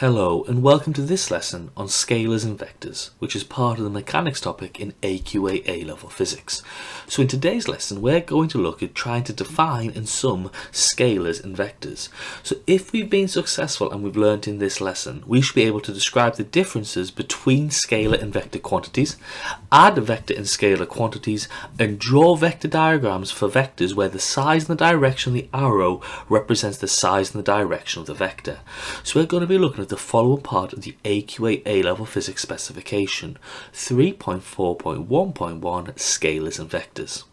Hello and welcome to this lesson on scalars and vectors, which is part of the mechanics topic in AQA A-level physics. So in today's lesson we're going to look at trying to define and sum scalars and vectors. So if we've been successful and we've learned in this lesson, we should be able to describe the differences between scalar and vector quantities, add vector and scalar quantities, and draw vector diagrams for vectors where the size and the direction of the arrow represents the size and the direction of the vector. So we're going to be looking at the following part of the AQA A-level physics specification, 3.4.1.1 scalars and vectors.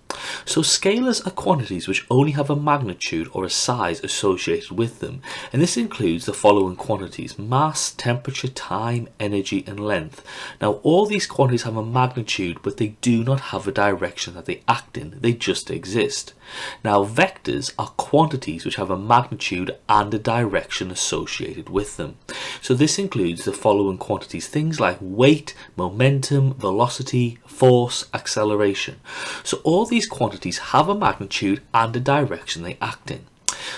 So scalars are quantities which only have a magnitude or a size associated with them, and this includes the following quantities: mass, temperature, time, energy and length. Now all these quantities have a magnitude, but they do not have a direction that they act in, they just exist. Now vectors are quantities which have a magnitude and a direction associated with them. So this includes the following quantities: things like weight, momentum, velocity, force, acceleration. So all these quantities have a magnitude and a direction they act in.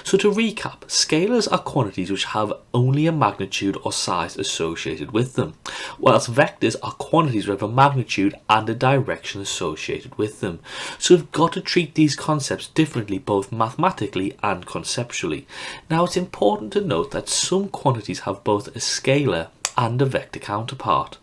So to recap, scalars are quantities which have only a magnitude or size associated with them, whilst vectors are quantities which have a magnitude and a direction associated with them. So we've got to treat these concepts differently, both mathematically and conceptually. Now it's important to note that some quantities have both a scalar and a vector counterpart.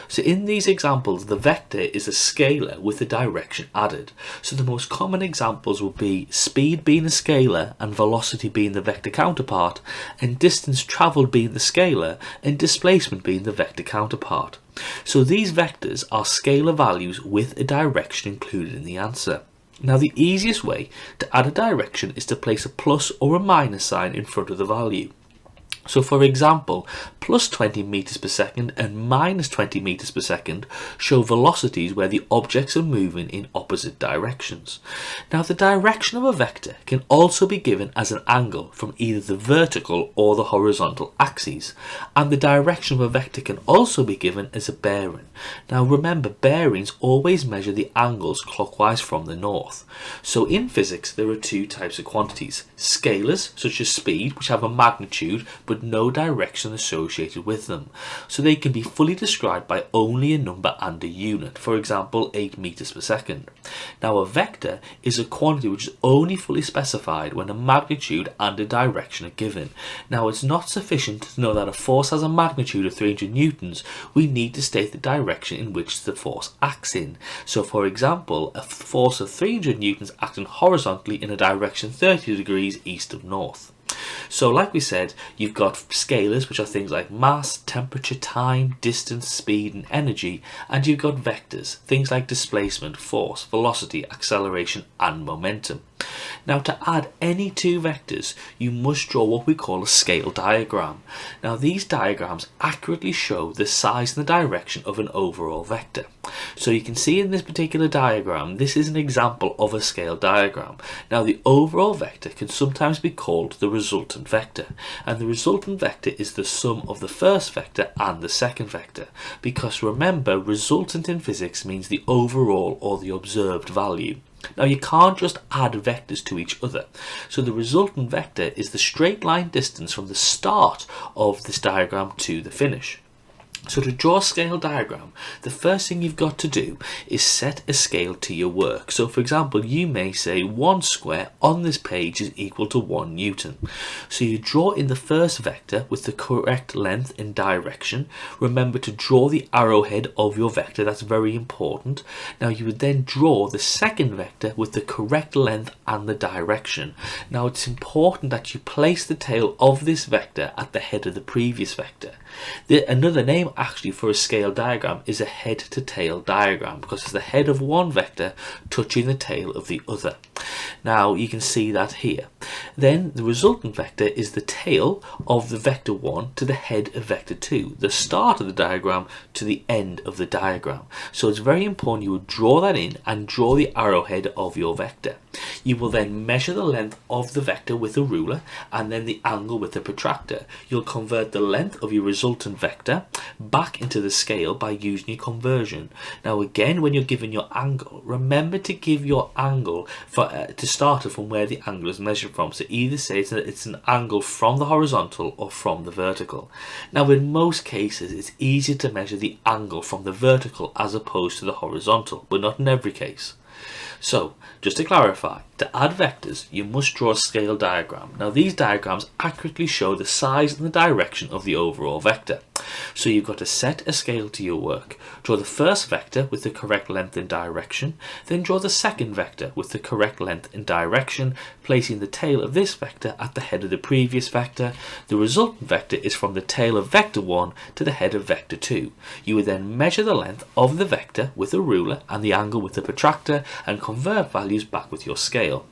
So in these examples, the vector is a scalar with a direction added. So the most common examples will be speed being a scalar and velocity being the vector counterpart, and distance travelled being the scalar and displacement being the vector counterpart. So these vectors are scalar values with a direction included in the answer. Now the easiest way to add a direction is to place a plus or a minus sign in front of the value. So for example, plus 20 meters per second and minus 20 meters per second show velocities where the objects are moving in opposite directions. Now the direction of a vector can also be given as an angle from either the vertical or the horizontal axes, and the direction of a vector can also be given as a bearing. Now remember, bearings always measure the angles clockwise from the north. So in physics there are two types of quantities: scalars such as speed, which have a magnitude but no direction associated with them, so they can be fully described by only a number and a unit, for example 8 meters per second. Now a vector is a quantity which is only fully specified when a magnitude and a direction are given. Now it's not sufficient to know that a force has a magnitude of 300 newtons, we need to state the direction in which the force acts in. So for example, a force of 300 newtons acting horizontally in a direction 30 degrees east of north. So like we said, you've got scalars, which are things like mass, temperature, time, distance, speed and energy, and you've got vectors, things like displacement, force, velocity, acceleration and momentum. Now to add any two vectors, you must draw what we call a scale diagram. Now these diagrams accurately show the size and the direction of an overall vector. So you can see in this particular diagram, this is an example of a scale diagram. Now the overall vector can sometimes be called the resultant vector, and the resultant vector is the sum of the first vector and the second vector, because remember, resultant in physics means the overall or the observed value. Now you can't just add vectors to each other, so the resultant vector is the straight line distance from the start of this diagram to the finish. So to draw a scale diagram, the first thing you've got to do is set a scale to your work. So for example, you may say 1 square on this page is equal to 1 Newton. So you draw in the first vector with the correct length and direction. Remember to draw the arrowhead of your vector, that's very important. Now you would then draw the second vector with the correct length and the direction. Now it's important that you place the tail of this vector at the head of the previous vector. Another name actually for a scale diagram is a head to tail diagram, because it's the head of one vector touching the tail of the other. Now you can see that here. Then the resultant vector is the tail of the vector 1 to the head of vector 2, the start of the diagram to the end of the diagram. So it's very important you would draw that in and draw the arrowhead of your vector. You will then measure the length of the vector with a ruler and then the angle with the protractor. You'll convert the length of your resultant vector back into the scale by using your conversion. Now again, when you're given your angle, remember to give your angle to start from where the angle is measured from. So either say that it's an angle from the horizontal or from the vertical. Now in most cases it's easier to measure the angle from the vertical as opposed to the horizontal, but not in every case. So, just to clarify, to add vectors, you must draw a scale diagram. Now these diagrams accurately show the size and the direction of the overall vector. So you've got to set a scale to your work. Draw the first vector with the correct length and direction, then draw the second vector with the correct length and direction, placing the tail of this vector at the head of the previous vector. The resultant vector is from the tail of vector 1 to the head of vector 2. You would then measure the length of the vector with a ruler and the angle with the protractor and convert values back with your scale.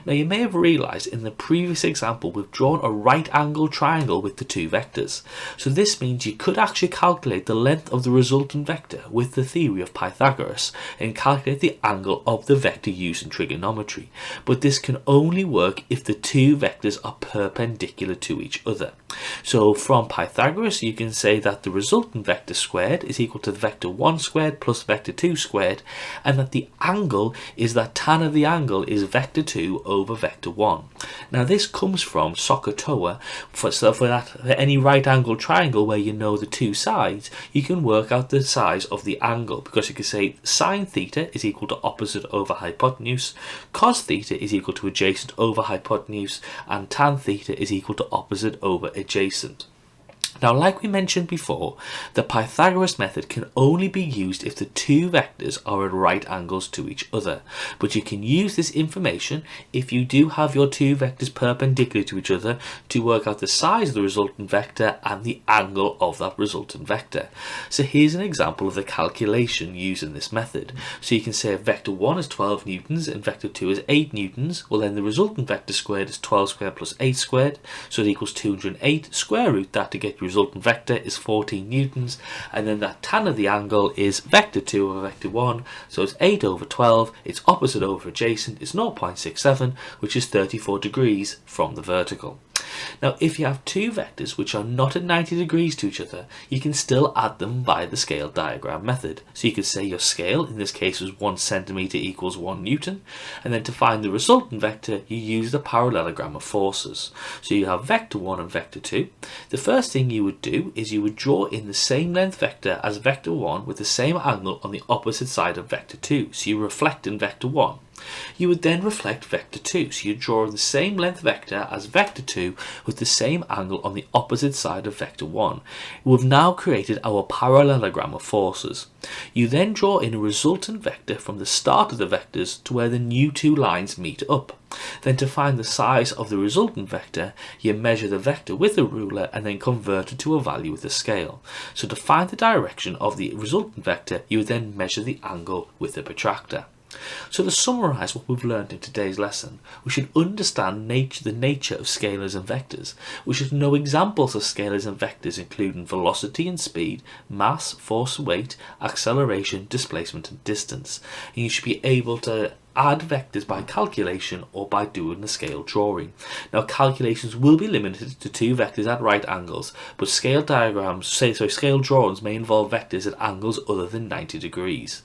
Now you may have realised in the previous example we've drawn a right angle triangle with the two vectors. So this means you could actually calculate the length of the resultant vector with the theory of Pythagoras and calculate the angle of the vector using trigonometry. But this can only work if the two vectors are perpendicular to each other. So from Pythagoras you can say that the resultant vector squared is equal to vector 1 squared plus vector 2 squared, and that the angle is that tan of the angle is vector 2 over vector 1. Now this comes from SOHCAHTOA. For any right angle triangle where you know the two sides, you can work out the size of the angle, because you can say sine theta is equal to opposite over hypotenuse, cos theta is equal to adjacent over hypotenuse, and tan theta is equal to opposite over adjacent. Now, like we mentioned before, the Pythagoras method can only be used if the two vectors are at right angles to each other. But you can use this information if you do have your two vectors perpendicular to each other to work out the size of the resultant vector and the angle of that resultant vector. So here's an example of the calculation using this method. So you can say if vector 1 is 12 newtons and vector 2 is 8 newtons, well then the resultant vector squared is 12 squared plus 8 squared, so it equals 208. Square root that to get your resultant vector is 14 newtons, and then that tan of the angle is vector 2 over vector 1, so it's 8 over 12, it's opposite over adjacent, it's 0.67, which is 34 degrees from the vertical. Now if you have two vectors which are not at 90 degrees to each other, you can still add them by the scale diagram method. So you could say your scale in this case was 1 centimeter equals 1 newton, and then to find the resultant vector you use the parallelogram of forces. So you have vector 1 and vector 2. The first thing you would do is you would draw in the same length vector as vector 1 with the same angle on the opposite side of vector 2. So you reflect in vector 1. You would then reflect vector 2, so you draw the same length vector as vector 2 with the same angle on the opposite side of vector 1. We've now created our parallelogram of forces. You then draw in a resultant vector from the start of the vectors to where the new two lines meet up. Then to find the size of the resultant vector, you measure the vector with a ruler and then convert it to a value with a scale. So to find the direction of the resultant vector, you would then measure the angle with a protractor. So to summarise what we've learned in today's lesson, we should understand the nature of scalars and vectors. We should know examples of scalars and vectors including velocity and speed, mass, force, weight, acceleration, displacement and distance. And you should be able to add vectors by calculation or by doing a scale drawing. Now calculations will be limited to two vectors at right angles, but scale drawings may involve vectors at angles other than 90 degrees.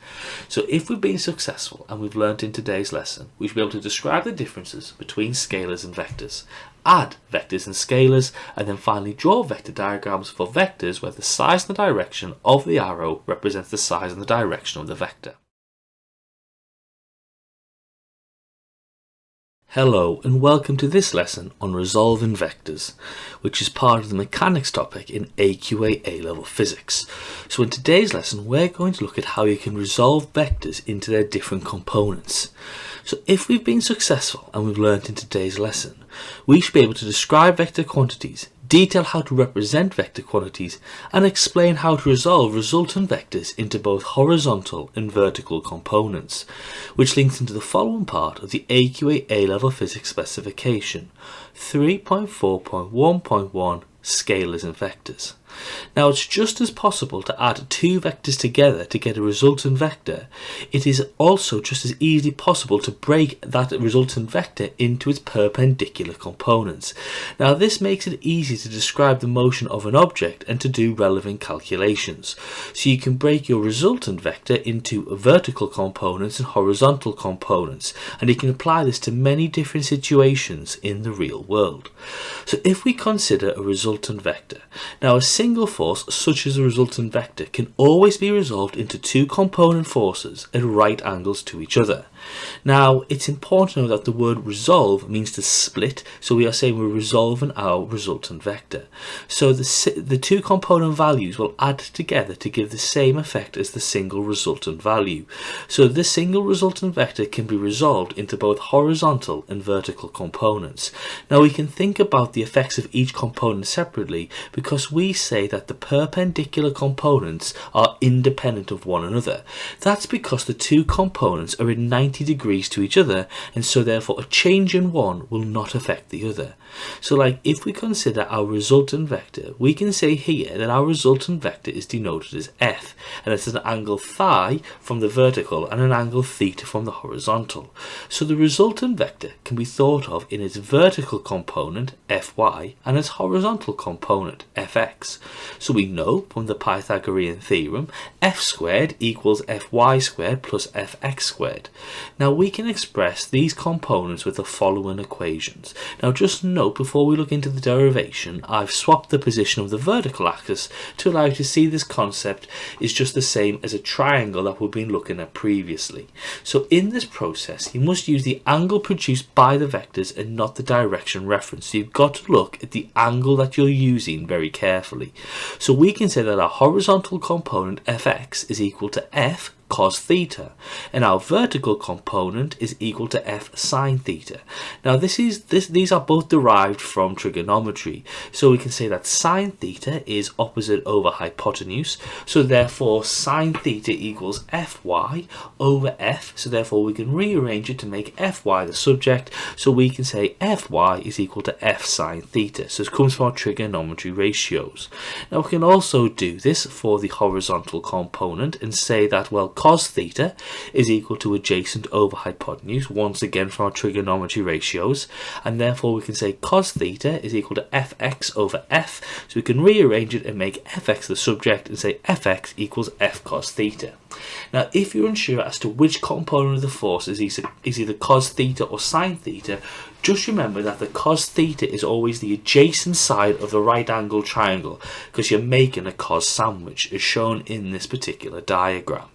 So if we've been successful and we've learnt in today's lesson, we should be able to describe the differences between scalars and vectors, add vectors and scalars, and then finally draw vector diagrams for vectors where the size and the direction of the arrow represents the size and the direction of the vector. Hello and welcome to this lesson on resolving vectors, which is part of the mechanics topic in AQA A-level physics. So in today's lesson we're going to look at how you can resolve vectors into their different components. So if we've been successful and we've learned in today's lesson, we should be able to describe vector quantities, detail how to represent vector quantities, and explain how to resolve resultant vectors into both horizontal and vertical components, which links into the following part of the AQA A-level physics specification 3.4.1.1 scalars and vectors. Now, it's just as possible to add two vectors together to get a resultant vector. It is also just as easily possible to break that resultant vector into its perpendicular components. Now, this makes it easy to describe the motion of an object and to do relevant calculations. So you can break your resultant vector into vertical components and horizontal components, and you can apply this to many different situations in the real world. So if we consider a resultant vector, now a single force such as a resultant vector can always be resolved into two component forces at right angles to each other. Now, it's important to know that the word resolve means to split, so we are saying we're resolving our resultant vector. So the two component values will add together to give the same effect as the single resultant value. So this single resultant vector can be resolved into both horizontal and vertical components. Now, we can think about the effects of each component separately because we say that the perpendicular components are independent of one another. That's because the two components are in 90 degrees to each other, and so therefore a change in one will not affect the other. So like if we consider our resultant vector, we can say here that our resultant vector is denoted as f, and it's an angle phi from the vertical and an angle theta from the horizontal. So the resultant vector can be thought of in its vertical component fy and its horizontal component fx. So we know from the Pythagorean theorem f squared equals fy squared plus fx squared. Now we can express these components with the following equations. Now just note before we look into the derivation, I've swapped the position of the vertical axis to allow you to see this concept is just the same as a triangle that we've been looking at previously. So in this process, you must use the angle produced by the vectors and not the direction reference. So you've got to look at the angle that you're using very carefully. So we can say that our horizontal component fx is equal to f cos theta, and our vertical component is equal to f sine theta. Now these are both derived from trigonometry, so we can say that sine theta is opposite over hypotenuse, so therefore sine theta equals fy over f, so therefore we can rearrange it to make fy the subject, so we can say fy is equal to f sine theta. So it comes from our trigonometry ratios. Now we can also do this for the horizontal component and say that, well, cos theta is equal to adjacent over hypotenuse, once again from our trigonometry ratios, and therefore we can say cos theta is equal to fx over f, so we can rearrange it and make fx the subject and say fx equals f cos theta. Now if you're unsure as to which component of the force is either cos theta or sine theta, just remember that the cos theta is always the adjacent side of the right angle triangle because you're making a cos sandwich as shown in this particular diagram.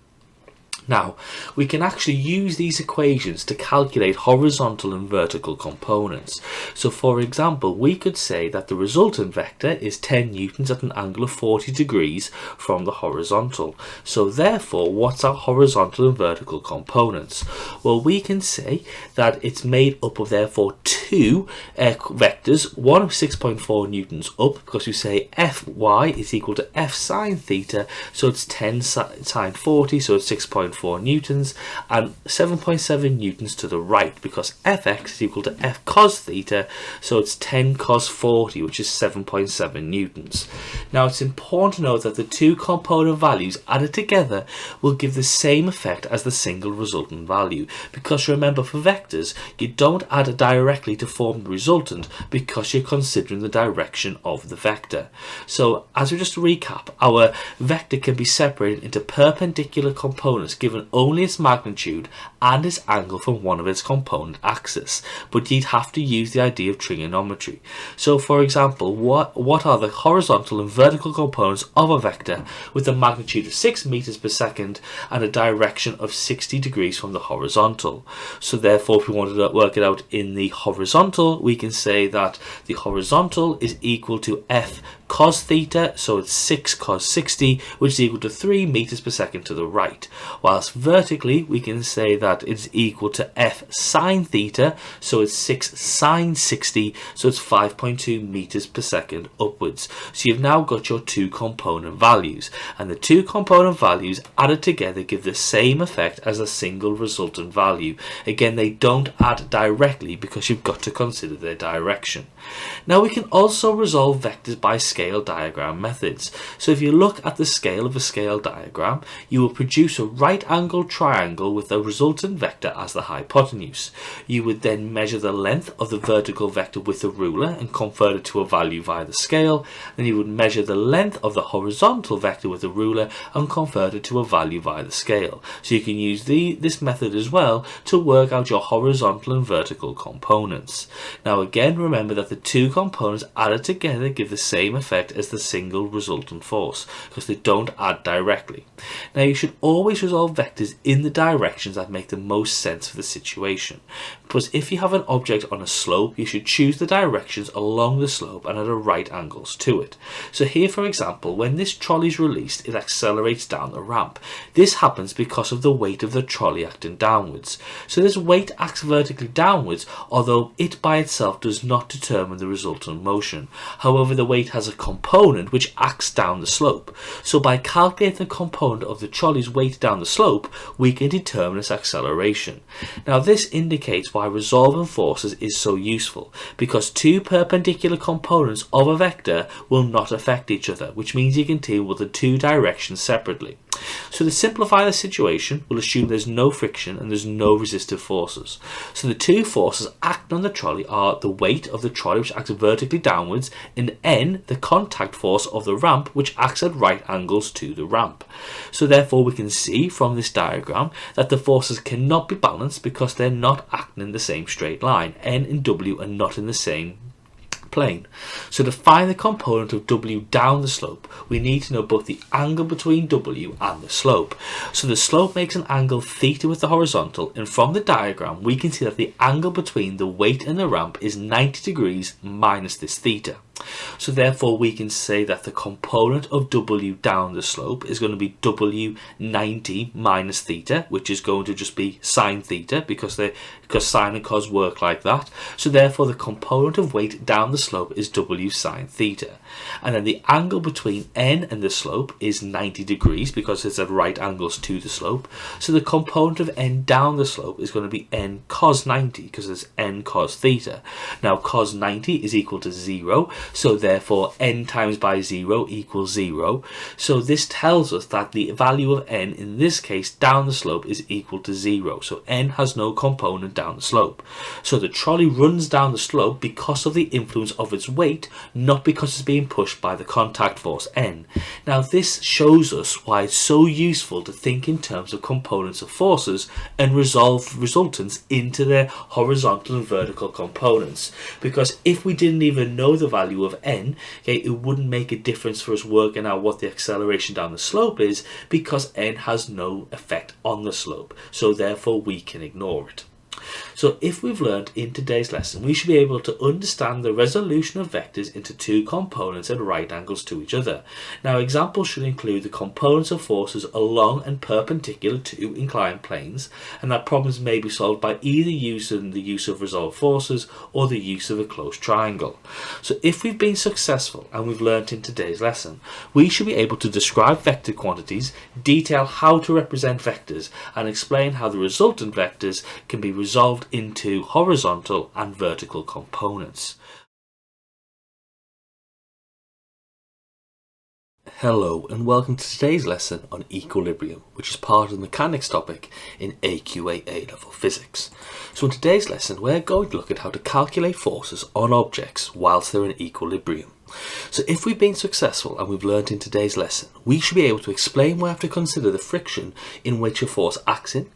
Now, we can actually use these equations to calculate horizontal and vertical components. So for example, we could say that the resultant vector is 10 newtons at an angle of 40 degrees from the horizontal. So therefore, what's our horizontal and vertical components? Well, we can say that it's made up of therefore two vectors, one of 6.4 newtons up, because we say fy is equal to f sine theta, so it's 10 sine 40, so it's 6.4 newtons, and 7.7 newtons to the right, because fx is equal to f cos theta, so it's 10 cos 40, which is 7.7 newtons. Now it's important to note that the two component values added together will give the same effect as the single resultant value, because remember, for vectors you don't add directly to form the resultant because you're considering the direction of the vector. So as we just recap, our vector can be separated into perpendicular components given only its magnitude and its angle from one of its component axes, but you'd have to use the idea of trigonometry. So for example, what are the horizontal and vertical components of a vector with a magnitude of 6 meters per second and a direction of 60 degrees from the horizontal? So therefore, if we wanted to work it out in the horizontal, we can say that the horizontal is equal to f cos theta, so it's 6 cos 60, which is equal to 3 meters per second to the right, while whilst vertically we can say that it's equal to F sine theta, so it's 6 sine 60, so it's 5.2 meters per second upwards. So you've now got your two component values, and the two component values added together give the same effect as a single resultant value. Again, they don't add directly because you've got to consider their direction. Now we can also resolve vectors by scale diagram methods. So if you look at the scale of a scale diagram, you will produce a right angled triangle with the resultant vector as the hypotenuse. You would then measure the length of the vertical vector with a ruler and convert it to a value via the scale. Then you would measure the length of the horizontal vector with a ruler and convert it to a value via the scale. So you can use this method as well to work out your horizontal and vertical components. Now again, remember that the two components added together give the same effect as the single resultant force because they don't add directly. Now you should always resolve vectors in the directions that make the most sense for the situation, because if you have an object on a slope, you should choose the directions along the slope and at right angles to it. So here, for example, when this trolley is released, it accelerates down the ramp. This happens because of the weight of the trolley acting downwards. So this weight acts vertically downwards, although it by itself does not determine the resultant motion. However, the weight has a component which acts down the slope. So by calculating the component of the trolley's weight down the slope, we can determine its acceleration. Now this indicates why resolving forces is so useful, because two perpendicular components of a vector will not affect each other, which means you can deal with the two directions separately. So to simplify the situation, we'll assume there's no friction and there's no resistive forces. So the two forces acting on the trolley are the weight of the trolley, which acts vertically downwards, and N, the contact force of the ramp, which acts at right angles to the ramp. So therefore we can see from this diagram that the forces cannot be balanced because they're not acting in the same straight line. N and W are not in the same plane. So to find the component of W down the slope, we need to know both the angle between W and the slope. So the slope makes an angle theta with the horizontal, and from the diagram we can see that the angle between the weight and the ramp is 90 degrees minus this theta. So therefore we can say that the component of W down the slope is going to be W 90 minus theta, which is going to just be sine theta because sine and cos work like that. So therefore the component of weight down the slope is W sine theta. And then the angle between N and the slope is 90 degrees because it's at right angles to the slope. So the component of N down the slope is going to be N cos 90 because it's N cos theta. Now cos 90 is equal to 0. So therefore N times by 0 equals 0. So this tells us that the value of N in this case down the slope is equal to 0. So N has no component down the slope. So the trolley runs down the slope because of the influence of its weight, not because it's being pushed by the contact force N. Now this shows us why it's so useful to think in terms of components of forces and resolve resultants into their horizontal and vertical components. Because if we didn't even know the value of N, okay, it wouldn't make a difference for us working out what the acceleration down the slope is because N has no effect on the slope. So therefore we can ignore it. So if we've learned in today's lesson, we should be able to understand the resolution of vectors into two components at right angles to each other. Now examples should include the components of forces along and perpendicular to inclined planes, and that problems may be solved by either using the use of resolved forces or the use of a closed triangle. So if we've been successful and we've learned in today's lesson, we should be able to describe vector quantities, detail how to represent vectors, and explain how the resultant vectors can be resolved into horizontal and vertical components. Hello and welcome to today's lesson on equilibrium, which is part of the mechanics topic in AQA A-level physics. So in today's lesson we're going to look at how to calculate forces on objects whilst they're in equilibrium. So if we've been successful and we've learned in today's lesson, we should be able to explain why we have to consider the friction in which a force acts in,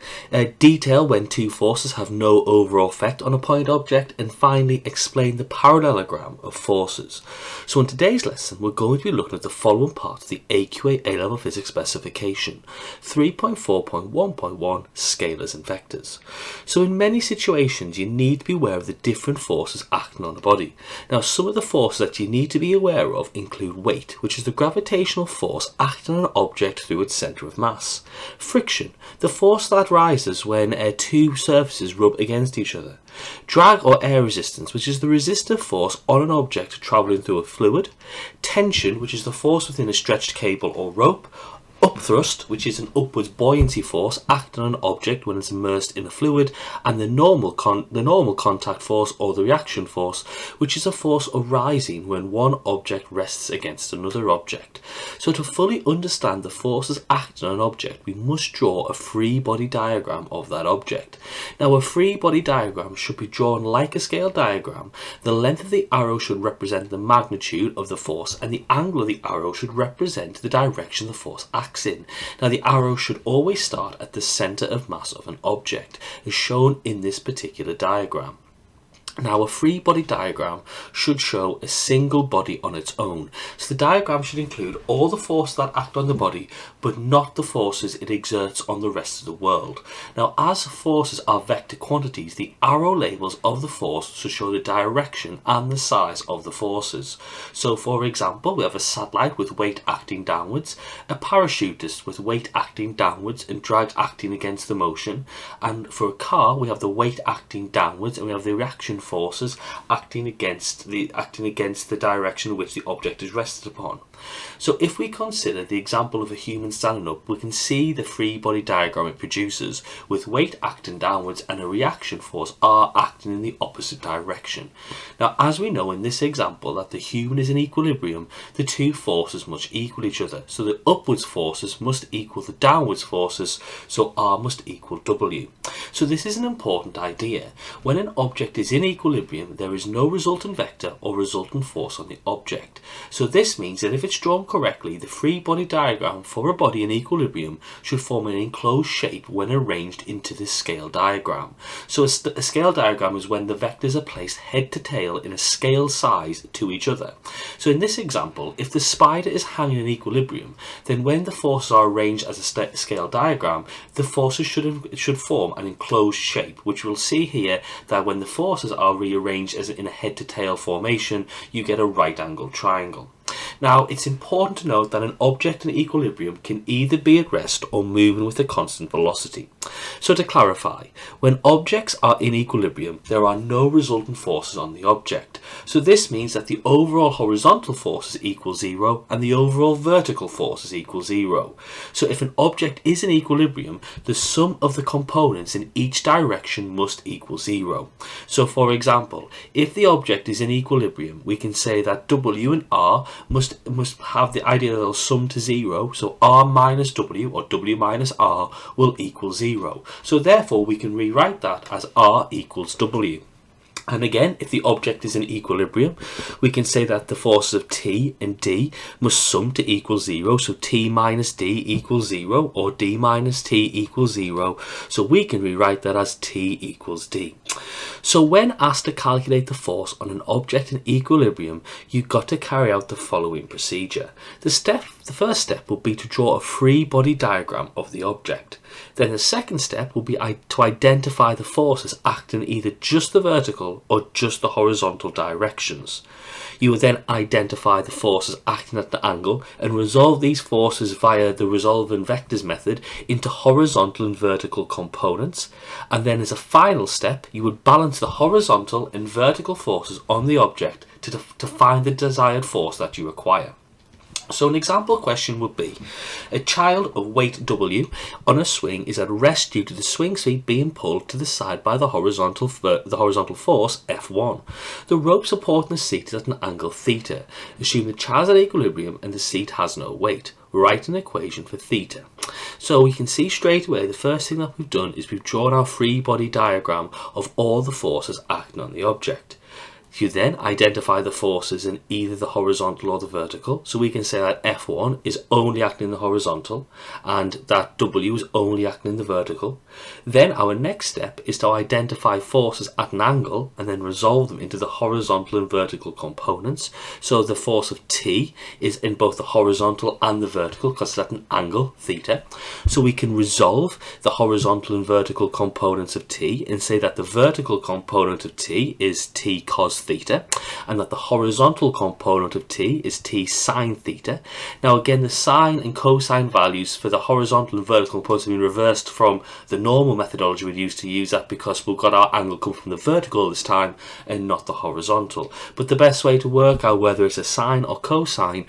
detail when two forces have no overall effect on a point object, and finally explain the parallelogram of forces. So in today's lesson we're going to be looking at the following parts of the AQA A-level physics specification: 3.4.1.1 Scalars and Vectors. So in many situations you need to be aware of the different forces acting on a body. Now some of the forces that you need to be aware thereof include weight, which is the gravitational force acting on an object through its centre of mass. Friction, the force that rises when two surfaces rub against each other. Drag or air resistance, which is the resistive force on an object travelling through a fluid. Tension, which is the force within a stretched cable or rope. Upthrust, which is an upwards buoyancy force acting on an object when it's immersed in a fluid, and the normal contact force or the reaction force, which is a force arising when one object rests against another object. So to fully understand the forces acting on an object, we must draw a free body diagram of that object. Now, a free body diagram should be drawn like a scale diagram. The length of the arrow should represent the magnitude of the force, and the angle of the arrow should represent the direction the force acts in. Now, the arrow should always start at the centre of mass of an object, as shown in this particular diagram. Now, a free body diagram should show a single body on its own. So the diagram should include all the forces that act on the body, but not the forces it exerts on the rest of the world. Now, as forces are vector quantities, the arrow labels of the force should show the direction and the size of the forces. So, for example, we have a satellite with weight acting downwards, a parachutist with weight acting downwards and drag acting against the motion, and for a car we have the weight acting downwards and we have the reaction forces acting against the direction which the object is rested upon. So if we consider the example of a human standing up, we can see the free body diagram it produces, with weight acting downwards and a reaction force R acting in the opposite direction. Now, as we know in this example that the human is in equilibrium, the two forces must equal each other. So the upwards forces must equal the downwards forces, so R must equal W. So this is an important idea. When an object is in equilibrium, there is no resultant vector or resultant force on the object. So this means that if it's drawn correctly, the free body diagram for a body in equilibrium should form an enclosed shape when arranged into this scale diagram. So a scale diagram is when the vectors are placed head to tail in a scale size to each other. So in this example, if the spider is hanging in equilibrium, then when the forces are arranged as a scale diagram, the forces should form an enclosed shape, which we'll see here that when the forces are rearranged as in a head to tail formation, you get a right angle triangle. Now, it's important to note that an object in equilibrium can either be at rest or moving with a constant velocity. So to clarify, when objects are in equilibrium, there are no resultant forces on the object. So this means that the overall horizontal forces equal 0 and the overall vertical forces equal 0. So if an object is in equilibrium, the sum of the components in each direction must equal 0. So for example, if the object is in equilibrium, we can say that W and R must have the idea that they'll sum to 0, so R minus W or W minus R will equal 0. So therefore we can rewrite that as R equals W. And again, if the object is in equilibrium, we can say that the forces of T and D must sum to equal 0. So T minus D equals 0 or D minus T equals 0. So we can rewrite that as T equals D. So when asked to calculate the force on an object in equilibrium, you've got to carry out the following procedure. The first step will be to draw a free body diagram of the object. Then the second step will be to identify the forces acting in either just the vertical or just the horizontal directions. You will then identify the forces acting at the angle and resolve these forces via the resolving vectors method into horizontal and vertical components. And then as a final step, you would balance the horizontal and vertical forces on the object to find the desired force that you require. So an example question would be, a child of weight W on a swing is at rest due to the swing seat being pulled to the side by the horizontal force F1. The rope supporting the seat is at an angle theta. Assume the child is at equilibrium and the seat has no weight. Write an equation for theta. So we can see straight away the first thing that we've done is we've drawn our free body diagram of all the forces acting on the object. You then identify the forces in either the horizontal or the vertical. So we can say that F1 is only acting in the horizontal and that W is only acting in the vertical. Then our next step is to identify forces at an angle and then resolve them into the horizontal and vertical components. So the force of T is in both the horizontal and the vertical because it's at an angle, theta. So we can resolve the horizontal and vertical components of T and say that the vertical component of T is T cos theta, and that the horizontal component of t is t sine theta. Now again, the sine and cosine values for the horizontal and vertical components have been reversed from the normal methodology we'd used to use that, because we've got our angle come from the vertical this time and not the horizontal. But the best way to work out whether it's a sine or cosine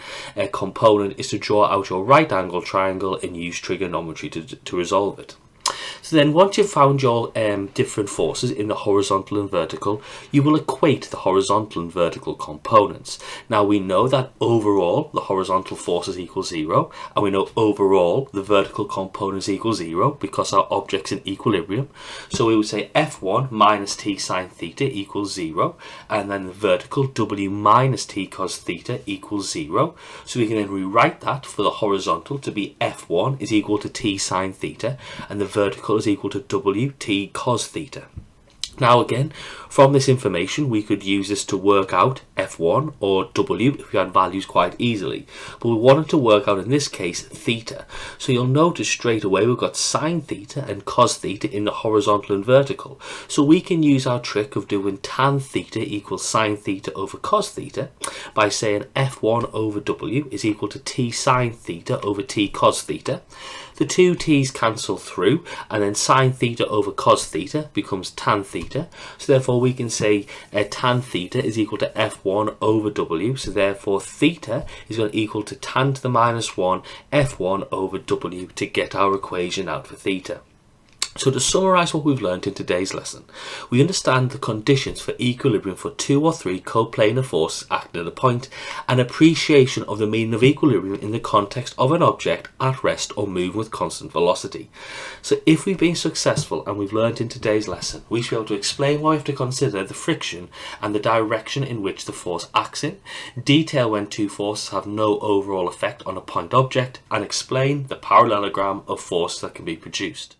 component is to draw out your right angle triangle and use trigonometry to resolve it. So then once you've found your different forces in the horizontal and vertical, you will equate the horizontal and vertical components. Now we know that overall the horizontal forces equal 0, and we know overall the vertical components equal 0 because our object's in equilibrium. So we would say F1 minus t sine theta equals 0, and then the vertical W minus t cos theta equals 0. So we can then rewrite that for the horizontal to be F1 is equal to t sine theta, and the vertical is equal to W t cos theta. Now again, from this information we could use this to work out F1 or W if we had values quite easily, but we wanted to work out in this case theta. So you'll notice straight away we've got sine theta and cos theta in the horizontal and vertical, so we can use our trick of doing tan theta equals sine theta over cos theta by saying F1 over W is equal to t sine theta over t cos theta. The two t's cancel through, and then sine theta over cos theta becomes tan theta. So therefore we can say tan theta is equal to F1 over W. So therefore theta is going to equal to tan to the minus 1 F1 over W to get our equation out for theta. So to summarise what we've learnt in today's lesson, we understand the conditions for equilibrium for 2 or 3 coplanar forces acting at a point, and appreciation of the meaning of equilibrium in the context of an object at rest or moving with constant velocity. So if we've been successful and we've learnt in today's lesson, we should be able to explain why we have to consider the friction and the direction in which the force acts in, detail when two forces have no overall effect on a point object, and explain the parallelogram of forces that can be produced.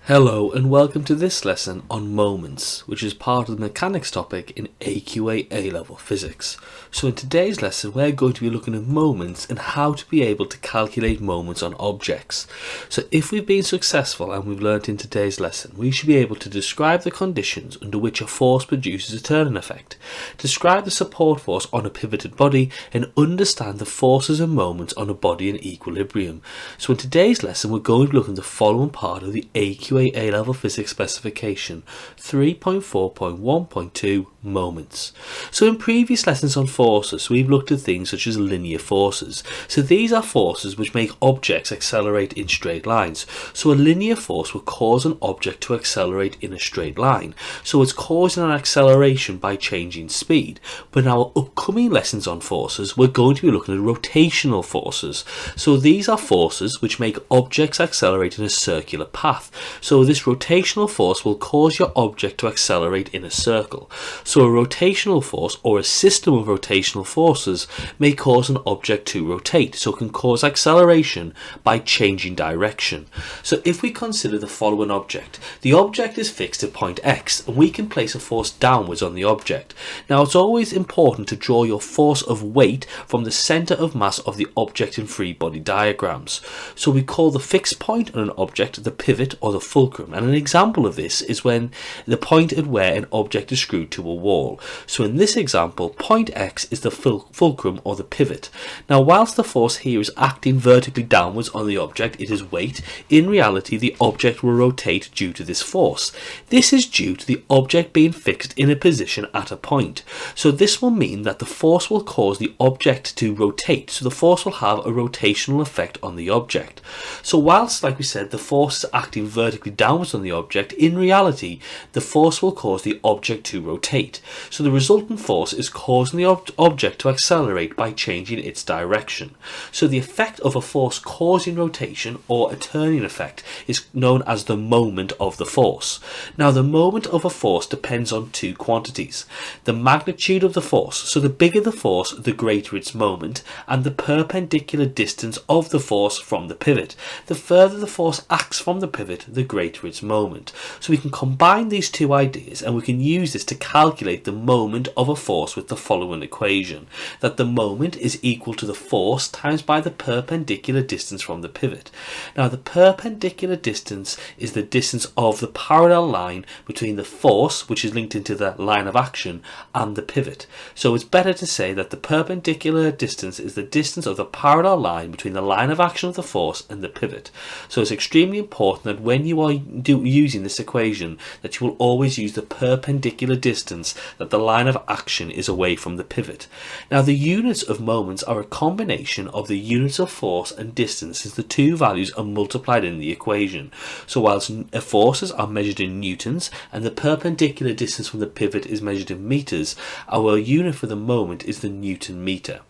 Hello and welcome to this lesson on moments, which is part of the mechanics topic in AQA A-level physics. So in today's lesson we're going to be looking at moments and how to be able to calculate moments on objects. So if we've been successful and we've learnt in today's lesson, we should be able to describe the conditions under which a force produces a turning effect, describe the support force on a pivoted body, and understand the forces and moments on a body in equilibrium. So in today's lesson we're going to be looking at the following part of the AQA A-level physics specification 3.4.1.2 moments. So in previous lessons on forces we've looked at things such as linear forces. So these are forces which make objects accelerate in straight lines. So a linear force will cause an object to accelerate in a straight line. So it's causing an acceleration by changing speed. But in our upcoming lessons on forces we're going to be looking at rotational forces. So these are forces which make objects accelerate in a circular path. So this rotational force will cause your object to accelerate in a circle. So a rotational force or a system of rotational forces may cause an object to rotate. So it can cause acceleration by changing direction. So if we consider the following object, the object is fixed at point X and we can place a force downwards on the object. Now it's always important to draw your force of weight from the centre of mass of the object in free body diagrams. So we call the fixed point on an object the pivot or the fulcrum, and an example of this is when the point at where an object is screwed to a wall. So in this example, point X is the fulcrum or the pivot. Now whilst the force here is acting vertically downwards on the object, it is weight, in reality the object will rotate due to this force. This is due to the object being fixed in a position at a point. So this will mean that the force will cause the object to rotate, so the force will have a rotational effect on the object. So whilst, like we said, the force is acting vertically downwards on the object, in reality the force will cause the object to rotate. So the resultant force is causing the object to accelerate by changing its direction. So the effect of a force causing rotation, or a turning effect, is known as the moment of the force. Now the moment of a force depends on two quantities: the magnitude of the force, so the bigger the force the greater its moment, and the perpendicular distance of the force from the pivot. The further the force acts from the pivot, the greater its moment. So we can combine these two ideas and we can use this to calculate the moment of a force with the following equation, that the moment is equal to the force times by the perpendicular distance from the pivot. Now the perpendicular distance is the distance of the parallel line between the force, which is linked into the line of action, and the pivot. So it's better to say that the perpendicular distance is the distance of the parallel line between the line of action of the force and the pivot. So it's extremely important that when you are using this equation that you will always use the perpendicular distance that the line of action is away from the pivot. Now the units of moments are a combination of the units of force and distance, since the two values are multiplied in the equation. So whilst forces are measured in newtons and the perpendicular distance from the pivot is measured in meters, our unit for the moment is the Newton meter.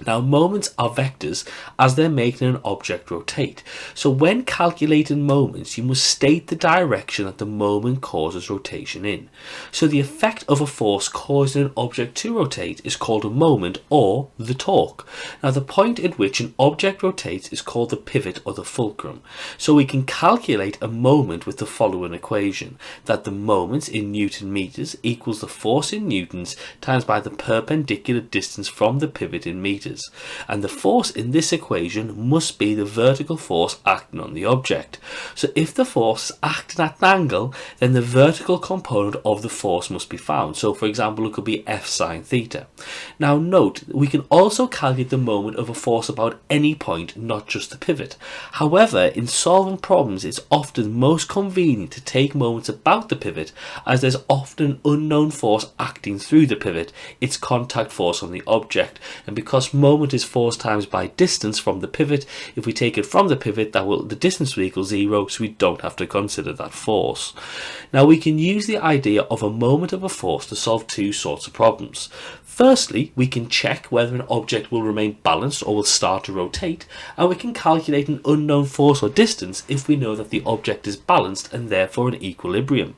Now moments are vectors as they're making an object rotate. So when calculating moments, you must state the direction that the moment causes rotation in. So the effect of a force causing an object to rotate is called a moment, or the torque. Now the point at which an object rotates is called the pivot or the fulcrum. So we can calculate a moment with the following equation, that the moments in Newton meters equals the force in newtons times by the perpendicular distance from the pivot in meters. And the force in this equation must be the vertical force acting on the object. So if the force is acting at an angle, then the vertical component of the force must be found. So for example, it could be F sine theta. Now note, we can also calculate the moment of a force about any point, not just the pivot. However, in solving problems, it's often most convenient to take moments about the pivot, as there's often an unknown force acting through the pivot, its contact force on the object. And because moment is force times by distance from the pivot, if we take it from the pivot, the distance will equal 0, so we don't have to consider that force. Now we can use the idea of a moment of a force to solve two sorts of problems. Firstly, we can check whether an object will remain balanced or will start to rotate, and we can calculate an unknown force or distance if we know that the object is balanced and therefore in equilibrium.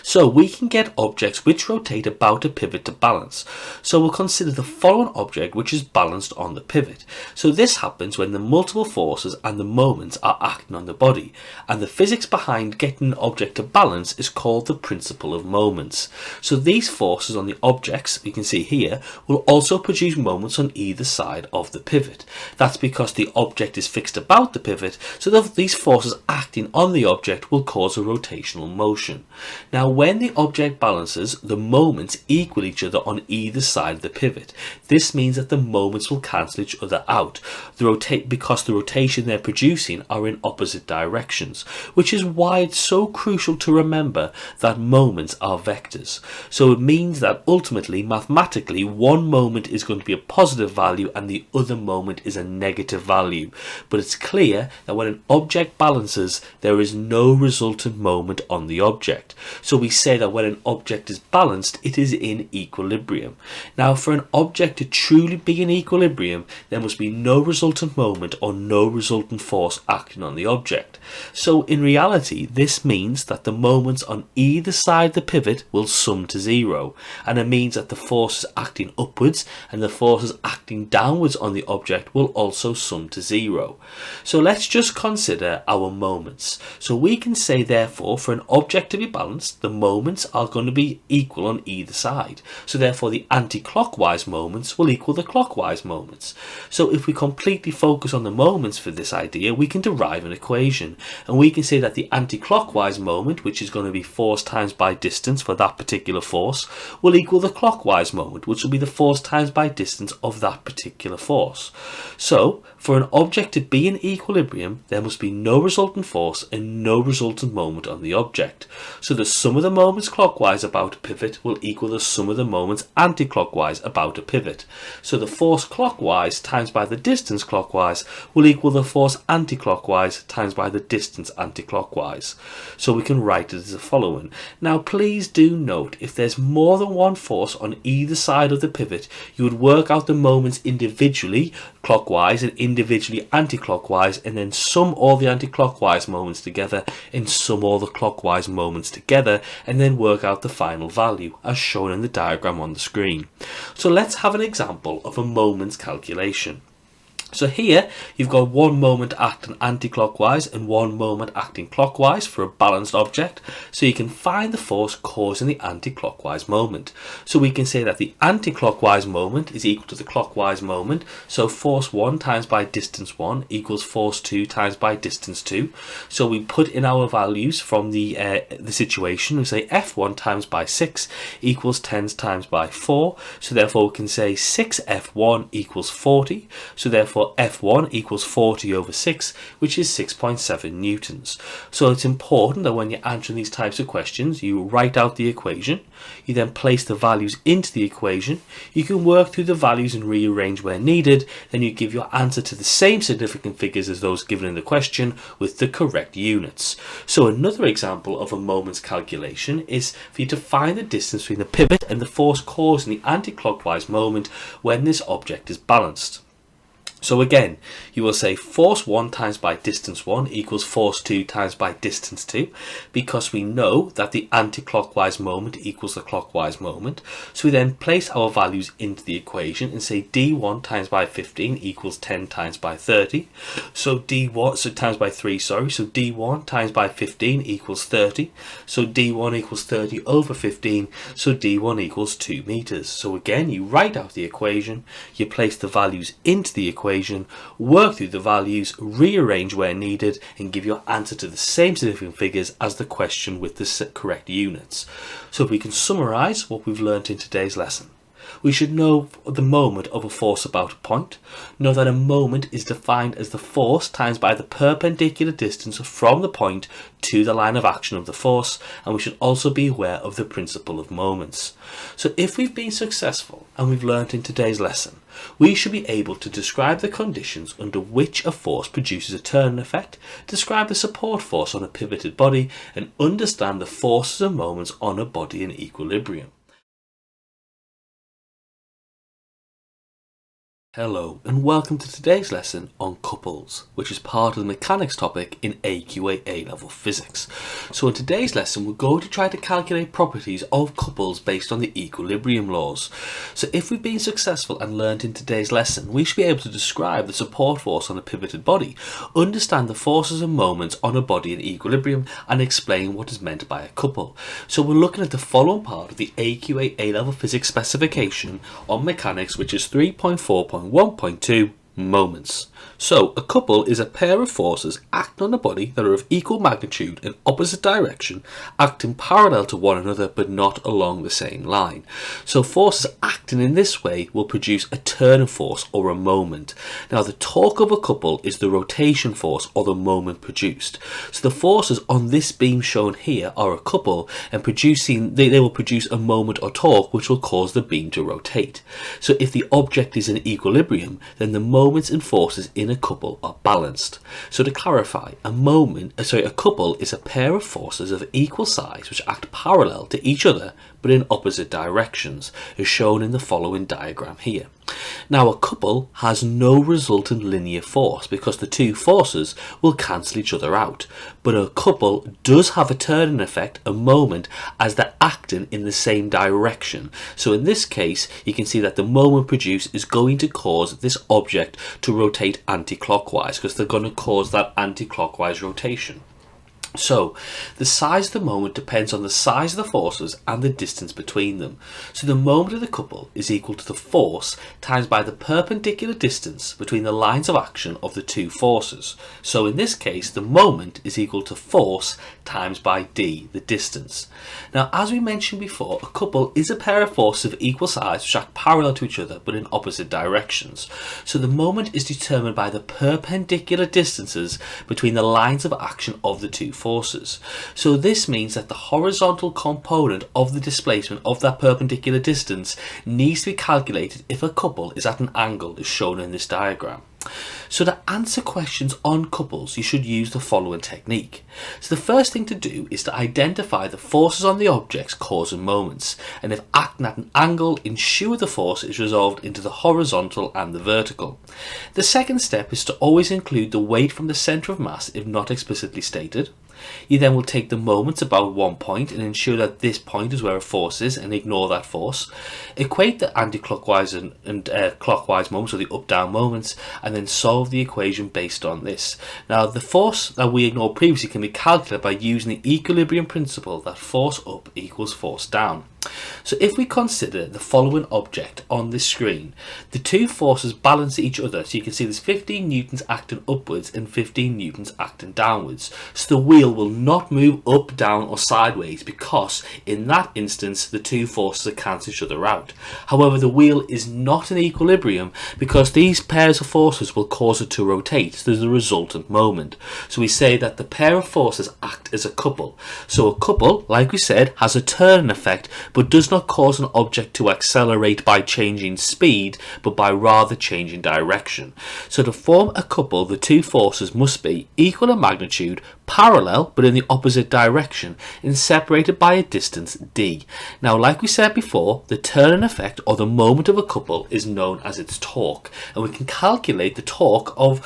So we can get objects which rotate about a pivot to balance. So we'll consider the following object which is balanced on the pivot. So this happens when the multiple forces and the moments are acting on the body, and the physics behind getting an object to balance is called the principle of moments. So these forces on the objects, you can see here, will also produce moments on either side of the pivot. That's because the object is fixed about the pivot, so that these forces acting on the object will cause a rotational motion. Now when the object balances, the moments equal each other on either side of the pivot. This means that the moments will cancel each other out because the rotation they're producing are in opposite directions, which is why it's so crucial to remember that moments are vectors. So it means that ultimately, mathematically, one moment is going to be a positive value and the other moment is a negative value. But it's clear that when an object balances, there is no resultant moment on the object. So we say that when an object is balanced, it is in equilibrium. Now for an object to truly be in equilibrium, there must be no resultant moment or no resultant force acting on the object. So in reality, this means that the moments on either side of the pivot will sum to 0, and it means that the forces acting upwards and the forces acting downwards on the object will also sum to 0. So let's just consider our moments. So we can say therefore, for an object to be balanced, the moments are going to be equal on either side. So therefore the anti-clockwise moments will equal the clockwise moments. So if we completely focus on the moments for this idea, we can derive an equation, and we can say that the anti-clockwise moment, which is going to be force times by distance for that particular force, will equal the clockwise moment, which will be the force times by distance of that particular force. So for an object to be in equilibrium, there must be no resultant force and no resultant moment on the object. So the sum of the moments clockwise about a pivot will equal the sum of the moments anti-clockwise about a pivot. So the force clockwise times by the distance clockwise will equal the force anti-clockwise times by the distance anti-clockwise. So we can write it as the following. Now please do note, if there's more than one force on either side of the pivot, you would work out the moments individually clockwise and individually anti-clockwise, and then sum all the anti-clockwise moments together and sum all the clockwise moments together, and then work out the final value as shown in the diagram on the screen. So let's have an example of a moments calculation. So here you've got one moment acting anti-clockwise and one moment acting clockwise for a balanced object, so you can find the force causing the anti-clockwise moment. So we can say that the anti-clockwise moment is equal to the clockwise moment, so force 1 times by distance 1 equals force 2 times by distance 2. So we put in our values from the situation. We say F1 times by 6 equals 10 times by 4, so therefore we can say 6F1 equals 40, so therefore F1 equals 40 over 6, which is 6.7 newtons. So it's important that when you're answering these types of questions, you write out the equation, you then place the values into the equation, you can work through the values and rearrange where needed, then you give your answer to the same significant figures as those given in the question with the correct units. So another example of a moment's calculation is for you to find the distance between the pivot and the force causing the anti-clockwise moment when this object is balanced. So again, you will say force 1 times by distance 1 equals force 2 times by distance 2, because we know that the anti-clockwise moment equals the clockwise moment. So we then place our values into the equation and say d1 times by 15 equals 10 times by 30. So d1 times by 3, sorry. So d1 times by 15 equals 30. So d1 equals 30 over 15. So d1 equals 2 meters. So again, you write out the equation, you place the values into the equation, work through the values, rearrange where needed, and give your answer to the same significant figures as the question with the correct units. So if we can summarize what we've learnt in today's lesson. We should know the moment of a force about a point. Know that a moment is defined as the force times by the perpendicular distance from the point to the line of action of the force, and we should also be aware of the principle of moments. So if we've been successful and we've learnt in today's lesson, we should be able to describe the conditions under which a force produces a turning effect, describe the support force on a pivoted body, and understand the forces and moments on a body in equilibrium. Hello and welcome to today's lesson on couples, which is part of the mechanics topic in AQA A-level physics. So in today's lesson we're going to try to calculate properties of couples based on the equilibrium laws. So if we've been successful and learned in today's lesson, we should be able to describe the support force on a pivoted body, understand the forces and moments on a body in equilibrium, and explain what is meant by a couple. So we're looking at the following part of the AQA A-level physics specification on mechanics, which is 3.4.1.2 moments. So a couple is a pair of forces acting on a body that are of equal magnitude in opposite direction, acting parallel to one another but not along the same line. So forces acting in this way will produce a turning force or a moment. Now the torque of a couple is the rotation force or the moment produced. So the forces on this beam shown here are a couple, and they will produce a moment or torque which will cause the beam to rotate. So if the object is in equilibrium, then the moments and forces in a couple are balanced. So to clarify, a couple is a pair of forces of equal size which act parallel to each other but in opposite directions, as shown in the following diagram here. Now a couple has no resultant linear force because the two forces will cancel each other out, but a couple does have a turning effect, a moment, as they're acting in the same direction. So in this case you can see that the moment produced is going to cause this object to rotate anti-clockwise because they're going to cause that anti-clockwise rotation. So the size of the moment depends on the size of the forces and the distance between them. So the moment of the couple is equal to the force times by the perpendicular distance between the lines of action of the two forces. So in this case the moment is equal to force times by d, the distance. Now as we mentioned before, a couple is a pair of forces of equal size which act parallel to each other but in opposite directions. So the moment is determined by the perpendicular distances between the lines of action of the two forces. So this means that the horizontal component of the displacement of that perpendicular distance needs to be calculated if a couple is at an angle as shown in this diagram. So to answer questions on couples, you should use the following technique. So the first thing to do is to identify the forces on the objects causing moments, and if acting at an angle, ensure the force is resolved into the horizontal and the vertical. The second step is to always include the weight from the centre of mass if not explicitly stated. You then will take the moments about one point and ensure that this point is where a force is and ignore that force. Equate the anti-clockwise and clockwise moments, or the up-down moments, and then solve the equation based on this. Now, the force that we ignored previously can be calculated by using the equilibrium principle that force up equals force down. So if we consider the following object on this screen, the two forces balance each other. So you can see there's 15 newtons acting upwards and 15 newtons acting downwards. So the wheel will not move up, down or sideways, because in that instance the two forces cancel each other out. However, the wheel is not in equilibrium because these pairs of forces will cause it to rotate. So there's a resultant moment. So we say that the pair of forces act as a couple. So a couple, like we said, has a turning effect, but does not cause an object to accelerate by changing speed, but by rather changing direction. So to form a couple, the two forces must be equal in magnitude, parallel but in the opposite direction, and separated by a distance d. Now, like we said before, the turning effect or the moment of a couple is known as its torque, and we can calculate the torque of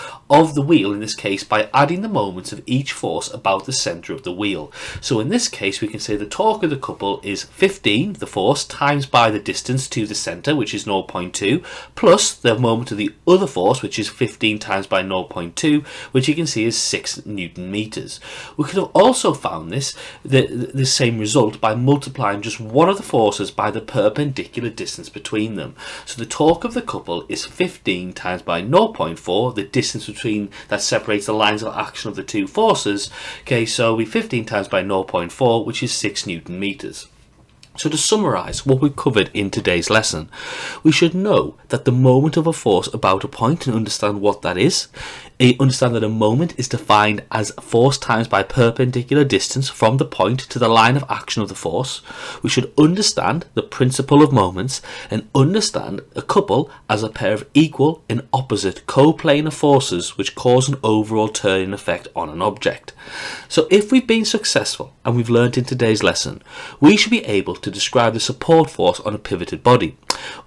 the wheel in this case by adding the moments of each force about the center of the wheel. So in this case we can say the torque of the couple is 15, the force, times by the distance to the center, which is 0.2, plus the moment of the other force, which is 15 times by 0.2, which you can see is 6 Newton meters. We could have also found the same result by multiplying just one of the forces by the perpendicular distance between them. So the torque of the couple is 15 times by 0.4, the distance between that separates the lines of action of the two forces. Okay, so we 15 times by 0.4, which is 6 Newton meters. So to summarise what we've covered in today's lesson, we should know that the moment of a force about a point and understand what that is. Understand that a moment is defined as force times by perpendicular distance from the point to the line of action of the force. We should understand the principle of moments and understand a couple as a pair of equal and opposite coplanar forces which cause an overall turning effect on an object. So if we've been successful and we've learned in today's lesson, we should be able to describe the support force on a pivoted body,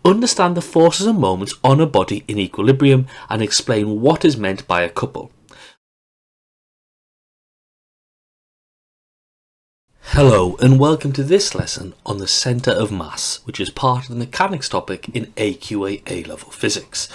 understand the forces and moments on a body in equilibrium, and explain what is meant by a couple. Hello and welcome to this lesson on the centre of mass, which is part of the mechanics topic in AQA A-level physics.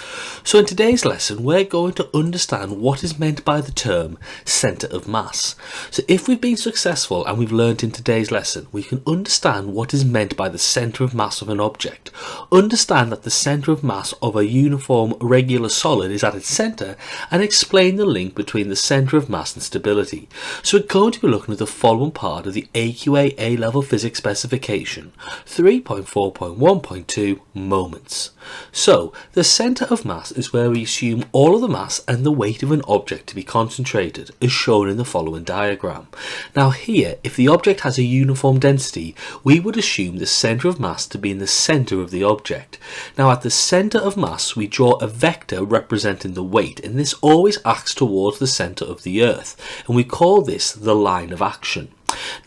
So in today's lesson we're going to understand what is meant by the term centre of mass. So if we've been successful and we've learned in today's lesson, we can understand what is meant by the centre of mass of an object, understand that the centre of mass of a uniform regular solid is at its centre, and explain the link between the centre of mass and stability. So we're going to be looking at the following part of the AQA A-level physics specification 3.4.1.2 moments. So the centre of mass is where we assume all of the mass and the weight of an object to be concentrated, as shown in the following diagram. Now here, if the object has a uniform density, we would assume the centre of mass to be in the centre of the object. Now at the centre of mass we draw a vector representing the weight, and this always acts towards the centre of the earth, and we call this the line of action.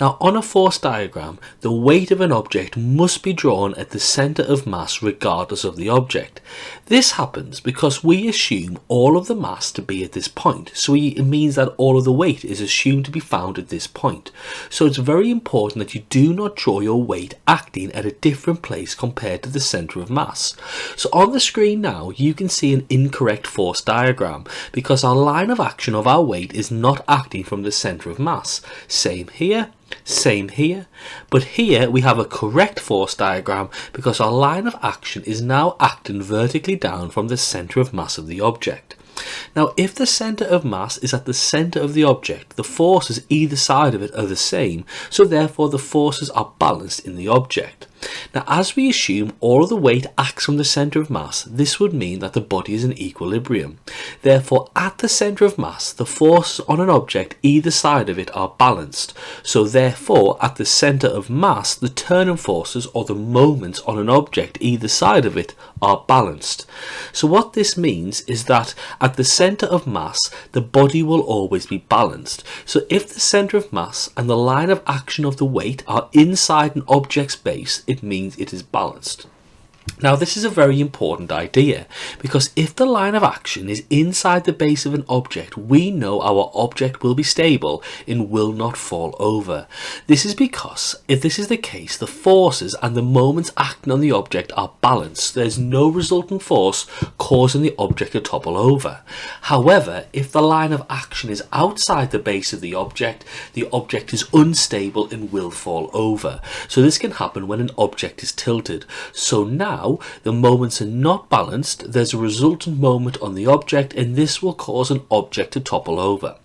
Now on a force diagram, the weight of an object must be drawn at the centre of mass regardless of the object. This happens because we assume all of the mass to be at this point, so it means that all of the weight is assumed to be found at this point. So it's very important that you do not draw your weight acting at a different place compared to the centre of mass. So on the screen now you can see an incorrect force diagram because our line of action of our weight is not acting from the centre of mass. Same here. Same here, but here we have a correct force diagram because our line of action is now acting vertically down from the centre of mass of the object. Now if the centre of mass is at the centre of the object, the forces either side of it are the same, so therefore the forces are balanced in the object. Now as we assume all of the weight acts from the centre of mass, this would mean that the body is in equilibrium. Therefore at the centre of mass, the forces on an object either side of it are balanced. So therefore at the centre of mass, the turning forces or the moments on an object either side of it are balanced. So what this means is that at the centre of mass, the body will always be balanced. So if the centre of mass and the line of action of the weight are inside an object's base, it means it is balanced. Now this is a very important idea, because if the line of action is inside the base of an object, we know our object will be stable and will not fall over. This is because if this is the case, the forces and the moments acting on the object are balanced. There's no resultant force causing the object to topple over. However, if the line of action is outside the base of the object is unstable and will fall over. So this can happen when an object is tilted. So now the moments are not balanced, there's a resultant moment on the object, and this will cause an object to topple over.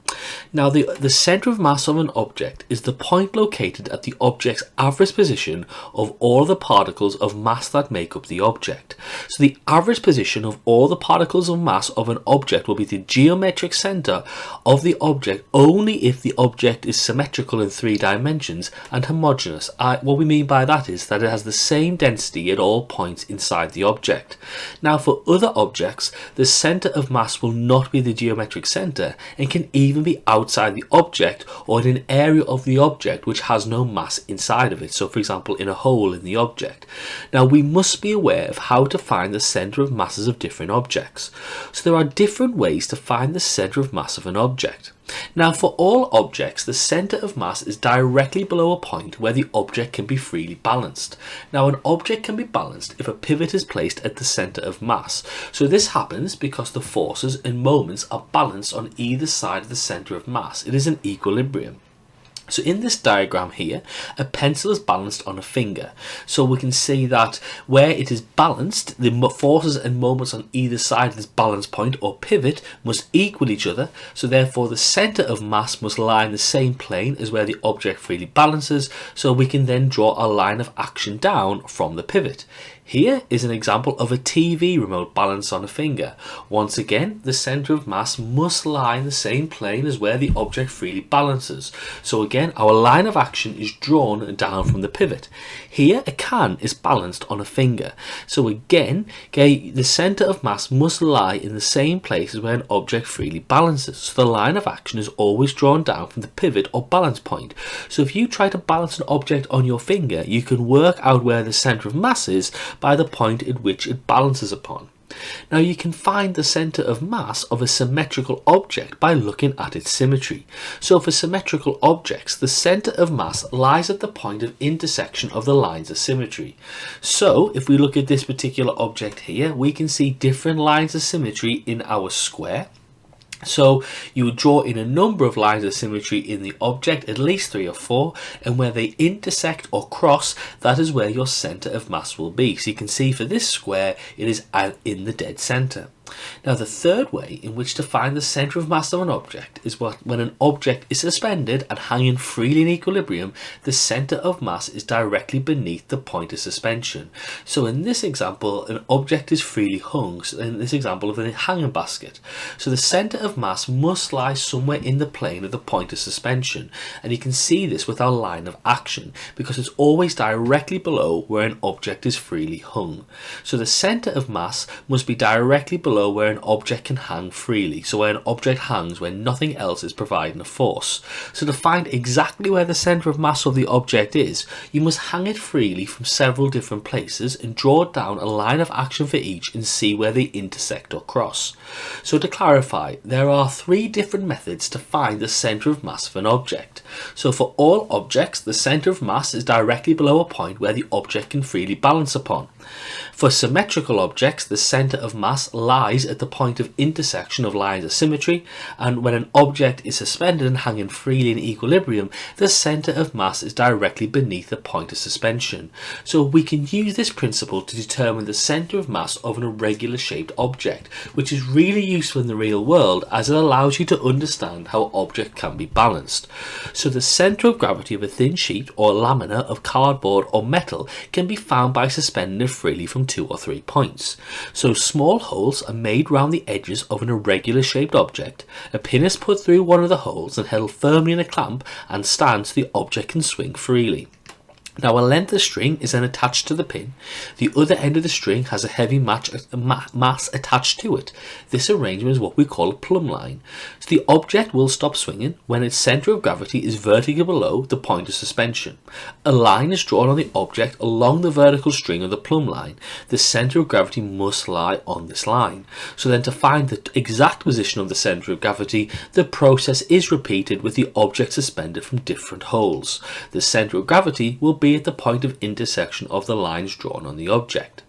Now the centre of mass of an object is the point located at the object's average position of all the particles of mass that make up the object. So the average position of all the particles of mass of an object will be the geometric centre of the object only if the object is symmetrical in 3 dimensions and homogeneous. What we mean by that is that it has the same density at all points inside the object. Now for other objects, the centre of mass will not be the geometric centre and can even be outside the object or in an area of the object which has no mass inside of it. So for example, in a hole in the object. Now we must be aware of how to find the centre of masses of different objects. So there are different ways to find the centre of mass of an object. Now for all objects, the centre of mass is directly below a point where the object can be freely balanced. Now an object can be balanced if a pivot is placed at the centre of mass. So this happens because the forces and moments are balanced on either side of the centre of mass. It is an equilibrium. So in this diagram here, a pencil is balanced on a finger. So we can see that where it is balanced, the forces and moments on either side of this balance point or pivot must equal each other. So therefore the centre of mass must lie in the same plane as where the object freely balances. So we can then draw a line of action down from the pivot. Here is an example of a TV remote balanced on a finger. Once again, the centre of mass must lie in the same plane as where the object freely balances. So again, our line of action is drawn down from the pivot. Here, a can is balanced on a finger. So again, the centre of mass must lie in the same place as where an object freely balances. So the line of action is always drawn down from the pivot or balance point. So if you try to balance an object on your finger, you can work out where the centre of mass is by the point at which it balances upon. Now you can find the centre of mass of a symmetrical object by looking at its symmetry. So for symmetrical objects, the centre of mass lies at the point of intersection of the lines of symmetry. So if we look at this particular object here, we can see different lines of symmetry in our square. So you would draw in a number of lines of symmetry in the object, at least 3 or 4, and where they intersect or cross, that is where your centre of mass will be. So you can see for this square, it is in the dead centre. Now the third way in which to find the centre of mass of an object is when an object is suspended and hanging freely in equilibrium, the centre of mass is directly beneath the point of suspension. So in this example, an object is freely hung, so in this example of a hanging basket. So the centre of mass must lie somewhere in the plane of the point of suspension, and you can see this with our line of action because it's always directly below where an object is freely hung. So the centre of mass must be directly below where an object can hang freely, so where an object hangs when nothing else is providing a force. So to find exactly where the centre of mass of the object is, you must hang it freely from several different places and draw down a line of action for each and see where they intersect or cross. So to clarify, there are 3 different methods to find the centre of mass of an object. So for all objects, the centre of mass is directly below a point where the object can freely balance upon. For symmetrical objects, the centre of mass lies at the point of intersection of lines of symmetry, and when an object is suspended and hanging freely in equilibrium, the centre of mass is directly beneath the point of suspension. So we can use this principle to determine the centre of mass of an irregular shaped object, which is really useful in the real world as it allows you to understand how an object can be balanced. So the centre of gravity of a thin sheet or lamina of cardboard or metal can be found by suspending it freely from 2 or 3 points. So small holes are made round the edges of an irregular shaped object. A pin is put through one of the holes and held firmly in a clamp and stands so the object can swing freely. Now a length of string is then attached to the pin. The other end of the string has a heavy mass attached to it. This arrangement is what we call a plumb line. So the object will stop swinging when its centre of gravity is vertically below the point of suspension. A line is drawn on the object along the vertical string of the plumb line. The centre of gravity must lie on this line. So then to find the exact position of the centre of gravity, the process is repeated with the object suspended from different holes. The centre of gravity will be at the point of intersection of the lines drawn on the object.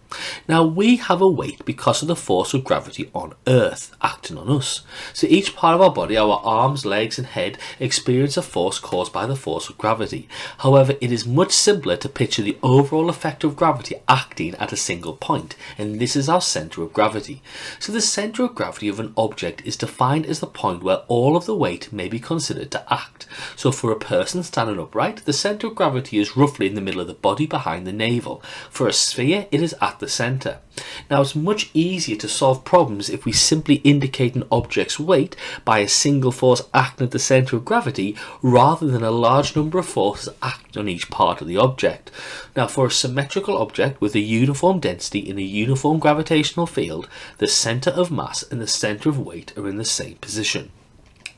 Now we have a weight because of the force of gravity on Earth acting on us. So each part of our body, our arms, legs and head, experience a force caused by the force of gravity. However, it is much simpler to picture the overall effect of gravity acting at a single point, and this is our centre of gravity. So the centre of gravity of an object is defined as the point where all of the weight may be considered to act. So for a person standing upright, the centre of gravity is roughly in the middle of the body behind the navel. For a sphere, it is at the centre. Now it's much easier to solve problems if we simply indicate an object's weight by a single force acting at the centre of gravity rather than a large number of forces acting on each part of the object. Now for a symmetrical object with a uniform density in a uniform gravitational field, the centre of mass and the centre of weight are in the same position.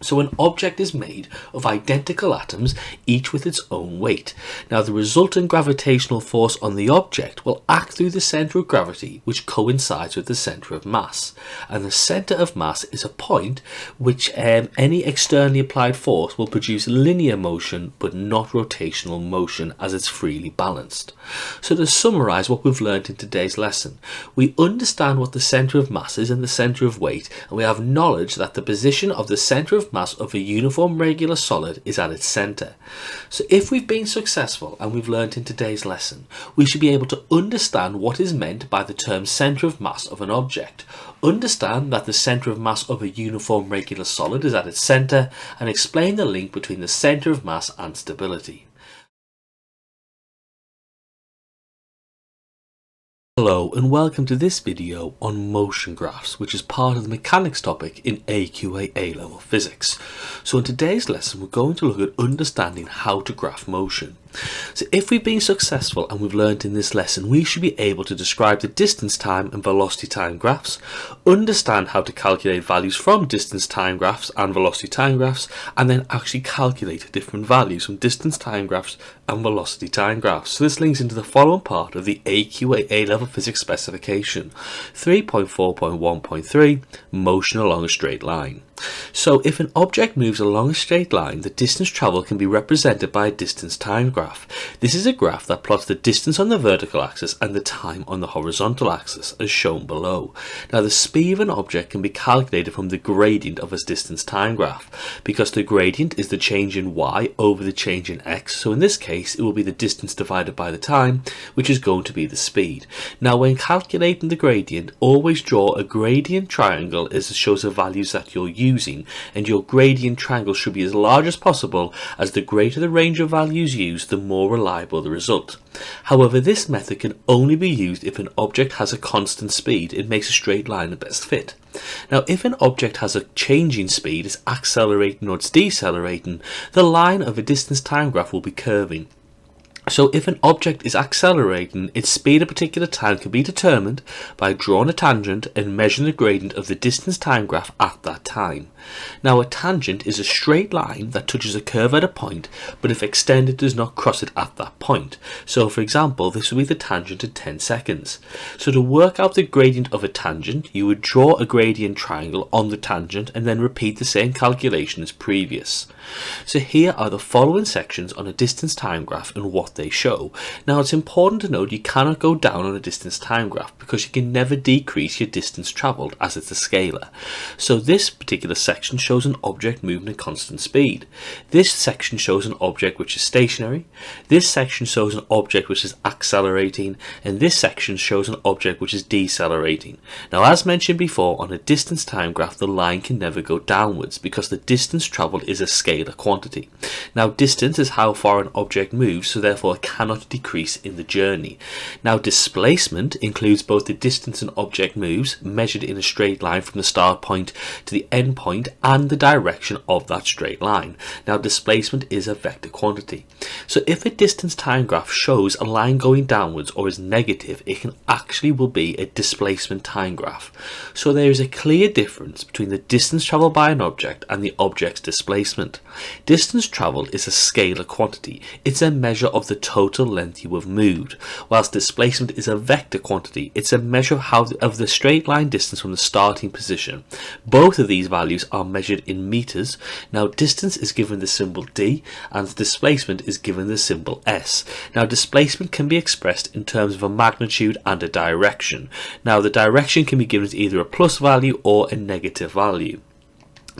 So an object is made of identical atoms, each with its own weight. Now the resultant gravitational force on the object will act through the centre of gravity, which coincides with the centre of mass. And the centre of mass is a point which any externally applied force will produce linear motion but not rotational motion, as it's freely balanced. So to summarise what we've learned in today's lesson, we understand what the centre of mass is and the centre of weight, and we have knowledge that the position of the centre of mass of a uniform regular solid is at its centre. So if we've been successful and we've learnt in today's lesson, we should be able to understand what is meant by the term centre of mass of an object, understand that the centre of mass of a uniform regular solid is at its centre, and explain the link between the centre of mass and stability. Hello and welcome to this video on motion graphs, which is part of the mechanics topic in AQA A-level physics. So in today's lesson we're going to look at understanding how to graph motion. So if we've been successful and we've learned in this lesson, we should be able to describe the distance time and velocity time graphs, understand how to calculate values from distance time graphs and velocity time graphs, and then actually calculate different values from distance time graphs and velocity time graphs. So this links into the following part of the AQA A-level physics specification, 3.4.1.3, motion along a straight line. So if an object moves along a straight line, the distance travelled can be represented by a distance time graph. This is a graph that plots the distance on the vertical axis and the time on the horizontal axis, as shown below. Now the speed of an object can be calculated from the gradient of its distance time graph, because the gradient is the change in y over the change in x, so in this case it will be the distance divided by the time, which is going to be the speed. Now when calculating the gradient, always draw a gradient triangle as it shows the values that you're using, and your gradient triangle should be as large as possible, as the greater the range of values used, the more reliable the result. However, this method can only be used if an object has a constant speed. It makes a straight line the best fit. Now if an object has a changing speed, it's accelerating or it's decelerating, the line of a distance time graph will be curving. So if an object is accelerating, its speed at a particular time can be determined by drawing a tangent and measuring the gradient of the distance time graph at that time. Now a tangent is a straight line that touches a curve at a point, but if extended does not cross it at that point. So for example, this would be the tangent at 10 seconds. So to work out the gradient of a tangent, you would draw a gradient triangle on the tangent and then repeat the same calculation as previous. So here are the following sections on a distance time graph and what they show. Now it's important to note you cannot go down on a distance time graph because you can never decrease your distance travelled, as it's a scalar. So this particular section shows an object moving at constant speed. This section shows an object which is stationary. This section shows an object which is accelerating, and this section shows an object which is decelerating. Now as mentioned before, on a distance time graph the line can never go downwards because the distance travelled is a scalar quantity. Now distance is how far an object moves, so therefore therefore it cannot decrease in the journey. Now displacement includes both the distance an object moves, measured in a straight line from the start point to the end point, and the direction of that straight line. Now displacement is a vector quantity. So if a distance time graph shows a line going downwards or is negative, it can actually will be a displacement time graph. So there is a clear difference between the distance travelled by an object and the object's displacement. Distance travelled is a scalar quantity. It's a measure of the total length you have moved, whilst displacement is a vector quantity. It's a measure of the straight line distance from the starting position. Both of these values are measured in meters. Now distance is given the symbol d and displacement is given the symbol s. Now displacement can be expressed in terms of a magnitude and a direction. Now the direction can be given as either a plus value or a negative value.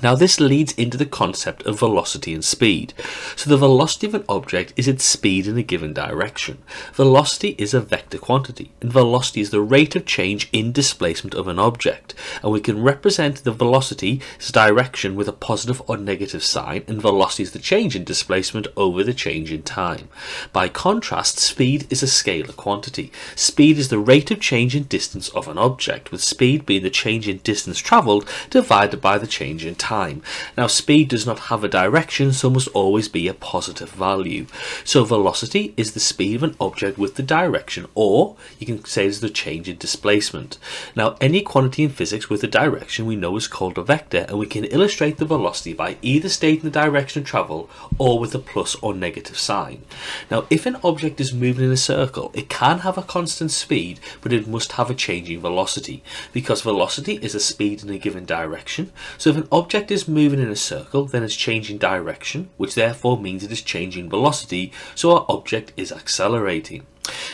Now this leads into the concept of velocity and speed. So the velocity of an object is its speed in a given direction. Velocity is a vector quantity, and velocity is the rate of change in displacement of an object. And we can represent the velocity's direction with a positive or negative sign, and velocity is the change in displacement over the change in time. By contrast, speed is a scalar quantity. Speed is the rate of change in distance of an object, with speed being the change in distance travelled divided by the change in time. Now speed does not have a direction, so must always be a positive value. So velocity is the speed of an object with the direction, or you can say it's the change in displacement. Now any quantity in physics with a direction we know is called a vector, and we can illustrate the velocity by either stating the direction of travel or with a plus or negative sign. Now if an object is moving in a circle, it can have a constant speed, but it must have a changing velocity, because velocity is a speed in a given direction. So if an object is moving in a circle, then it's changing direction, which therefore means it is changing velocity, so our object is accelerating.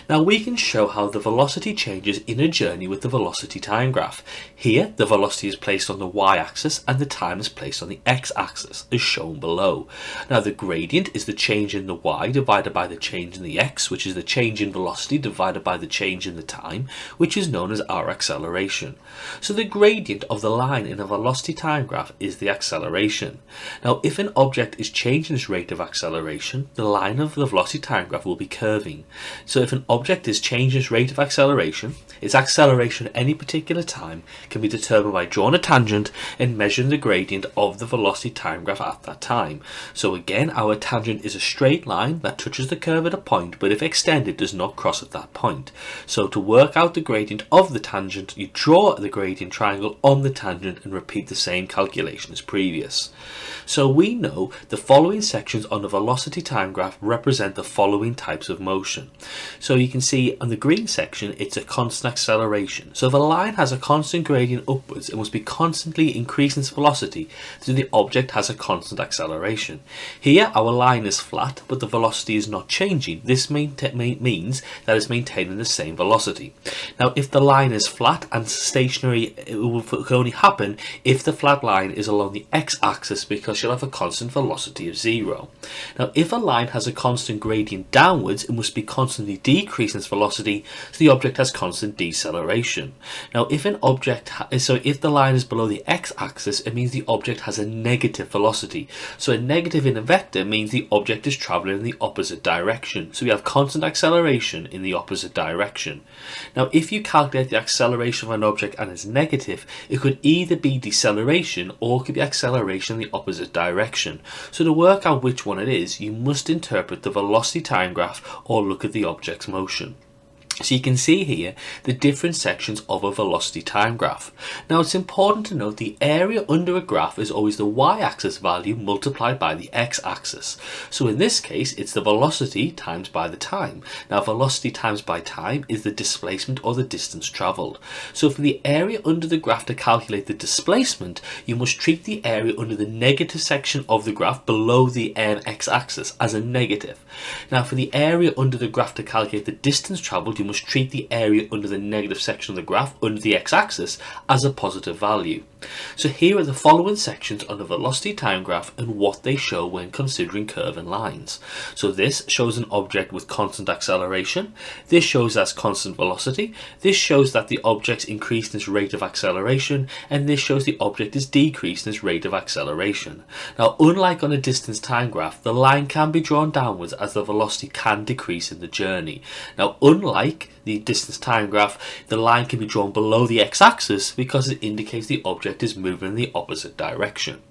Now we can show how the velocity changes in a journey with the velocity time graph. Here the velocity is placed on the y-axis and the time is placed on the x-axis, as shown below. Now the gradient is the change in the y divided by the change in the x, which is the change in velocity divided by the change in the time, which is known as our acceleration. So the gradient of the line in a velocity time graph is the acceleration. Now if an object is changing its rate of acceleration, the line of the velocity time graph will be curving. So if an object is changing its rate of acceleration, its acceleration at any particular time can be determined by drawing a tangent and measuring the gradient of the velocity time graph at that time. So again, our tangent is a straight line that touches the curve at a point, but if extended does not cross at that point. So to work out the gradient of the tangent, you draw the gradient triangle on the tangent and repeat the same calculation as previous. So we know the following sections on the velocity time graph represent the following types of motion. So you can see on the green section, it's a constant acceleration. So if a line has a constant gradient upwards, it must be constantly increasing its velocity, so the object has a constant acceleration. Here our line is flat, but the velocity is not changing. This means that it's maintaining the same velocity. Now if the line is flat and stationary, it can only happen if the flat line is along the x-axis, because you'll have a constant velocity of 0. Now if a line has a constant gradient downwards, it must be constantly decreasing its velocity, so the object has constant deceleration. Now if if the line is below the x-axis, it means the object has a negative velocity. So a negative in a vector means the object is travelling in the opposite direction. So we have constant acceleration in the opposite direction. Now if you calculate the acceleration of an object and it's negative, it could either be deceleration or it could be acceleration in the opposite direction. So to work out which one it is, you must interpret the velocity time graph or look at the object's motion. So you can see here the different sections of a velocity time graph. Now it's important to note the area under a graph is always the y-axis value multiplied by the x-axis. So in this case it's the velocity times by the time. Now velocity times by time is the displacement or the distance travelled. So for the area under the graph to calculate the displacement, you must treat the area under the negative section of the graph below the x-axis as a negative. Now for the area under the graph to calculate the distance travelled, you must treat the area under the negative section of the graph, under the x-axis, as a positive value. So here are the following sections on the velocity time graph and what they show when considering curve and lines. So this shows an object with constant acceleration, this shows as constant velocity, this shows that the object's increased in its rate of acceleration, and this shows the object is decreased in its rate of acceleration. Now, unlike on a distance time graph, the line can be drawn downwards as the velocity can decrease in the journey. Now, unlike the distance time graph, the line can be drawn below the x-axis because it indicates the object is moving in the opposite direction.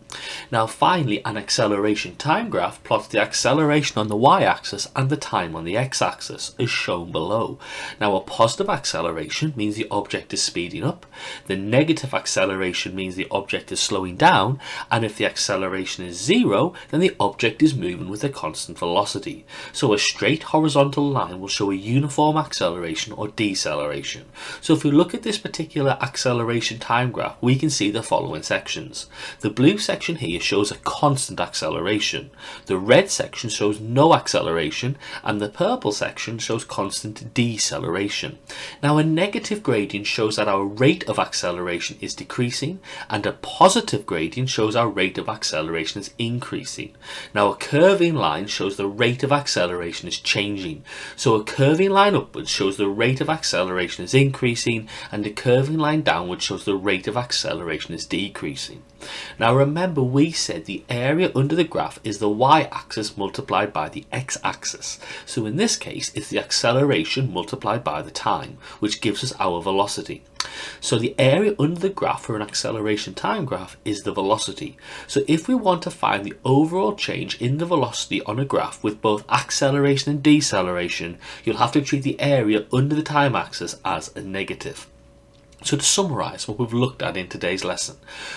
Now finally, an acceleration time graph plots the acceleration on the y-axis and the time on the x-axis, as shown below. Now a positive acceleration means the object is speeding up, the negative acceleration means the object is slowing down, and if the acceleration is 0, then the object is moving with a constant velocity. So a straight horizontal line will show a uniform acceleration or deceleration. So if we look at this particular acceleration time graph, we can see the following sections. The blue section here shows a constant acceleration, the red section shows no acceleration, and the purple section shows constant deceleration. Now a negative gradient shows that our rate of acceleration is decreasing, and a positive gradient shows our rate of acceleration is increasing. Now a curving line shows the rate of acceleration is changing. So a curving line upwards shows the rate of acceleration is increasing, and a curving line downwards shows the rate of acceleration is decreasing. Now remember, we said the area under the graph is the y-axis multiplied by the x-axis. So in this case, it's the acceleration multiplied by the time, which gives us our velocity. So the area under the graph for an acceleration time graph is the velocity. So if we want to find the overall change in the velocity on a graph with both acceleration and deceleration, you'll have to treat the area under the time axis as a negative. So to summarise what we've looked at in today's lesson,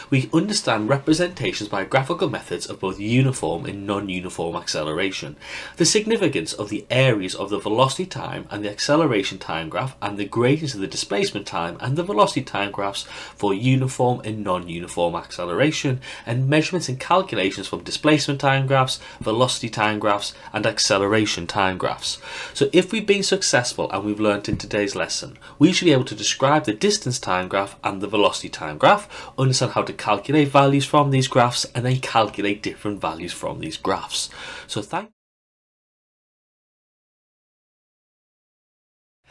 we understand representations by graphical methods of both uniform and non-uniform acceleration, the significance of the areas of the velocity time and the acceleration time graph, and the gradients of the displacement time and the velocity time graphs for uniform and non-uniform acceleration, and measurements and calculations from displacement time graphs, velocity time graphs, and acceleration time graphs. So if we've been successful and we've learnt in today's lesson, we should be able to describe the distance time graph and the velocity time graph, understand how to calculate values from these graphs, and then calculate different values from these graphs. So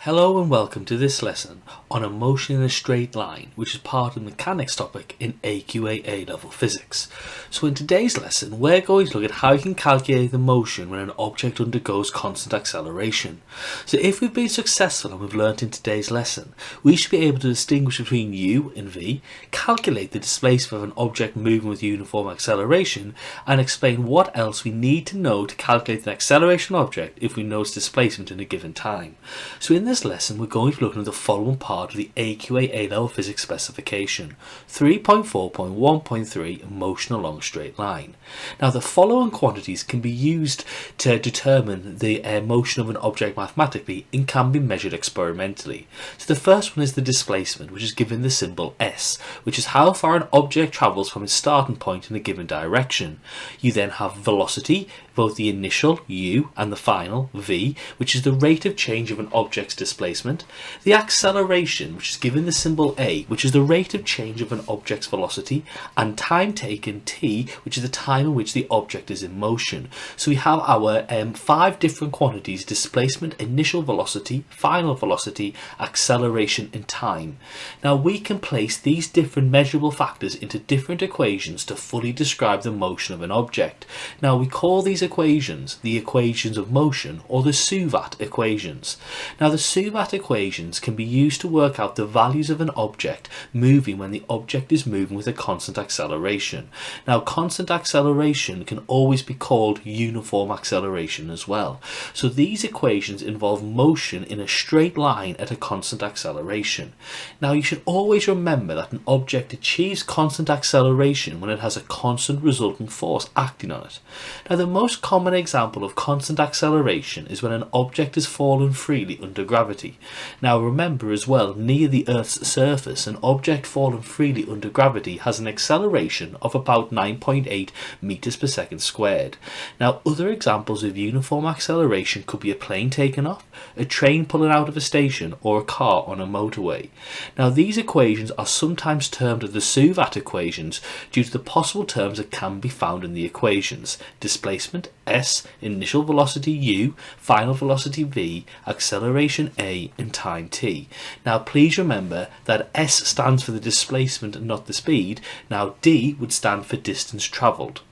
Hello and welcome to this lesson on a motion in a straight line, which is part of the mechanics topic in AQA A-level physics. So in today's lesson, we're going to look at how you can calculate the motion when an object undergoes constant acceleration. So if we've been successful and we've learnt in today's lesson, we should be able to distinguish between u and v, calculate the displacement of an object moving with uniform acceleration, and explain what else we need to know to calculate an acceleration object if we know its displacement in a given time. So in this lesson, we're going to be looking at the following part of the AQA A-level physics specification, 3.4.1.3, motion along a straight line. Now the following quantities can be used to determine the motion of an object mathematically and can be measured experimentally. So the first one is the displacement, which is given the symbol s, which is how far an object travels from its starting point in a given direction. You then have velocity, both the initial u and the final v, which is the rate of change of an object's displacement, the acceleration, which is given the symbol a, which is the rate of change of an object's velocity, and time taken t, which is the time in which the object is in motion. So we have our 5 different quantities: displacement, initial velocity, final velocity, acceleration, and time. Now we can place these different measurable factors into different equations to fully describe the motion of an object. Now we call these equations the equations of motion, or the Suvat equations. Now the Suvat equations can be used to work out the values of an object moving when the object is moving with a constant acceleration. Now constant acceleration can always be called uniform acceleration as well. So these equations involve motion in a straight line at a constant acceleration. Now you should always remember that an object achieves constant acceleration when it has a constant resultant force acting on it. Now the most most common example of constant acceleration is when an object is fallen freely under gravity. Now remember as well, near the Earth's surface, an object fallen freely under gravity has an acceleration of about 9.8 meters per second squared. Now other examples of uniform acceleration could be a plane taking off, a train pulling out of a station, or a car on a motorway. Now these equations are sometimes termed the Suvat equations due to the possible terms that can be found in the equations: displacement s, initial velocity u, final velocity v, acceleration a, and time t. Now please remember that s stands for the displacement and not the speed. Now d would stand for distance travelled.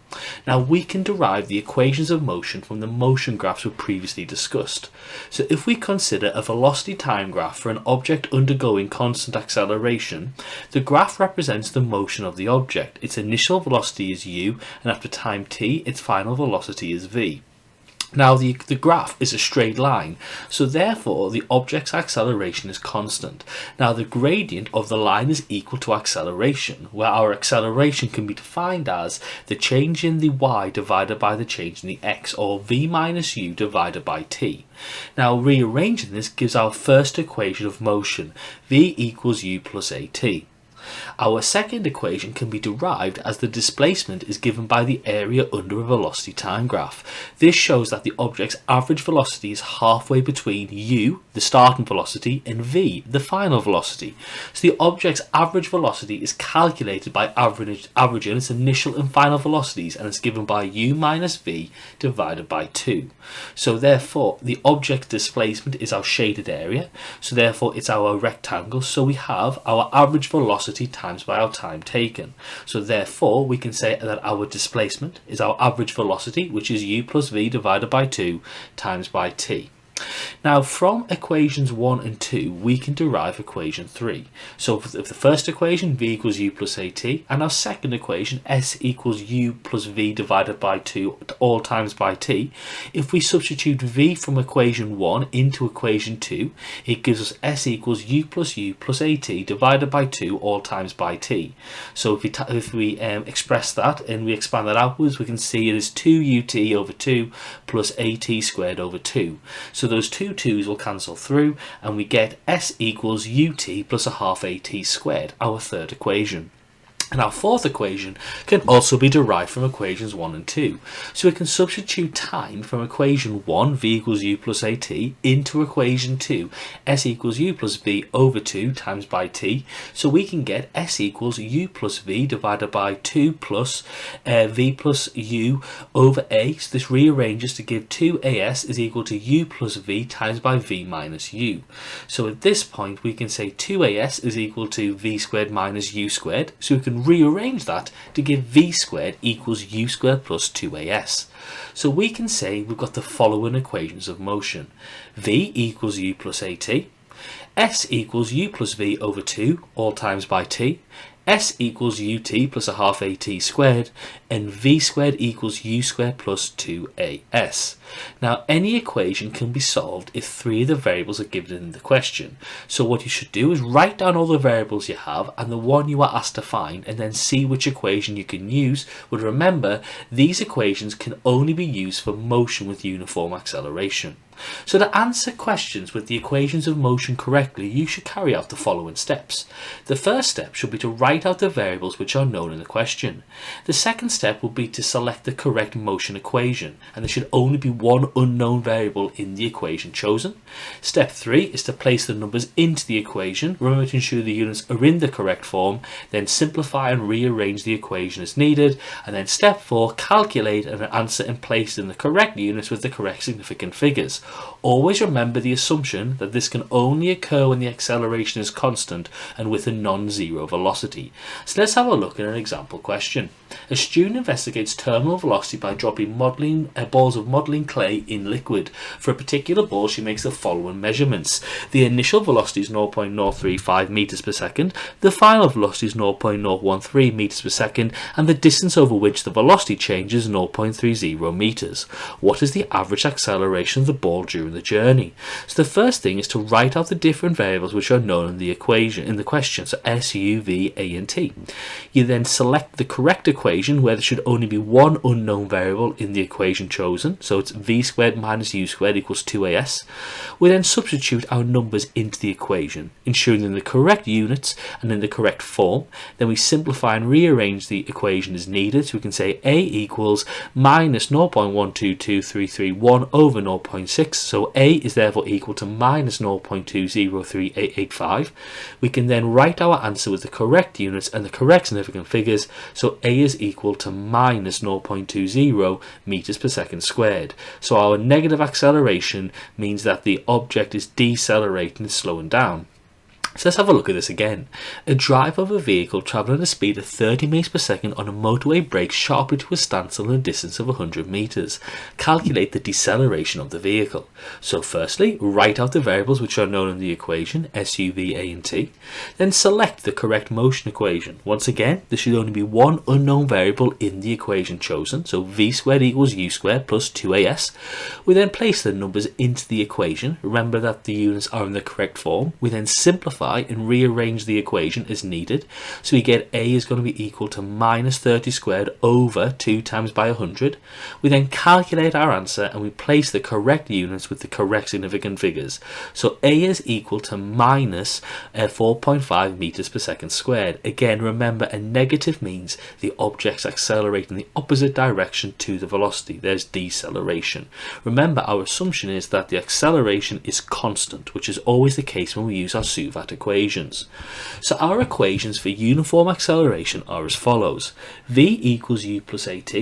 Now we can derive the equations of motion from the motion graphs we previously discussed. So if we consider a velocity time graph for an object undergoing constant acceleration, the graph represents the motion of the object. Its initial velocity is u, and after time t, its final velocity is v. Now the graph is a straight line, so therefore the object's acceleration is constant. Now the gradient of the line is equal to acceleration, where our acceleration can be defined as the change in the y divided by the change in the x, or v minus u divided by t. Now rearranging this gives our first equation of motion, v equals u plus at. Our second equation can be derived as the displacement is given by the area under a velocity time graph. This shows that the object's average velocity is halfway between u, the starting velocity, and v, the final velocity. So the object's average velocity is calculated by averaging its initial and final velocities, and it's given by u minus v divided by 2. So therefore the object's displacement is our shaded area, so therefore it's our rectangle, so we have our average velocity times by our time taken. So therefore we can say that our displacement is our average velocity, which is u plus v divided by 2 times by t. Now from equations 1 and 2 we can derive equation 3. So for the first equation, v equals u plus at, and our second equation, s equals u plus v divided by 2 all times by t. If we substitute v from equation 1 into equation 2, it gives us s equals u plus at divided by 2 all times by t. So if we express that and we expand that outwards, we can see it is 2ut over 2 plus at squared over 2. So those two 2's will cancel through, and we get s equals ut plus a half at squared, our third equation. And our fourth equation can also be derived from equations 1 and 2. So we can substitute time from equation 1, v equals u plus at, into equation 2, s equals u plus v over 2 times by t. So we can get s equals u plus v divided by 2 plus v plus u over a. So this rearranges to give 2as is equal to u plus v times by v minus u. So at this point we can say 2as is equal to v squared minus u squared. So we can rearrange that to give v squared equals u squared plus 2as. So we can say we've got the following equations of motion: v equals u plus at, s equals u plus v over 2 all times by t, s equals ut plus a half at squared, and v squared equals u squared plus 2as. Now any equation can be solved if three of the variables are given in the question. So what you should do is write down all the variables you have and the one you are asked to find, and then see which equation you can use. But remember, these equations can only be used for motion with uniform acceleration. So to answer questions with the equations of motion correctly, you should carry out the following steps. The first step should be to write out the variables which are known in the question. The second step will be to select the correct motion equation, and there should only be one unknown variable in the equation chosen. Step 3 is to place the numbers into the equation. Remember to ensure the units are in the correct form, then simplify and rearrange the equation as needed, and then step 4, calculate an answer and place in the correct units with the correct significant figures. Always remember the assumption that this can only occur when the acceleration is constant and with a non-zero velocity. So let's have a look at an example question. A student investigates terminal velocity by dropping balls of modelling clay in liquid. For a particular ball, she makes the following measurements. The initial velocity is 0.035 meters per second, the final velocity is 0.013 meters per second, and the distance over which the velocity changes is 0.30 meters. What is the average acceleration of the ball fall during the journey. So the first thing is to write out the different variables which are known in the equation, in the question, so S, U, V, A and T. You then select the correct equation where there should only be one unknown variable in the equation chosen, so it's v squared minus u squared equals 2as. We then substitute our numbers into the equation, ensuring them in the correct units and in the correct form. Then we simplify and rearrange the equation as needed, so we can say A equals minus 0.122331 over 0.6, so A is therefore equal to minus 0.203885. We can then write our answer with the correct units and the correct significant figures, so A is equal to minus 0.20 meters per second squared. So our negative acceleration means that the object is decelerating, slowing down. So let's have a look at this again. A driver of a vehicle travelling at a speed of 30 meters per second on a motorway brakes sharply to a standstill in a distance of 100 meters. Calculate the deceleration of the vehicle. So firstly, write out the variables which are known in the equation, S, U, V, A and T. Then select the correct motion equation. Once again, there should only be one unknown variable in the equation chosen, so v squared equals u squared plus 2as. We then place the numbers into the equation. Remember that the units are in the correct form. We then simplify and rearrange the equation as needed, so we get A is going to be equal to minus 30 squared over 2 times by 100. We then calculate our answer and we place the correct units with the correct significant figures, so A is equal to minus 4.5 meters per second squared. Again, remember, a negative means the object's accelerating in the opposite direction to the velocity. There's deceleration. Remember, our assumption is that the acceleration is constant, which is always the case when we use our SUVAT equations. So our equations for uniform acceleration are as follows: v equals u plus at,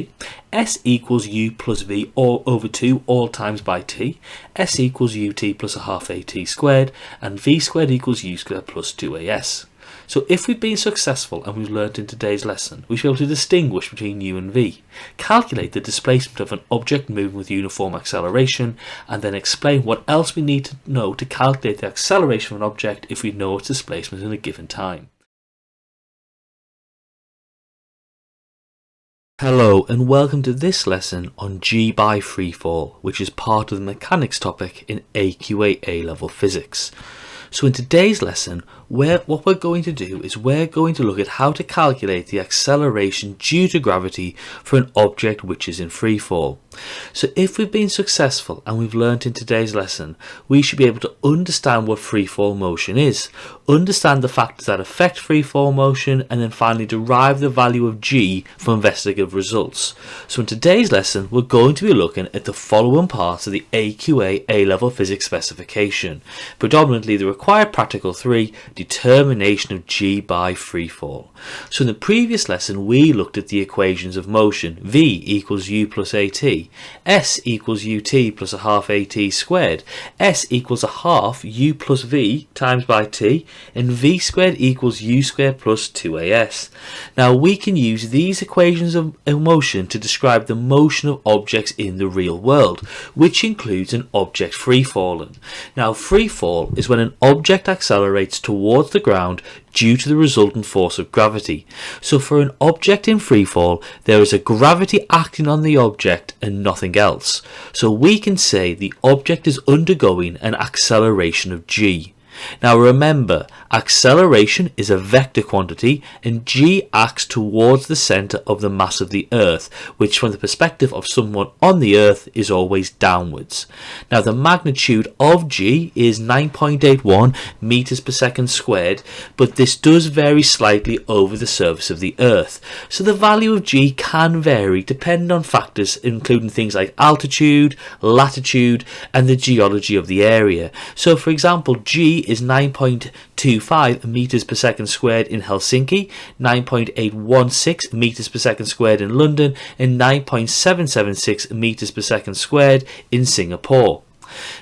s equals u plus v all over 2 all times by t, s equals ut plus a half at squared, and v squared equals u squared plus 2as. So if we've been successful and we've learnt in today's lesson, we should be able to distinguish between u and v, calculate the displacement of an object moving with uniform acceleration, and then explain what else we need to know to calculate the acceleration of an object if we know its displacement in a given time. Hello and welcome to this lesson on G by freefall, which is part of the mechanics topic in AQA A-level physics. So in today's lesson, what we're going to do is we're going to look at how to calculate the acceleration due to gravity for an object which is in free fall. So if we've been successful and we've learnt in today's lesson, we should be able to understand what free fall motion is, understand the factors that affect free fall motion, and then finally derive the value of G from investigative results. So in today's lesson, we're going to be looking at the following parts of the AQA A-level physics specification, predominantly the required practical 3, determination of G by free fall. So in the previous lesson, we looked at the equations of motion: V equals U plus AT, S equals UT plus a half AT squared, S equals a half U plus V times by T, and V squared equals U squared plus 2AS. Now we can use these equations of motion to describe the motion of objects in the real world, which includes an object free falling. Now free fall is when an object accelerates towards the ground due to the resultant force of gravity. So for an object in free fall, there is a gravity acting on the object and nothing else. So we can say the object is undergoing an acceleration of G. Now remember, acceleration is a vector quantity and G acts towards the centre of the mass of the Earth, which from the perspective of someone on the Earth is always downwards. Now the magnitude of G is 9.81 meters per second squared, but this does vary slightly over the surface of the Earth. So the value of G can vary depending on factors including things like altitude, latitude, and the geology of the area. So for example, G is 9.25 meters per second squared in Helsinki, 9.816 meters per second squared in London, and 9.776 meters per second squared in Singapore.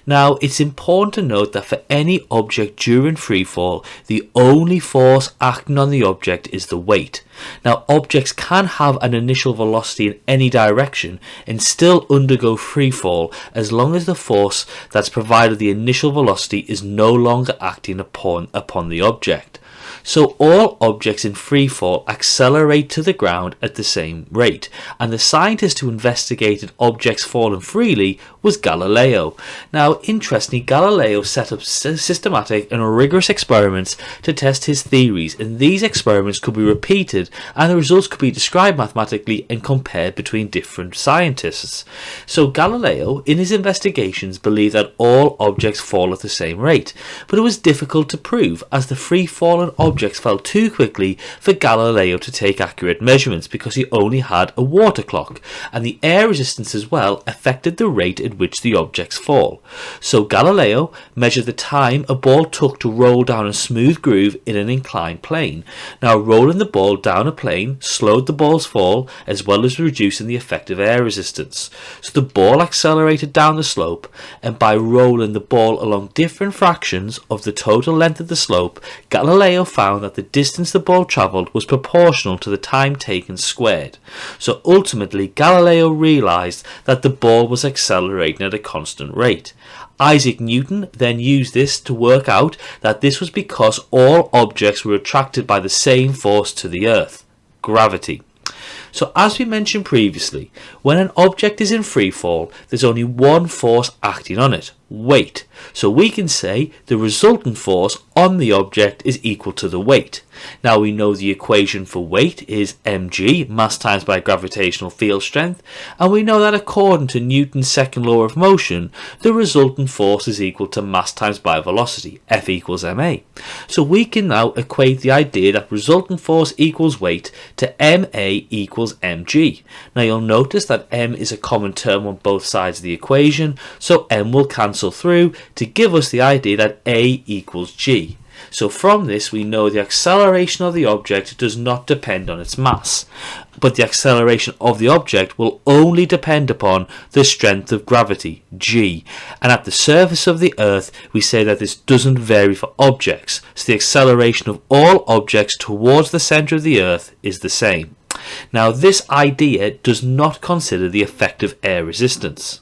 Now it's important to note that for any object during freefall, the only force acting on the object is the weight. Now objects can have an initial velocity in any direction and still undergo freefall as long as the force that's provided the initial velocity is no longer acting upon the object. So all objects in free fall accelerate to the ground at the same rate, and the scientist who investigated objects falling freely was Galileo. Now, interestingly, Galileo set up systematic and rigorous experiments to test his theories, and these experiments could be repeated and the results could be described mathematically and compared between different scientists. So Galileo, in his investigations, believed that all objects fall at the same rate, but it was difficult to prove as the free-falling objects fell too quickly for Galileo to take accurate measurements because he only had a water clock, and the air resistance as well affected the rate at which the objects fall. So Galileo measured the time a ball took to roll down a smooth groove in an inclined plane. Now, rolling the ball down a plane slowed the ball's fall as well as reducing the effective air resistance. So the ball accelerated down the slope, and by rolling the ball along different fractions of the total length of the slope, Galileo found that the distance the ball travelled was proportional to the time taken squared. So ultimately, Galileo realised that the ball was accelerating at a constant rate. Isaac Newton then used this to work out that this was because all objects were attracted by the same force to the earth, gravity. So as we mentioned previously, when an object is in free fall, there's only one force acting on it, weight. So we can say the resultant force on the object is equal to the weight. Now we know the equation for weight is mg, mass times by gravitational field strength, and we know that according to Newton's second law of motion, the resultant force is equal to mass times by velocity, F equals ma. So we can now equate the idea that resultant force equals weight to ma equals mg. Now you'll notice that m is a common term on both sides of the equation, so m will cancel through to give us the idea that a equals g. So from this we know the acceleration of the object does not depend on its mass, but the acceleration of the object will only depend upon the strength of gravity, g. And at the surface of the earth we say that this doesn't vary for objects, so the acceleration of all objects towards the centre of the earth is the same. Now this idea does not consider the effective air resistance,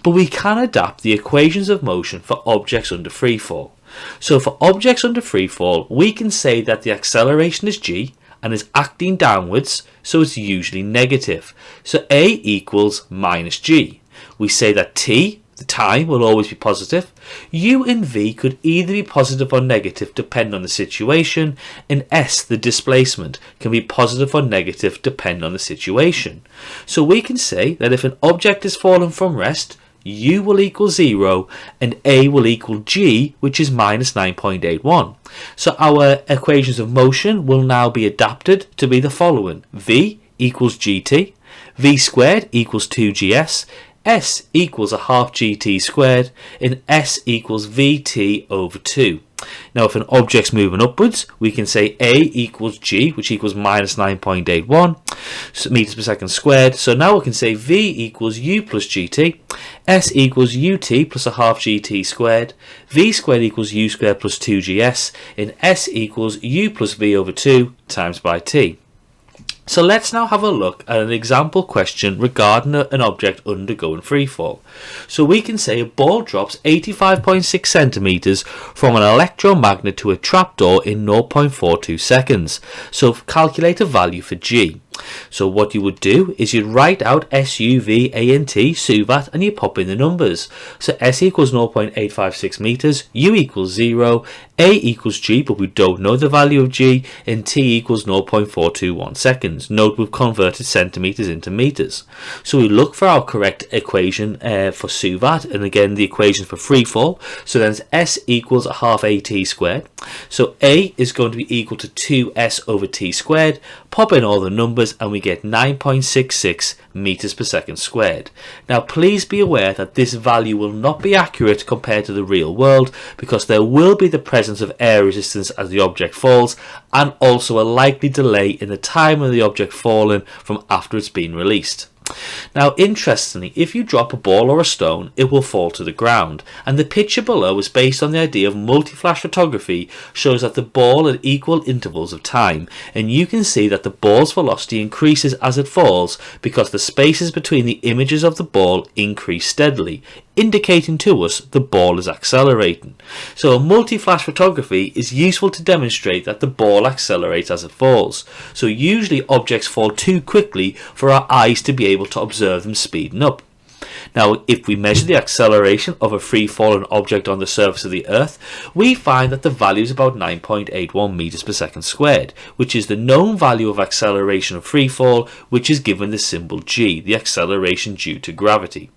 but we can adapt the equations of motion for objects under free fall. So for objects under free fall, we can say that the acceleration is g and is acting downwards, so it's usually negative. So a equals minus g. We say that t, the time, will always be positive. U and v could either be positive or negative depending on the situation, and s, the displacement, can be positive or negative depending on the situation. So we can say that if an object is falling from rest, u will equal 0 and a will equal g, which is minus 9.81. So our equations of motion will now be adapted to be the following: v equals gt, v squared equals 2gs, s equals a half gt squared, and s equals vt over 2. Now if an object's moving upwards, we can say a equals g, which equals minus 9.81 meters per second squared. So now we can say v equals u plus gt, s equals ut plus a half gt squared, v squared equals u squared plus 2gs, and s equals u plus v over 2 times by t. So let's now have a look at an example question regarding an object undergoing freefall. So we can say a ball drops 85.6 centimeters from an electromagnet to a trapdoor in 0.42 seconds. So calculate a value for g. So what you would do is you'd write out SUVANT, SUVAT, and you pop in the numbers. So S equals 0.856 meters, U equals 0, A equals G, but we don't know the value of G, and T equals 0.421 seconds. Note we've converted centimeters into meters. So we look for our correct equation for SUVAT, and again the equation for freefall. So then S equals a half AT squared. So A is going to be equal to 2S over T squared. Pop in all the numbers and we get 9.66 meters per second squared. Now please be aware that this value will not be accurate compared to the real world, because there will be the presence of air resistance as the object falls, and also a likely delay in the time of the object falling from after it's been released. Now interestingly, if you drop a ball or a stone, it will fall to the ground, and the picture below is based on the idea of multi-flash photography, shows that the ball at equal intervals of time, and you can see that the ball's velocity increases as it falls because the spaces between the images of the ball increase steadily. indicating to us the ball is accelerating. So multi-flash photography is useful to demonstrate that the ball accelerates as it falls. So usually objects fall too quickly for our eyes to be able to observe them speeding up. Now, if we measure the acceleration of a free-falling object on the surface of the Earth, we find that the value is about 9.81 meters per second squared, which is the known value of acceleration of freefall, which is given the symbol g, the acceleration due to gravity.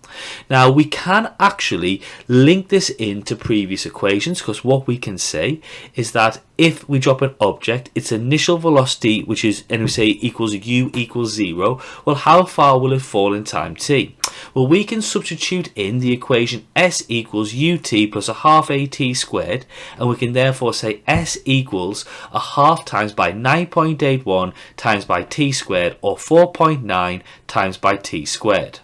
Now, we can actually link this into previous equations, because what we can say is that if we drop an object, its initial velocity, which is, and we say equals u equals 0, well, how far will it fall in time t? Well, we can substitute in the equation s equals ut plus a half at squared, and we can therefore say s equals a half times by 9.81 times by t squared, or 4.9 times by t squared.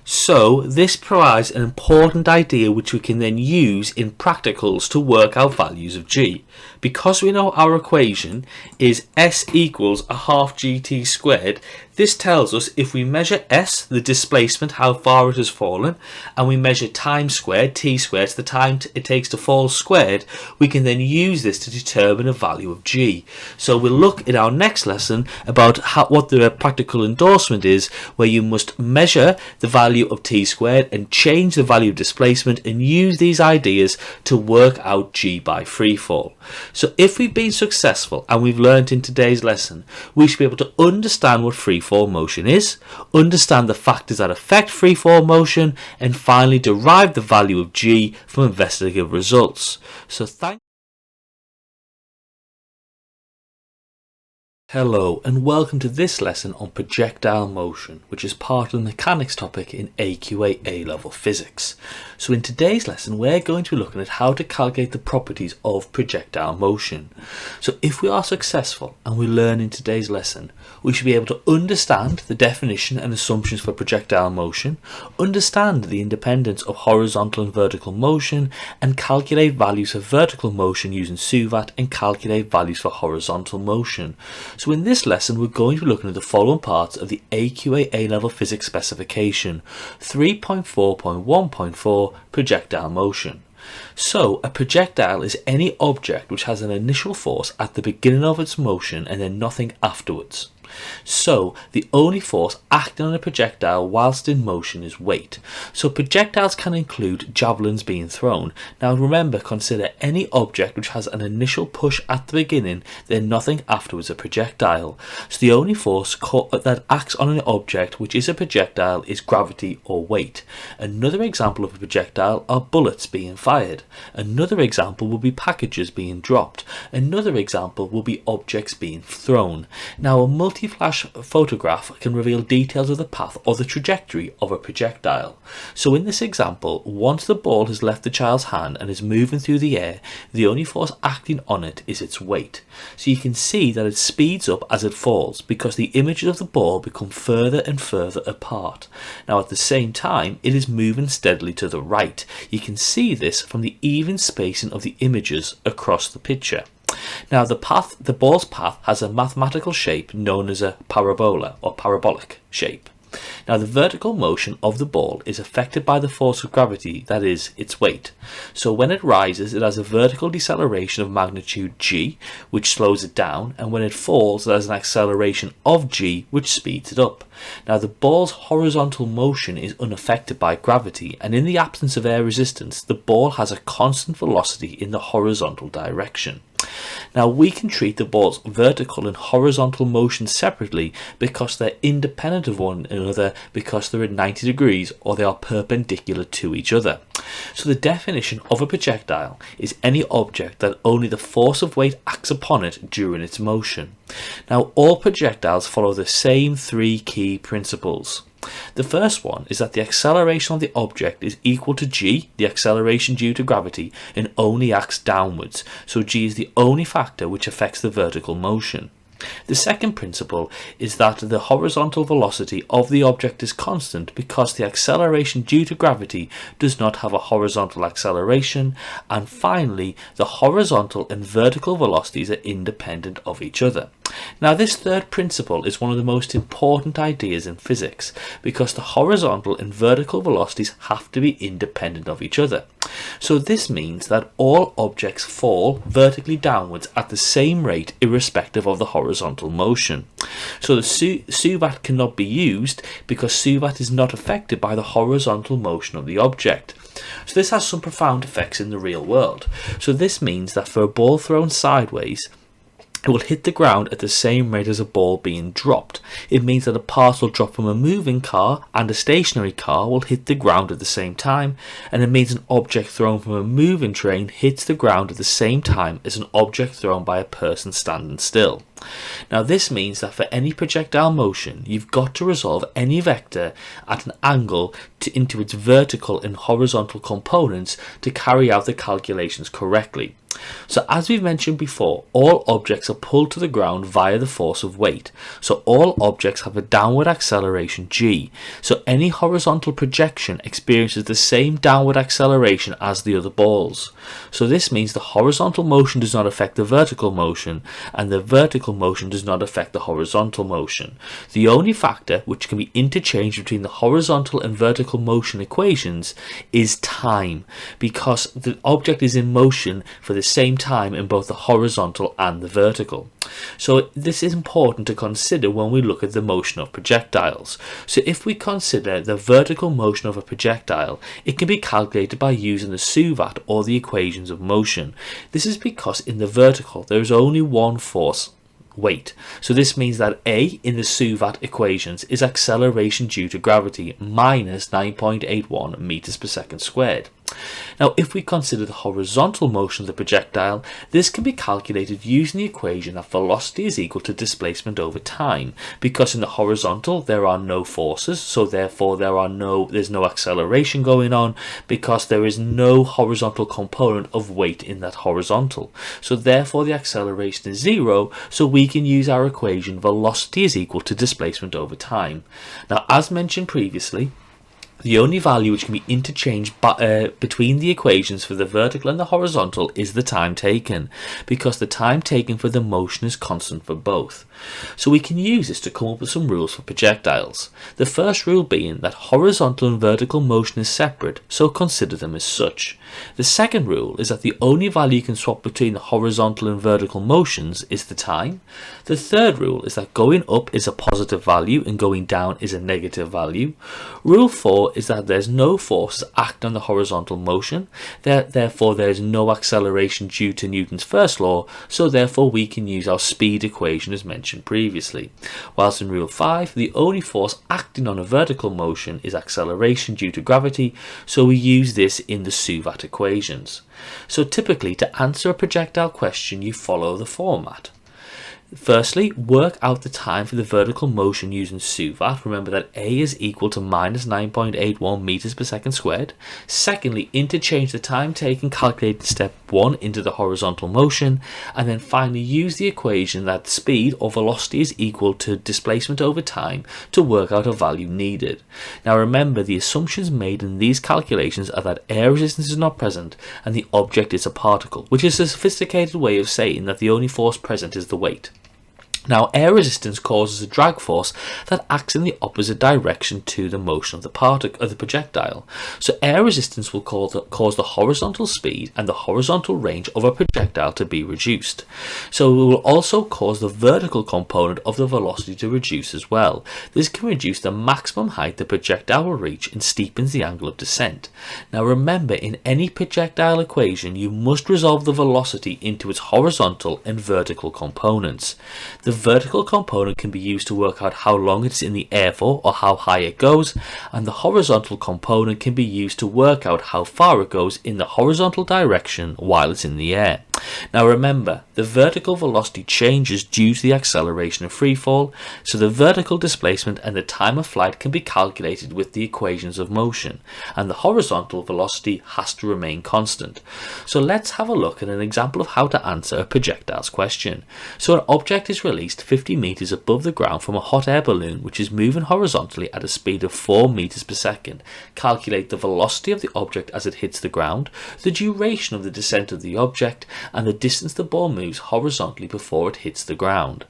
So this provides an important idea which we can then use in practicals to work out values of g. Because we know our equation is s equals a half gt squared, this tells us if we measure s, the displacement, how far it has fallen, and we measure time squared, t squared, the time it takes to fall squared, we can then use this to determine a value of g. So we'll look in our next lesson about what the practical endorsement is, where you must measure the value of t squared and change the value of displacement and use these ideas to work out g by freefall. So if we've been successful and we've learnt in today's lesson, we should be able to understand what freefall motion is, understand the factors that affect freefall motion, and finally derive the value of g from investigative results. So Hello and welcome to this lesson on projectile motion, which is part of the mechanics topic in AQA A-level physics. So in today's lesson we're going to be looking at how to calculate the properties of projectile motion. So if we are successful and we learn in today's lesson, we should be able to understand the definition and assumptions for projectile motion, understand the independence of horizontal and vertical motion, and calculate values for vertical motion using SUVAT and calculate values for horizontal motion. So in this lesson we're going to be looking at the following parts of the AQA A-level physics specification, 3.4.1.4 projectile motion. So a projectile is any object which has an initial force at the beginning of its motion and then nothing afterwards. So the only force acting on a projectile whilst in motion is weight. So projectiles can include javelins being thrown. Now remember, consider any object which has an initial push at the beginning, then nothing afterwards a projectile. So the only force that acts on an object which is a projectile is gravity or weight. Another example of a projectile are bullets being fired. Another example will be packages being dropped. Another example will be objects being thrown. Now a multi-flash photograph can reveal details of the path or the trajectory of a projectile. So in this example, once the ball has left the child's hand and is moving through the air, the only force acting on it is its weight. So you can see that it speeds up as it falls because the images of the ball become further and further apart. Now at the same time, it is moving steadily to the right. You can see this from the even spacing of the images across the picture. Now the ball's path has a mathematical shape known as a parabola or parabolic shape. Now the vertical motion of the ball is affected by the force of gravity, that is, its weight. So when it rises, it has a vertical deceleration of magnitude g, which slows it down, and when it falls, it has an acceleration of g, which speeds it up. Now the ball's horizontal motion is unaffected by gravity, and in the absence of air resistance, the ball has a constant velocity in the horizontal direction. Now we can treat the ball's vertical and horizontal motion separately because they're independent of one another, because they're at 90 degrees or they are perpendicular to each other. So the definition of a projectile is any object that only the force of weight acts upon it during its motion. Now all projectiles follow the same three key principles. The first one is that the acceleration of the object is equal to g, the acceleration due to gravity, and only acts downwards, so g is the only factor which affects the vertical motion. The second principle is that the horizontal velocity of the object is constant because the acceleration due to gravity does not have a horizontal acceleration, and finally the horizontal and vertical velocities are independent of each other. Now, this third principle is one of the most important ideas in physics because the horizontal and vertical velocities have to be independent of each other. So this means that all objects fall vertically downwards at the same rate irrespective of the horizontal motion. So the suvat cannot be used because suvat is not affected by the horizontal motion of the object. So this has some profound effects in the real world. So this means that for a ball thrown sideways, it will hit the ground at the same rate as a ball being dropped. It means that a parcel dropped from a moving car and a stationary car will hit the ground at the same time, and it means an object thrown from a moving train hits the ground at the same time as an object thrown by a person standing still. Now this means that for any projectile motion, you've got to resolve any vector at an angle into its vertical and horizontal components to carry out the calculations correctly. So as we've mentioned before, all objects are pulled to the ground via the force of weight. So all objects have a downward acceleration g. So any horizontal projection experiences the same downward acceleration as the other balls. So this means the horizontal motion does not affect the vertical motion, and the vertical motion does not affect the horizontal motion. The only factor which can be interchanged between the horizontal and vertical motion equations is time, because the object is in motion for the same time in both the horizontal and the vertical. So this is important to consider when we look at the motion of projectiles. So if we consider the vertical motion of a projectile, it can be calculated by using the suvat or the equations of motion. This is because in the vertical there is only one force, weight. So this means that A in the suvat equations is acceleration due to gravity minus 9.81 meters per second squared. Now if we consider the horizontal motion of the projectile, this can be calculated using the equation that velocity is equal to displacement over time, because in the horizontal there are no forces, so therefore there's no acceleration going on, because there is no horizontal component of weight in that horizontal. So therefore the acceleration is zero, so we can use our equation velocity is equal to displacement over time. Now as mentioned previously, the only value which can be interchanged between the equations for the vertical and the horizontal is the time taken, because the time taken for the motion is constant for both. So we can use this to come up with some rules for projectiles. The first rule being that horizontal and vertical motion is separate, so consider them as such. The second rule is that the only value you can swap between the horizontal and vertical motions is the time. The third rule is that going up is a positive value and going down is a negative value. Rule 4 is that there's no forces act on the horizontal motion, therefore there is no acceleration due to Newton's first law, so therefore we can use our speed equation as mentioned previously. Whilst in rule 5, the only force acting on a vertical motion is acceleration due to gravity, so we use this in the suvat equations. So typically to answer a projectile question you follow the format. Firstly, work out the time for the vertical motion using suvat. Remember that A is equal to minus 9.81 meters per second squared. Secondly, interchange the time taken calculated in step 1 into the horizontal motion. And then finally, use the equation that speed or velocity is equal to displacement over time to work out a value needed. Now remember, the assumptions made in these calculations are that air resistance is not present and the object is a particle, which is a sophisticated way of saying that the only force present is the weight. Now, air resistance causes a drag force that acts in the opposite direction to the motion of the projectile. So air resistance will cause the horizontal speed and the horizontal range of a projectile to be reduced. So it will also cause the vertical component of the velocity to reduce as well. This can reduce the maximum height the projectile will reach and steepens the angle of descent. Now remember, in any projectile equation, you must resolve the velocity into its horizontal and vertical components. The vertical component can be used to work out how long it's in the air for or how high it goes, and the horizontal component can be used to work out how far it goes in the horizontal direction while it's in the air. Now remember, the vertical velocity changes due to the acceleration of free fall, so the vertical displacement and the time of flight can be calculated with the equations of motion, and the horizontal velocity has to remain constant. So let's have a look at an example of how to answer a projectile's question. So an object is released 50 meters above the ground from a hot air balloon which is moving horizontally at a speed of 4 meters per second. Calculate the velocity of the object as it hits the ground, the duration of the descent of the object, and the distance the ball moves horizontally before it hits the ground.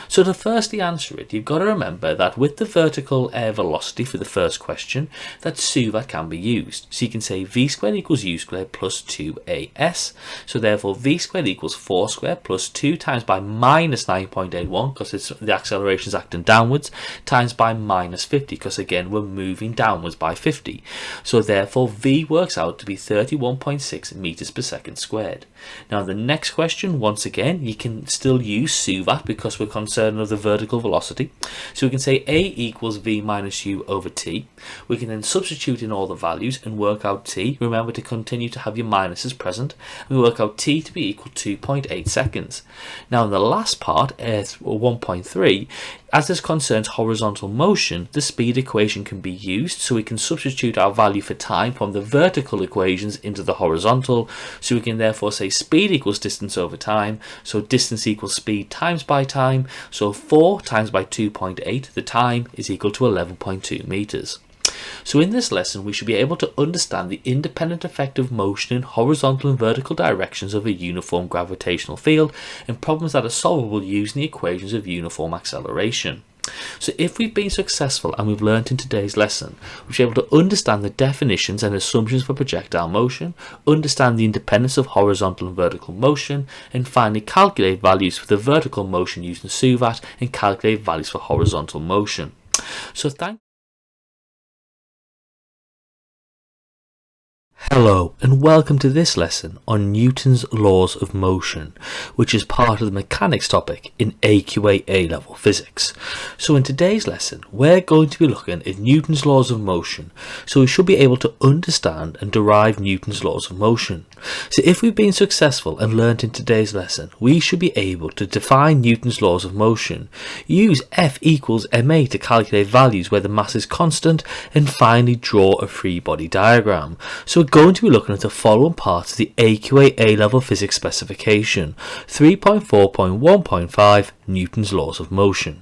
So to firstly answer it, you've got to remember that with the vertical air velocity for the first question, that suvat can be used. So you can say v squared equals u squared plus 2as. So therefore v squared equals 4 squared plus 2 times by minus 9.81, because the acceleration is acting downwards, times by minus 50, because again we're moving downwards by 50. So therefore v works out to be 31.6 meters per second squared. Now the next question, once again, you can still use suvat because we're concerned of the vertical velocity. So we can say a equals v minus u over t. We can then substitute in all the values and work out t. Remember to continue to have your minuses present. We work out t to be equal to 2.8 seconds. Now in the last part, 1.3, as this concerns horizontal motion, the speed equation can be used, so we can substitute our value for time from the vertical equations into the horizontal. So we can therefore say speed equals distance over time, so distance equals speed times by time, so 4 times by 2.8, the time is equal to 11.2 meters. So in this lesson we should be able to understand the independent effect of motion in horizontal and vertical directions of a uniform gravitational field and problems that are solvable using the equations of uniform acceleration. So if we've been successful and we've learnt in today's lesson, we should be able to understand the definitions and assumptions for projectile motion, understand the independence of horizontal and vertical motion, and finally calculate values for the vertical motion using suvat and calculate values for horizontal motion. So Hello and welcome to this lesson on Newton's laws of motion, which is part of the mechanics topic in AQA A-level physics. So in today's lesson we're going to be looking at Newton's laws of motion, so we should be able to understand and derive Newton's laws of motion. So if we've been successful and learnt in today's lesson, we should be able to define Newton's laws of motion, use F equals ma to calculate values where the mass is constant, and finally draw a free body diagram. So we're going to be looking at the following parts of the AQA A-level physics specification, 3.4.1.5 Newton's laws of motion.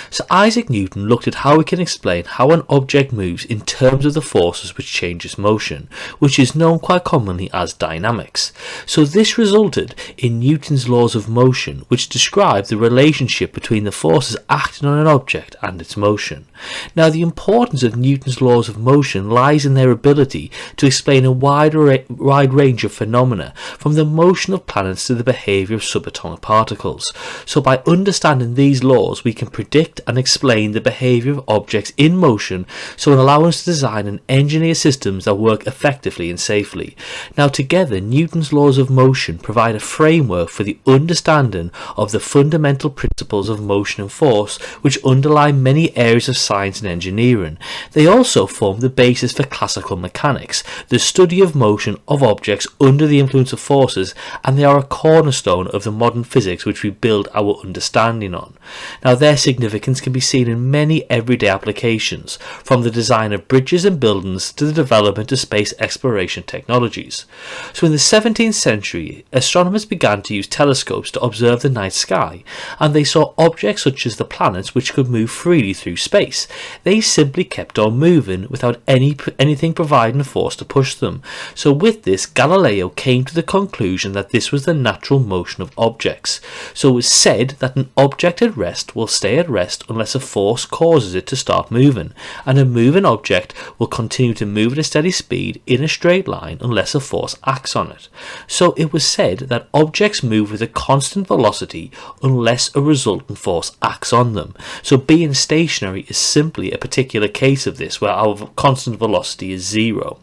So Isaac Newton looked at how we can explain how an object moves in terms of the forces which change its motion, which is known quite commonly as dynamics. So this resulted in Newton's laws of motion, which describe the relationship between the forces acting on an object and its motion. Now the importance of Newton's laws of motion lies in their ability to explain a wide range of phenomena, from the motion of planets to the behaviour of subatomic particles. So by understanding these laws we can predict and explain the behaviour of objects in motion, so it allows us to design and engineer systems that work effectively and safely. Now together Newton's laws of motion provide a framework for the understanding of the fundamental principles of motion and force which underlie many areas of science and engineering. They also form the basis for classical mechanics, the study of motion of objects under the influence of forces, and they are a cornerstone of the modern physics which we build our understanding on. Now their significance can be seen in many everyday applications, from the design of bridges and buildings to the development of space exploration technologies. So in the 17th century, astronomers began to use telescopes to observe the night sky, and they saw objects such as the planets which could move freely through space. They simply kept on moving without anything providing a force to push them. So with this, Galileo came to the conclusion that this was the natural motion of objects. So it was said that an object at rest will stay at rest unless a force causes it to start moving, and a moving object will continue to move at a steady speed in a straight line unless a force acts on it. So it was said that objects move with a constant velocity unless a resultant force acts on them. So being stationary is simply a particular case of this, where our constant velocity is zero.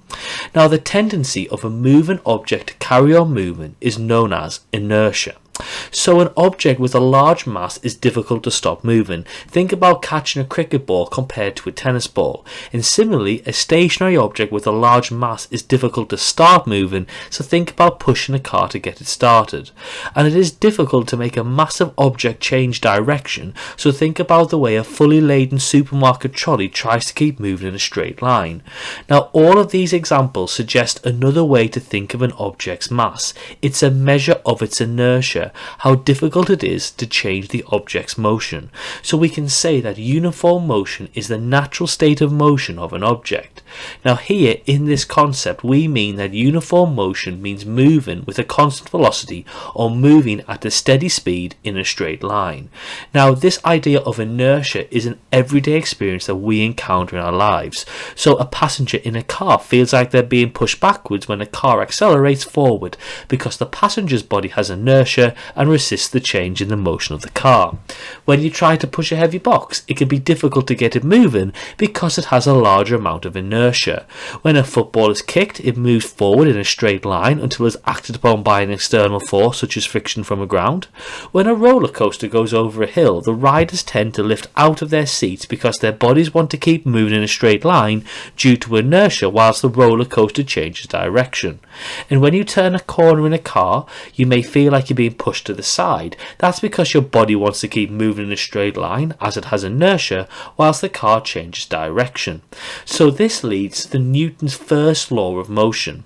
Now the tendency of a moving object to carry on moving is known as inertia. So an object with a large mass is difficult to stop moving. Think about catching a cricket ball compared to a tennis ball. And similarly, a stationary object with a large mass is difficult to start moving, so think about pushing a car to get it started. And it is difficult to make a massive object change direction, so think about the way a fully laden supermarket trolley tries to keep moving in a straight line. Now all of these examples suggest another way to think of an object's mass. It's a measure of its inertia, inertia how difficult it is to change the object's motion. So we can say that uniform motion is the natural state of motion of an object. Now here in this concept we mean that uniform motion means moving with a constant velocity or moving at a steady speed in a straight line. Now this idea of inertia is an everyday experience that we encounter in our lives. So a passenger in a car feels like they're being pushed backwards when a car accelerates forward because the passenger's body has inertia and resists the change in the motion of the car. When you try to push a heavy box, it can be difficult to get it moving because it has a larger amount of inertia. When a football is kicked, it moves forward in a straight line until it's acted upon by an external force such as friction from the ground. When a roller coaster goes over a hill, the riders tend to lift out of their seats because their bodies want to keep moving in a straight line due to inertia whilst the roller coaster changes direction. And when you turn a corner in a car, you may feel like you're being pushed to the side. That's because your body wants to keep moving in a straight line as it has inertia whilst the car changes direction. So this leads to Newton's first law of motion.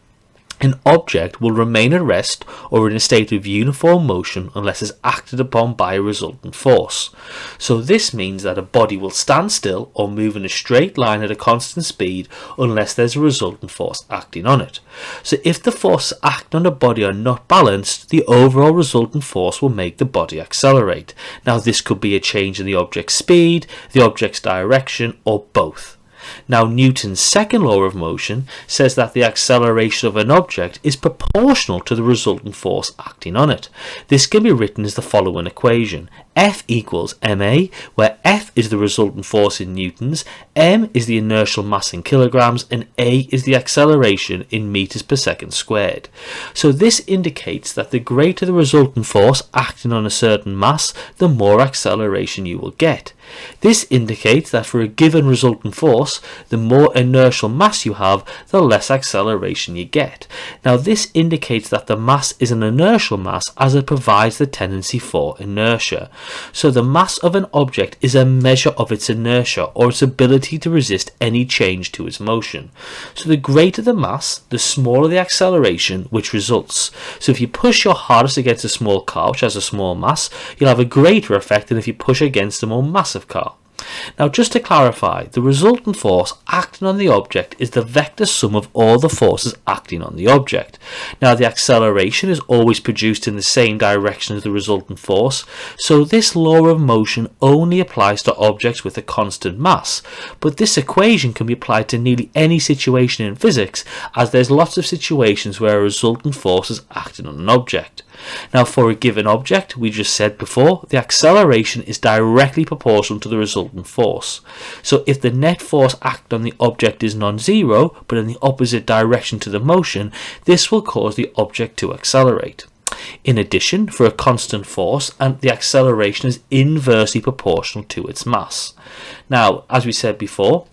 An object will remain at rest or in a state of uniform motion unless it's acted upon by a resultant force. So this means that a body will stand still or move in a straight line at a constant speed unless there's a resultant force acting on it. So if the forces acting on a body are not balanced, the overall resultant force will make the body accelerate. Now this could be a change in the object's speed, the object's direction, or both. Now Newton's second law of motion says that the acceleration of an object is proportional to the resultant force acting on it. This can be written as the following equation: F equals ma, where F is the resultant force in newtons, m is the inertial mass in kilograms, and a is the acceleration in meters per second squared. So this indicates that the greater the resultant force acting on a certain mass, the more acceleration you will get. This indicates that for a given resultant force, the more inertial mass you have, the less acceleration you get. Now this indicates that the mass is an inertial mass as it provides the tendency for inertia. So the mass of an object is a measure of its inertia or its ability to resist any change to its motion. So the greater the mass, the smaller the acceleration which results. So if you push your hardest against a small car which has a small mass, you'll have a greater effect than if you push against a more massive car. Now just to clarify, the resultant force acting on the object is the vector sum of all the forces acting on the object. Now the acceleration is always produced in the same direction as the resultant force, so this law of motion only applies to objects with a constant mass, but this equation can be applied to nearly any situation in physics, as there's lots of situations where a resultant force is acting on an object. Now for a given object, we just said before, the acceleration is directly proportional to the resultant force. So if the net force acting on the object is non-zero, but in the opposite direction to the motion, this will cause the object to accelerate. In addition, for a constant force, the acceleration is inversely proportional to its mass. Now, as we said before,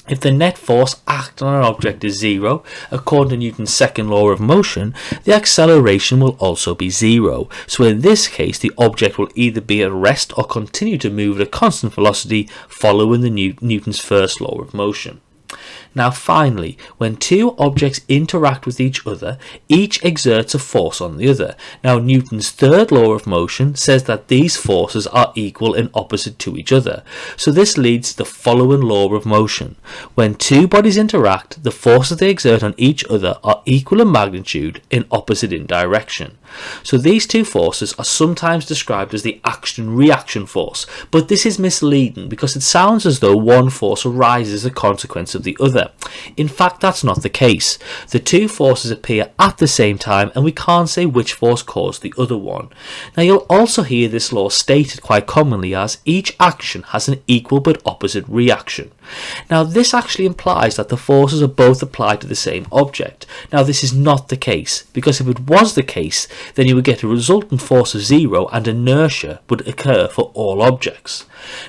if the net force acting on an object is zero, according to Newton's second law of motion, the acceleration will also be zero. So in this case, the object will either be at rest or continue to move at a constant velocity following Newton's first law of motion. Now finally, when two objects interact with each other, each exerts a force on the other. Now Newton's third law of motion says that these forces are equal and opposite to each other. So this leads to the following law of motion. When two bodies interact, the forces they exert on each other are equal in magnitude and opposite in direction. So these two forces are sometimes described as the action-reaction force, but this is misleading because it sounds as though one force arises as a consequence of the other. In fact, that's not the case. The two forces appear at the same time and we can't say which force caused the other one. Now you'll also hear this law stated quite commonly as each action has an equal but opposite reaction. Now this actually implies that the forces are both applied to the same object. Now this is not the case, because if it was the case, then you would get a resultant force of zero and inertia would occur for all objects.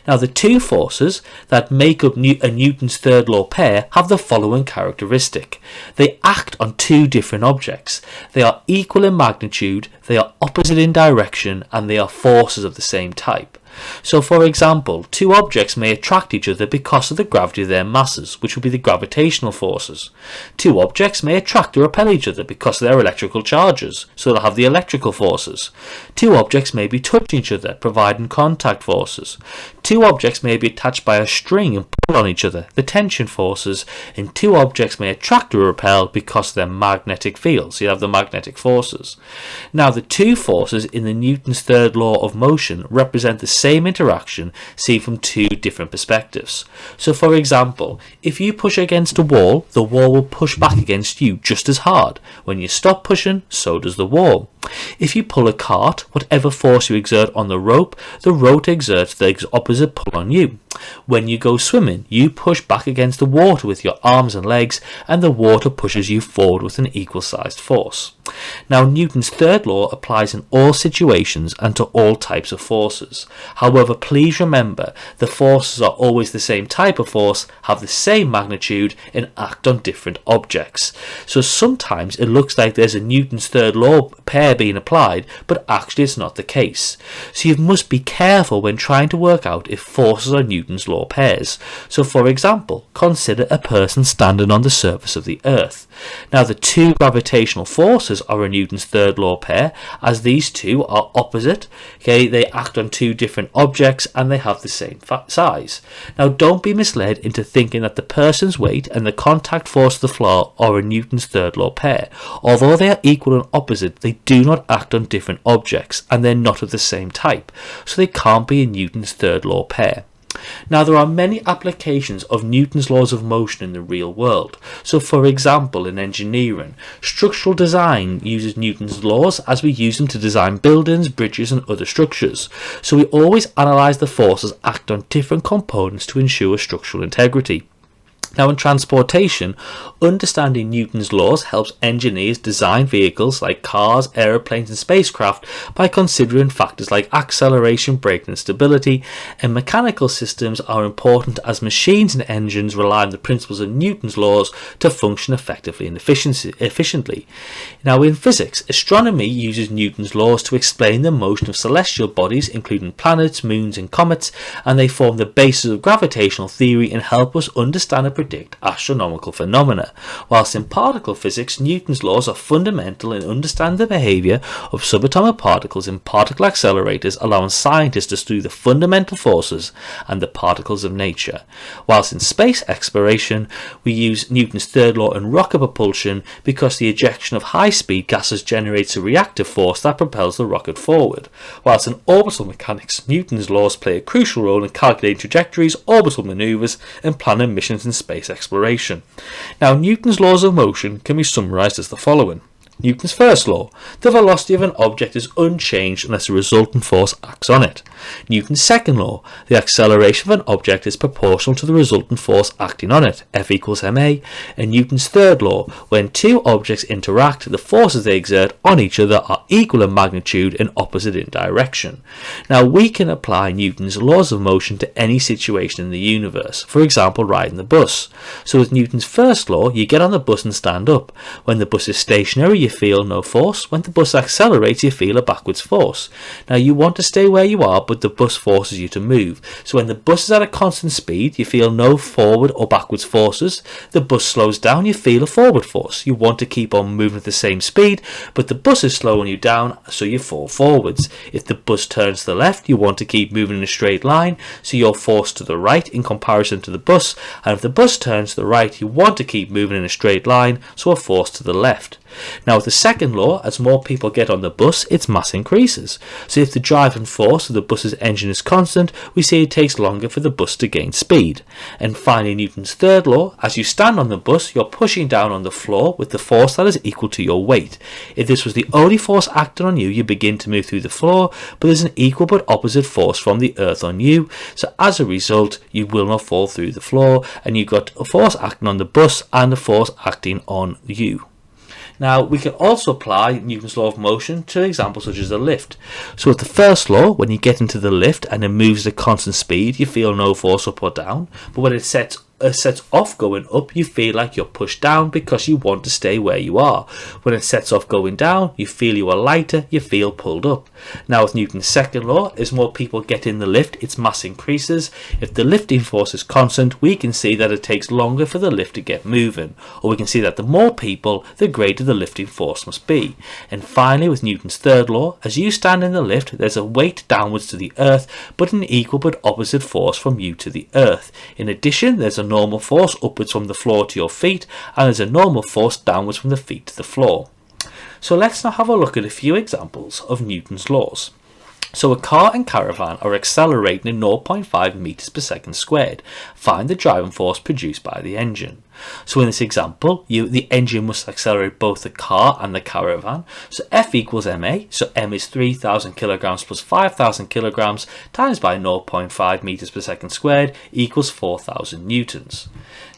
Now the two forces that make up a Newton's third law pair have the following characteristic. They act on two different objects. They are equal in magnitude, they are opposite in direction, and they are forces of the same type. So for example, two objects may attract each other because of the gravity of their masses, which would be the gravitational forces. Two objects may attract or repel each other because of their electrical charges, so they'll have the electrical forces. Two objects may be touching each other, providing contact forces. Two objects may be attached by a string and pull on each other, the tension forces, and two objects may attract or repel because of their magnetic fields, so you have the magnetic forces. Now the two forces in the Newton's third law of motion represent the same interaction seen from two different perspectives. So for example, if you push against a wall, the wall will push back against you just as hard. When you stop pushing, so does the wall. If you pull a cart, whatever force you exert on the rope exerts the opposite pull on you. When you go swimming, you push back against the water with your arms and legs, and the water pushes you forward with an equal sized force. Now Newton's third law applies in all situations and to all types of forces. However, please remember, the forces are always the same type of force, have the same magnitude, and act on different objects. So sometimes it looks like there's a Newton's third law pair being applied, but actually it's not the case. So you must be careful when trying to work out if forces are Newton's law pairs. So for example, consider a person standing on the surface of the earth. Now the two gravitational forces are a Newton's third law pair, as these two are opposite. Okay, they act on two different objects and they have the same size. Now don't be misled into thinking that the person's weight and the contact force of the floor are a Newton's third law pair. Although they are equal and opposite, they do not act on different objects and they're not of the same type, so they can't be a Newton's third law pair. Now there are many applications of Newton's laws of motion in the real world. So for example, in engineering, structural design uses Newton's laws as we use them to design buildings, bridges and other structures. So we always analyse the forces act on different components to ensure structural integrity. Now in transportation, understanding Newton's laws helps engineers design vehicles like cars, aeroplanes and spacecraft by considering factors like acceleration, braking and stability, and mechanical systems are important as machines and engines rely on the principles of Newton's laws to function effectively and efficiently. Now in physics, astronomy uses Newton's laws to explain the motion of celestial bodies including planets, moons and comets, and they form the basis of gravitational theory and help us understand and predict astronomical phenomena, whilst in particle physics, Newton's laws are fundamental in understanding the behaviour of subatomic particles in particle accelerators, allowing scientists to study the fundamental forces and the particles of nature. Whilst in space exploration, we use Newton's third law in rocket propulsion because the ejection of high-speed gases generates a reactive force that propels the rocket forward. Whilst in orbital mechanics, Newton's laws play a crucial role in calculating trajectories, orbital manoeuvres, and planning missions in space exploration. Now, Newton's laws of motion can be summarised as the following. Newton's first law: the velocity of an object is unchanged unless a resultant force acts on it. Newton's second law: the acceleration of an object is proportional to the resultant force acting on it, F equals ma. And Newton's third law: when two objects interact, the forces they exert on each other are equal in magnitude and opposite in direction. Now we can apply Newton's laws of motion to any situation in the universe, for example riding the bus. So with Newton's first law, you get on the bus and stand up. When the bus is stationary, you feel no force. When the bus accelerates, you feel a backwards force. Now you want to stay where you are, but the bus forces you to move. So when the bus is at a constant speed, you feel no forward or backwards forces. The bus slows down, you feel a forward force. You want to keep on moving at the same speed, but the bus is slowing you down, so you fall forwards. If the bus turns to the left, you want to keep moving in a straight line, so you're forced to the right in comparison to the bus. And if the bus turns to the right, you want to keep moving in a straight line, so are forced to the left. Now with the second law, as more people get on the bus, its mass increases. So if the driving force of the bus's engine is constant, we see it takes longer for the bus to gain speed. And finally, Newton's third law: as you stand on the bus, you're pushing down on the floor with the force that is equal to your weight. If this was the only force acting on you, you begin to move through the floor, but there's an equal but opposite force from the earth on you, so as a result, you will not fall through the floor, and you've got a force acting on the bus and a force acting on you. Now, we can also apply Newton's law of motion to examples such as a lift. So with the first law, when you get into the lift and it moves at a constant speed, you feel no force up or down. But when it sets sets off going up, you feel like you're pushed down because you want to stay where you are. When it sets off going down, you feel you are lighter, you feel pulled up. Now with Newton's second law, as more people get in the lift, its mass increases. If the lifting force is constant, we can see that it takes longer for the lift to get moving. Or we can see that the more people, the greater the lifting force must be. And finally, with Newton's third law, as you stand in the lift, there's a weight downwards to the earth, but an equal but opposite force from you to the earth. In addition, there's a normal force upwards from the floor to your feet, and there's a normal force downwards from the feet to the floor. So let's now have a look at a few examples of Newton's laws. So a car and caravan are accelerating at 0.5 meters per second squared. Find the driving force produced by the engine. So in this example, the engine must accelerate both the car and the caravan. So F equals ma, so m is 3,000 kilograms plus 5,000 kilograms times by 0.5 meters per second squared equals 4,000 newtons.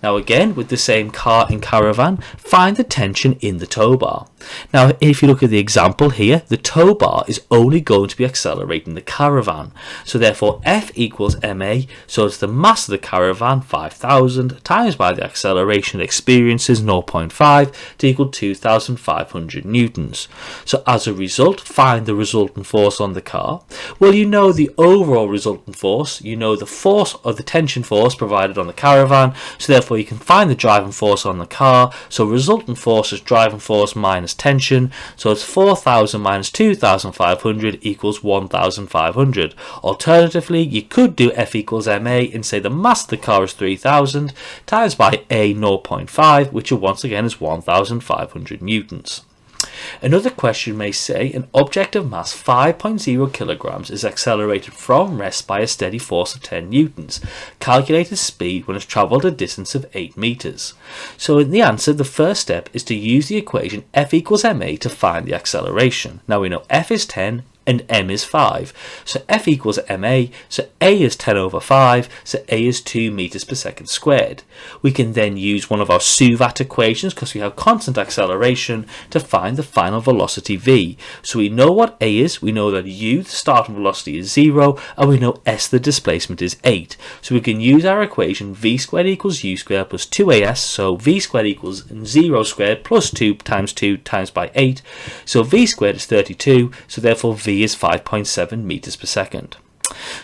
Now again, with the same car and caravan, find the tension in the tow bar. Now if you look at the example here, the tow bar is only going to be accelerating the caravan. So therefore F equals ma, so it's the mass of the caravan, 5,000, times by the acceleration it experiences, 0.5, to equal 2,500 newtons. So as a result, find the resultant force on the car. Well, you know the overall resultant force, you know the force or the tension force provided on the caravan, so therefore you can find the driving force on the car. So resultant force is driving force minus tension, so it's 4,000 minus 2,500 equals 1,500. Alternatively, you could do F equals ma and say the mass of the car is 3,000 times by a 0.5, which once again is 1,500 newtons. Another question may say an object of mass 5.0 kilograms is accelerated from rest by a steady force of 10 newtons. Calculate its speed when it's travelled a distance of 8 meters. So in the answer, the first step is to use the equation F equals ma to find the acceleration. Now we know F is 10 and m is 5. So F equals ma, so a is 10 over 5, so a is 2 meters per second squared. We can then use one of our Suvat equations, because we have constant acceleration, to find the final velocity v. So we know what a is, we know that u, the starting velocity, is 0, and we know s, the displacement, is 8. So we can use our equation v squared equals u squared plus 2as, so v squared equals 0 squared plus 2 times by 8. So v squared is 32, so therefore v is 5.7 meters per second.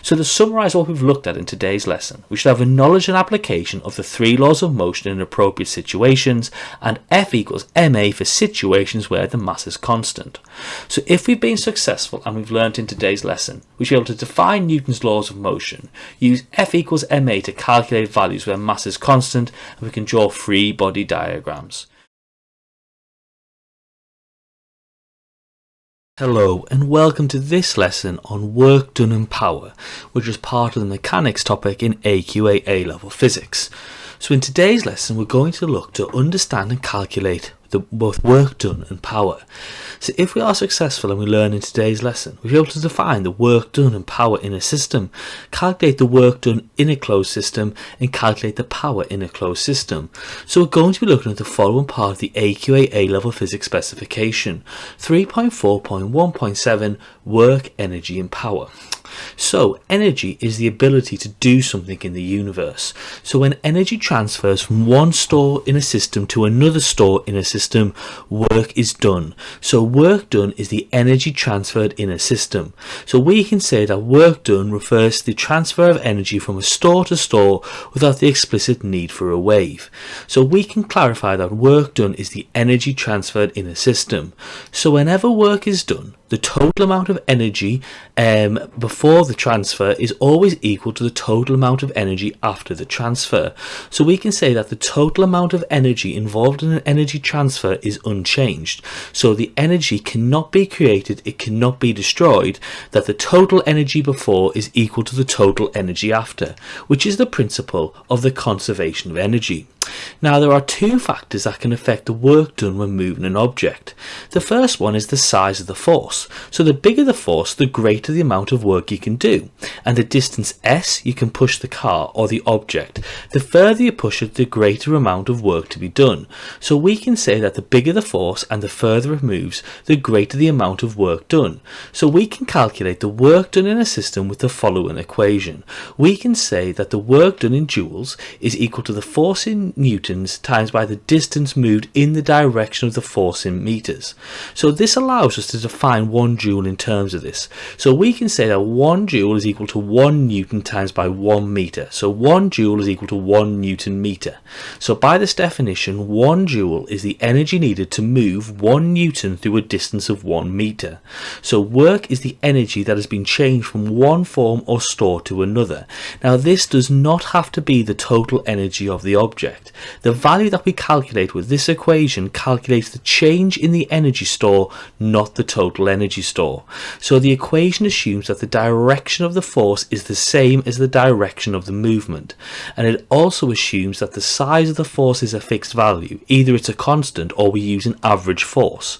So to summarise what we've looked at in today's lesson, we should have a knowledge and application of the 3 laws of motion in appropriate situations, and F equals ma for situations where the mass is constant. So if we've been successful and we've learnt in today's lesson, we should be able to define Newton's laws of motion, use F equals ma to calculate values where mass is constant, and we can draw free body diagrams. Hello and welcome to this lesson on work done in power, which is part of the mechanics topic in AQA A-level physics. So in today's lesson we're going to look to understand and calculate both work done and power. So if we are successful and we learn in today's lesson, we'll be able to define the work done and power in a system, calculate the work done in a closed system, and calculate the power in a closed system. So we're going to be looking at the following part of the AQA A-level physics specification, 3.4.1.7 work, energy and power. So energy is the ability to do something in the universe. So when energy transfers from one store in a system to another store in a system, work is done. So work done is the energy transferred in a system. So we can say that work done refers to the transfer of energy from a store to store without the explicit need for a wave. So we can clarify that work done is the energy transferred in a system. So whenever work is done, the total amount of energy before the transfer is always equal to the total amount of energy after the transfer. So we can say that the total amount of energy involved in an energy transfer is unchanged. So the energy cannot be created, it cannot be destroyed, that the total energy before is equal to the total energy after, which is the principle of the conservation of energy. Now there are two factors that can affect the work done when moving an object. The first one is the size of the force. So the bigger the force, the greater the amount of work you can do. And the distance s you can push the car or the object. The further you push it, the greater amount of work to be done. So we can say that the bigger the force and the further it moves, the greater the amount of work done. So we can calculate the work done in a system with the following equation. We can say that the work done in joules is equal to the force in newtons times by the distance moved in the direction of the force in meters. So this allows us to define 1 joule in terms of this. So we can say that 1 joule is equal to 1 newton times by 1 meter. So 1 joule is equal to 1 newton meter. So by this definition, 1 joule is the energy needed to move 1 newton through a distance of 1 meter. So work is the energy that has been changed from one form or store to another. Now this does not have to be the total energy of the object. The value that we calculate with this equation calculates the change in the energy store, not the total energy store. So the equation assumes that the direction of the force is the same as the direction of the movement, and it also assumes that the size of the force is a fixed value, either it's a constant or we use an average force.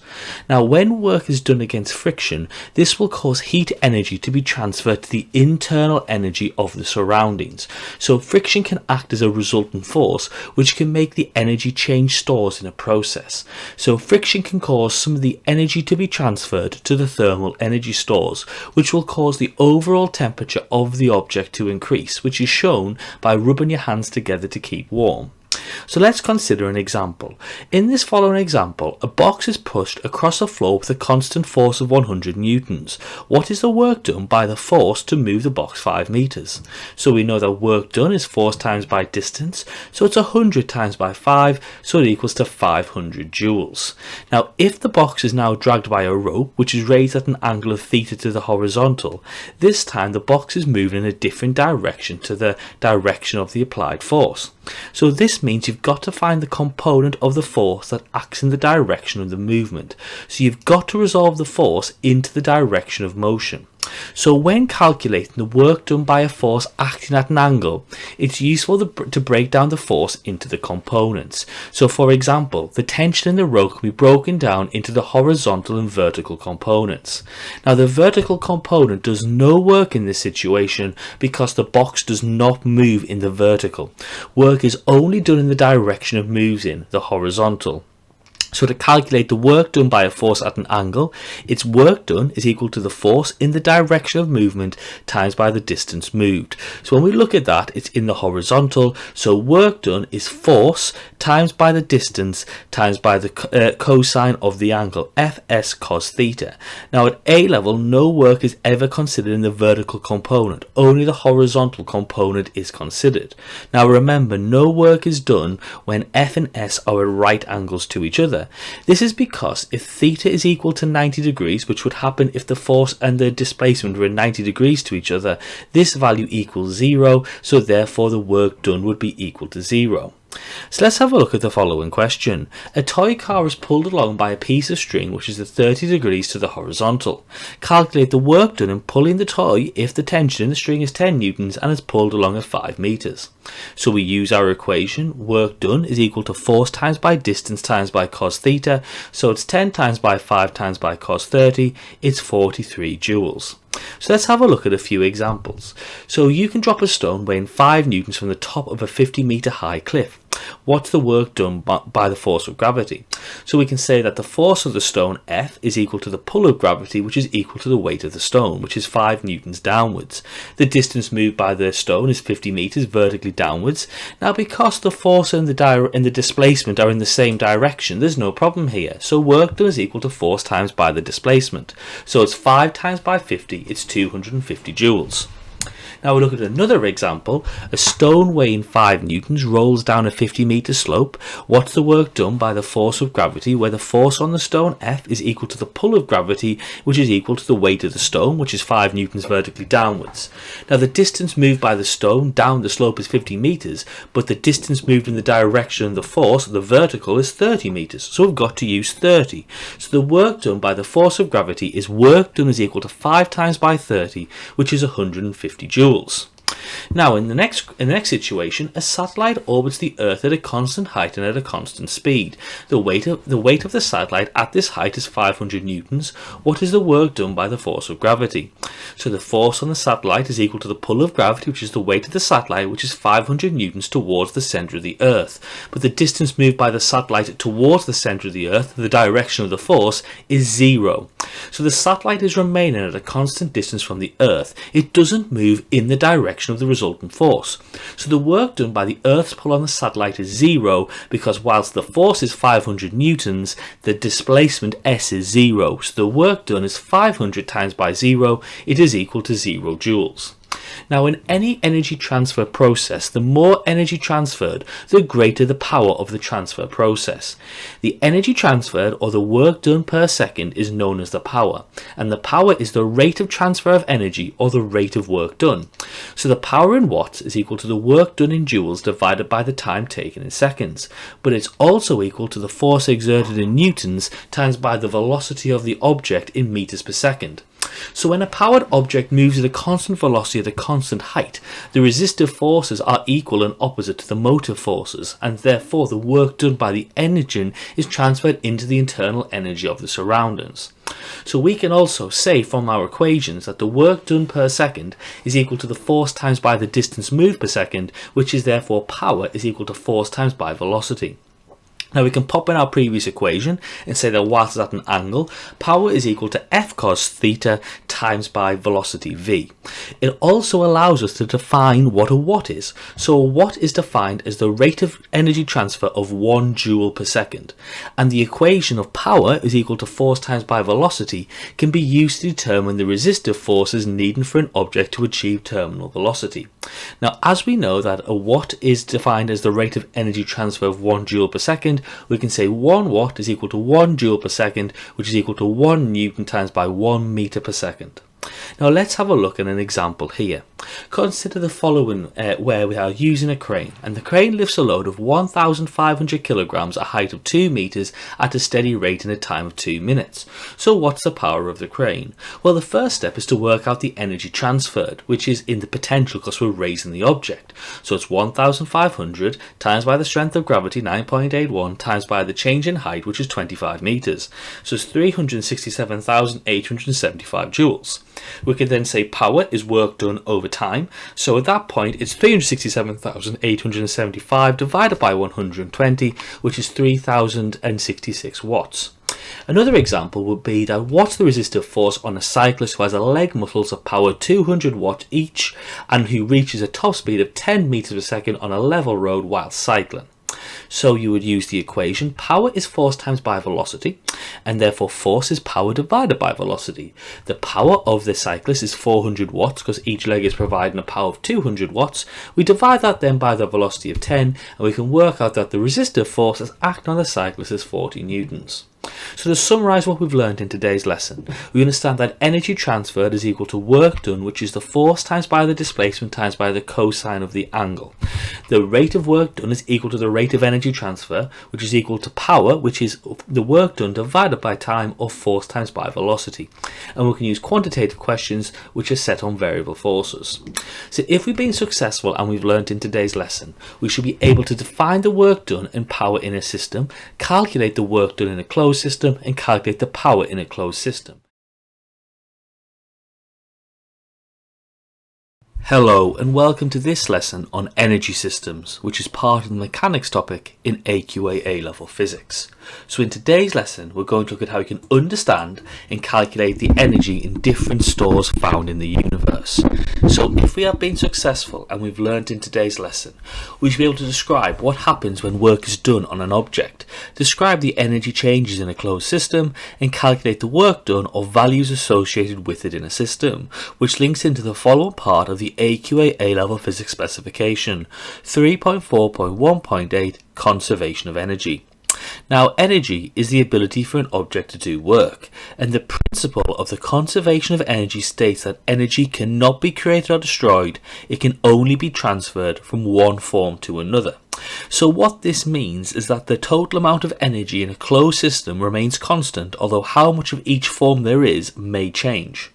Now when work is done against friction, this will cause heat energy to be transferred to the internal energy of the surroundings. So friction can act as a resultant force which can make the energy change stores in a process. So friction can cause some of the energy to be transferred to the thermal energy stores, which will cause the overall temperature of the object to increase, which is shown by rubbing your hands together to keep warm. So let's consider an example. In this following example, a box is pushed across a floor with a constant force of 100 newtons. What is the work done by the force to move the box 5 meters? So we know that work done is force times by distance, so it's 100 times by 5, so it equals to 500 joules. Now if the box is now dragged by a rope, which is raised at an angle of theta to the horizontal, this time the box is moving in a different direction to the direction of the applied force. So this means you've got to find the component of the force that acts in the direction of the movement. So you've got to resolve the force into the direction of motion. So when calculating the work done by a force acting at an angle, it's useful to break down the force into the components. So for example, the tension in the rope can be broken down into the horizontal and vertical components. Now the vertical component does no work in this situation because the box does not move in the vertical. Work is only done in the direction it moves in, the horizontal. So to calculate the work done by a force at an angle, its work done is equal to the force in the direction of movement times by the distance moved. So when we look at that, it's in the horizontal, so work done is force times by the distance times by the cosine of the angle, Fs cos theta. Now at A level, no work is ever considered in the vertical component, only the horizontal component is considered. Now remember, no work is done when F and S are at right angles to each other. This is because if theta is equal to 90 degrees, which would happen if the force and the displacement were 90 degrees to each other, this value equals 0, so therefore the work done would be equal to 0. So let's have a look at the following question. A toy car is pulled along by a piece of string which is at 30 degrees to the horizontal. Calculate the work done in pulling the toy if the tension in the string is 10 newtons and is pulled along at 5 meters. So we use our equation, work done is equal to force times by distance times by cos theta, so it's 10 times by 5 times by cos 30, it's 43 joules. So let's have a look at a few examples. So you can drop a stone weighing 5 newtons from the top of a 50-meter high cliff. What's the work done by the force of gravity? So we can say that the force of the stone F is equal to the pull of gravity, which is equal to the weight of the stone, which is 5 newtons downwards. The distance moved by the stone is 50 meters vertically downwards. Now because the force and the displacement are in the same direction, there's no problem here. So work done is equal to force times by the displacement. So it's 5 times by 50, it's 250 joules. Now we look at another example. A stone weighing 5 newtons rolls down a 50-meter slope. What's the work done by the force of gravity, where the force on the stone F is equal to the pull of gravity, which is equal to the weight of the stone, which is 5 newtons vertically downwards. Now the distance moved by the stone down the slope is 50 meters, but the distance moved in the direction of the force, the vertical, is 30 meters. So we've got to use 30. So the work done by the force of gravity is work done is equal to 5 times by 30, which is 150 joules. Now, in the next situation, a satellite orbits the Earth at a constant height and at a constant speed. The weight of the satellite at this height is 500 newtons. What is the work done by the force of gravity? So the force on the satellite is equal to the pull of gravity, which is the weight of the satellite, which is 500 newtons towards the center of the Earth. But the distance moved by the satellite towards the center of the Earth, the direction of the force, is 0. So the satellite is remaining at a constant distance from the Earth. It doesn't move in the direction of the resultant force. So the work done by the Earth's pull on the satellite is 0, because whilst the force is 500 newtons, the displacement s is 0. So the work done is 500 times by 0. It is equal to 0 joules. Now, in any energy transfer process, the more energy transferred, the greater the power of the transfer process. The energy transferred, or the work done per second, is known as the power, and the power is the rate of transfer of energy, or the rate of work done. So the power in watts is equal to the work done in joules divided by the time taken in seconds, but it's also equal to the force exerted in newtons times by the velocity of the object in meters per second. So when a powered object moves at a constant velocity at a constant height, the resistive forces are equal and opposite to the motive forces, and therefore the work done by the engine is transferred into the internal energy of the surroundings. So we can also say from our equations that the work done per second is equal to the force times by the distance moved per second, which is therefore power is equal to force times by velocity. Now we can pop in our previous equation and say that whilst it's at an angle, power is equal to F cos theta times by velocity v. It also allows us to define what a watt is. So a watt is defined as the rate of energy transfer of 1 joule per second. And the equation of power is equal to force times by velocity can be used to determine the resistive forces needed for an object to achieve terminal velocity. Now, as we know that a watt is defined as the rate of energy transfer of 1 joule per second, we can say 1 watt is equal to 1 joule per second, which is equal to 1 newton times by 1 meter per second. Now let's have a look at an example here. Consider the following where we are using a crane, and the crane lifts a load of 1,500 kilograms at a height of 2 meters at a steady rate in a time of 2 minutes. So what's the power of the crane? Well, the first step is to work out the energy transferred, which is in the potential because we're raising the object. So it's 1,500 times by the strength of gravity 9.81 times by the change in height, which is 25 meters. So it's 367,875 joules. We can then say power is work done over time, so at that point it's 367,875 divided by 120, which is 3,066 watts. Another example would be that what's the resistive force on a cyclist who has a leg muscles of power 200 watts each and who reaches a top speed of 10 meters per second on a level road while cycling? So you would use the equation power is force times by velocity, and therefore force is power divided by velocity. The power of the cyclist is 400 watts because each leg is providing a power of 200 watts. We divide that then by the velocity of 10, and we can work out that the resistive force that's acting on the cyclist is 40 newtons. So to summarise what we've learned in today's lesson, we understand that energy transferred is equal to work done, which is the force times by the displacement times by the cosine of the angle. The rate of work done is equal to the rate of energy transfer, which is equal to power, which is the work done divided by time, or force times by velocity. And we can use quantitative questions which are set on variable forces. So if we've been successful and we've learned in today's lesson, we should be able to define the work done and power in a system, calculate the work done in a closed system, and calculate the power in a closed system. Hello and welcome to this lesson on energy systems, which is part of the mechanics topic in AQA A-level physics. So in today's lesson we're going to look at how you can understand and calculate the energy in different stores found in the universe. So if we have been successful and we've learned in today's lesson, we should be able to describe what happens when work is done on an object, describe the energy changes in a closed system, and calculate the work done or values associated with it in a system, which links into the following part of the AQA A-level physics specification 3.4.1.8 Conservation of Energy. Now, energy is the ability for an object to do work, and the principle of the conservation of energy states that energy cannot be created or destroyed, it can only be transferred from one form to another. So what this means is that the total amount of energy in a closed system remains constant, although how much of each form there is may change.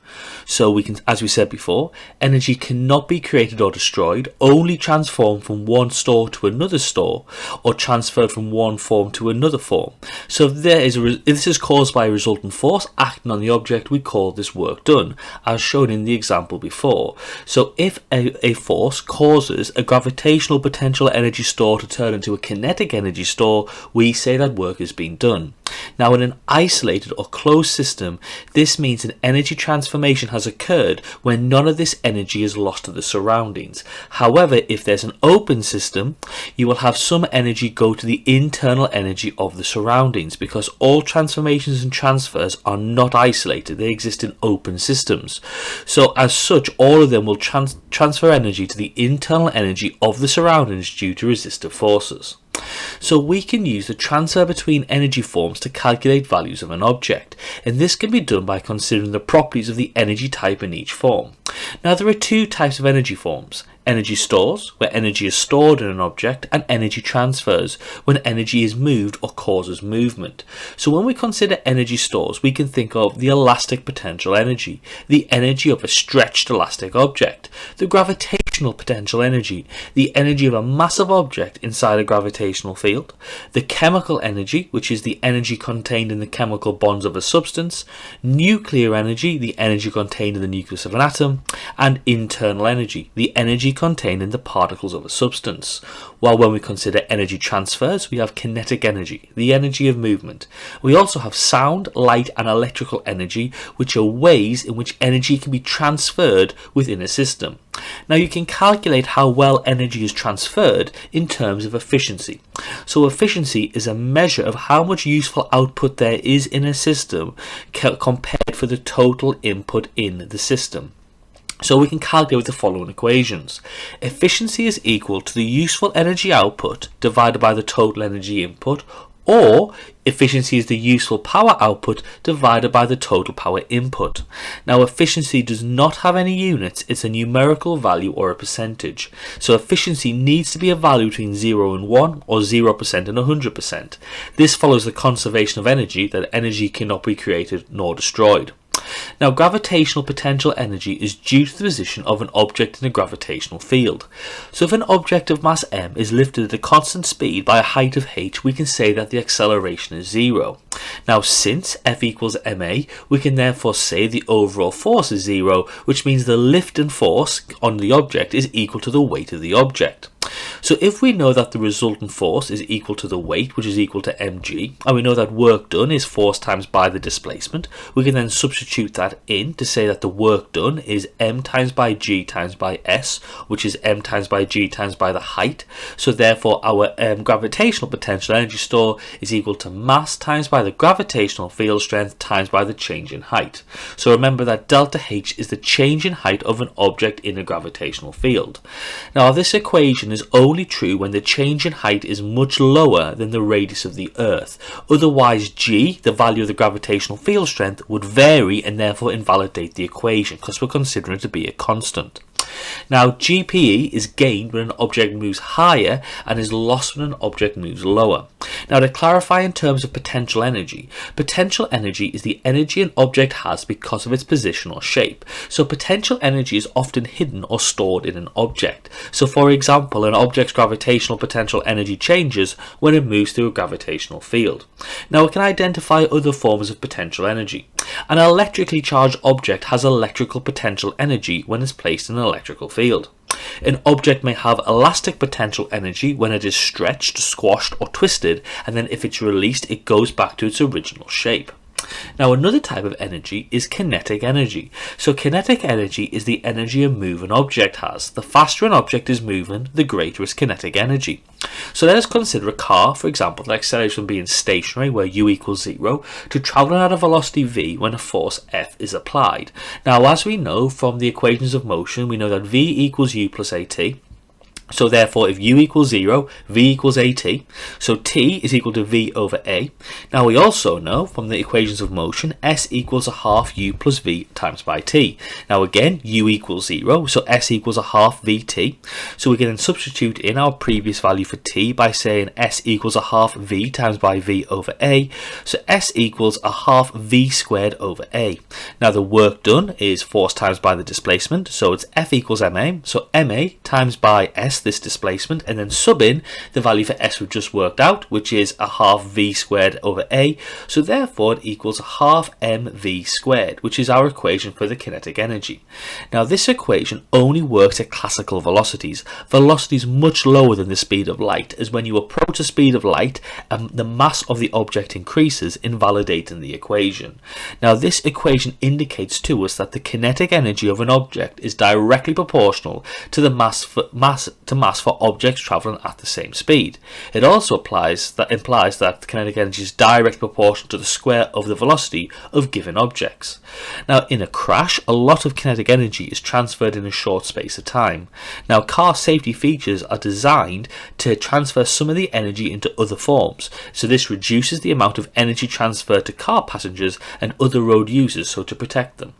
So we can, as we said before, energy cannot be created or destroyed, only transformed from one store to another store, or transferred from one form to another form. So if this is caused by a resultant force acting on the object, we call this work done, as shown in the example before. So if a force causes a gravitational potential energy store to turn into a kinetic energy store, we say that work has been done. Now, in an isolated or closed system, this means an energy transformation has occurred when none of this energy is lost to the surroundings. However, if there's an open system, you will have some energy go to the internal energy of the surroundings, because all transformations and transfers are not isolated, they exist in open systems. So as such, all of them will transfer energy to the internal energy of the surroundings due to resistive forces. So we can use the transfer between energy forms to calculate values of an object, and this can be done by considering the properties of the energy type in each form. Now, there are two types of energy forms: energy stores, where energy is stored in an object, and energy transfers, when energy is moved or causes movement. So when we consider energy stores, we can think of the elastic potential energy, the energy of a stretched elastic object; the gravitational potential energy, the energy of a massive object inside a gravitational field; the chemical energy, which is the energy contained in the chemical bonds of a substance; nuclear energy, the energy contained in the nucleus of an atom; and internal energy, the energy contained in the particles of a substance. While when we consider energy transfers, we have kinetic energy, the energy of movement. We also have sound, light, and electrical energy, which are ways in which energy can be transferred within a system. Now, you can calculate how well energy is transferred in terms of efficiency. So efficiency is a measure of how much useful output there is in a system compared for the total input in the system. So we can calculate the following equations. Efficiency is equal to the useful energy output divided by the total energy input, or efficiency is the useful power output divided by the total power input. Now, efficiency does not have any units, it's a numerical value or a percentage. So efficiency needs to be a value between 0 and 1, or 0% and 100%. This follows the conservation of energy, that energy cannot be created nor destroyed. Now, gravitational potential energy is due to the position of an object in a gravitational field. So if an object of mass m is lifted at a constant speed by a height of h, we can say that the acceleration is 0. Now, since F equals ma, we can therefore say the overall force is 0, which means the lift and force on the object is equal to the weight of the object. So if we know that the resultant force is equal to the weight, which is equal to mg, and we know that work done is force times by the displacement, we can then substitute that in to say that the work done is m times by g times by s, which is m times by g times by the height. So therefore our gravitational potential energy store is equal to mass times by the gravitational field strength times by the change in height. So remember that delta h is the change in height of an object in a gravitational field. Now, this equation is only true when the change in height is much lower than the radius of the Earth. Otherwise, g, the value of the gravitational field strength, would vary and therefore invalidate the equation, because we're considering it to be a constant. Now, GPE is gained when an object moves higher and is lost when an object moves lower. Now, to clarify in terms of potential energy is the energy an object has because of its position or shape. So potential energy is often hidden or stored in an object. So for example, an object's gravitational potential energy changes when it moves through a gravitational field. Now, we can identify other forms of potential energy. An electrically charged object has electrical potential energy when it's placed in an electrical field. An object may have elastic potential energy when it is stretched, squashed, or twisted, and then if it's released, it goes back to its original shape. Now, another type of energy is kinetic energy. So kinetic energy is the energy a moving object has. The faster an object is moving, the greater its kinetic energy. So let us consider a car, for example, that accelerates from being stationary, where u equals 0, to travelling at a velocity v when a force F is applied. Now, as we know from the equations of motion, we know that v equals u plus at. So therefore, if u equals 0, v equals at. So t is equal to v over a. Now we also know from the equations of motion, s equals a half u plus v times by t. Now again, u equals 0, so s equals a half vt. So we can then substitute in our previous value for t by saying s equals a half v times by v over a. So s equals a half v squared over a. Now the work done is force times by the displacement, so it's F equals ma. So ma times by s, this displacement, and then sub in the value for s we've just worked out, which is a half v squared over a. So therefore it equals a half mv squared, which is our equation for the kinetic energy. Now this equation only works at classical velocities much lower than the speed of light, as when you approach the speed of light, the mass of the object increases, invalidating the equation. Now this equation indicates to us that the kinetic energy of an object is directly proportional to the mass for objects travelling at the same speed. It also implies that the kinetic energy is directly proportional to the square of the velocity of given objects. Now in a crash, a lot of kinetic energy is transferred in a short space of time. Now car safety features are designed to transfer some of the energy into other forms, so this reduces the amount of energy transferred to car passengers and other road users, so to protect them.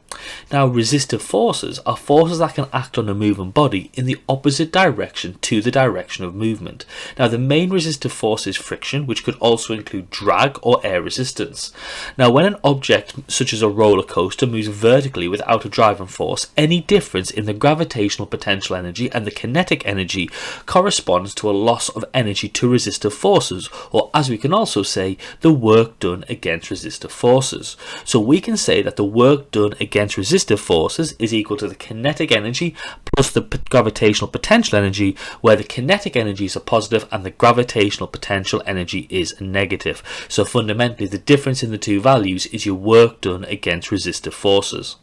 Now resistive forces are forces that can act on a moving body in the opposite direction to the direction of movement. Now the main resistive force is friction, which could also include drag or air resistance. Now when an object such as a roller coaster moves vertically without a driving force, any difference in the gravitational potential energy and the kinetic energy corresponds to a loss of energy to resistive forces, or as we can also say, the work done against resistive forces. So we can say that the work done against resistive forces is equal to the kinetic energy plus the gravitational potential energy, where the kinetic energy is a positive and the gravitational potential energy is a negative. So fundamentally the difference in the two values is your work done against resistive forces.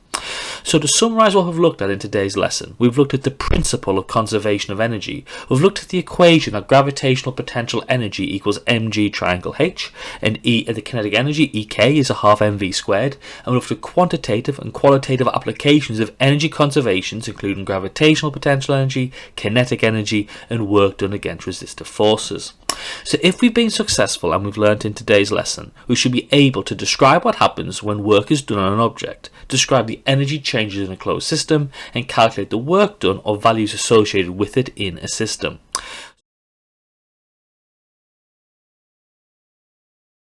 So to summarise what we've looked at in today's lesson, we've looked at the principle of conservation of energy, we've looked at the equation that gravitational potential energy equals mg triangle h, and the kinetic energy, ek, is a half mv squared, and we looked at quantitative and qualitative applications of energy conservations, including gravitational potential energy, kinetic energy, and work done against resistive forces. So if we've been successful and we've learnt in today's lesson, we should be able to describe what happens when work is done on an object, describe the energy changes in a closed system, and calculate the work done or values associated with it in a system.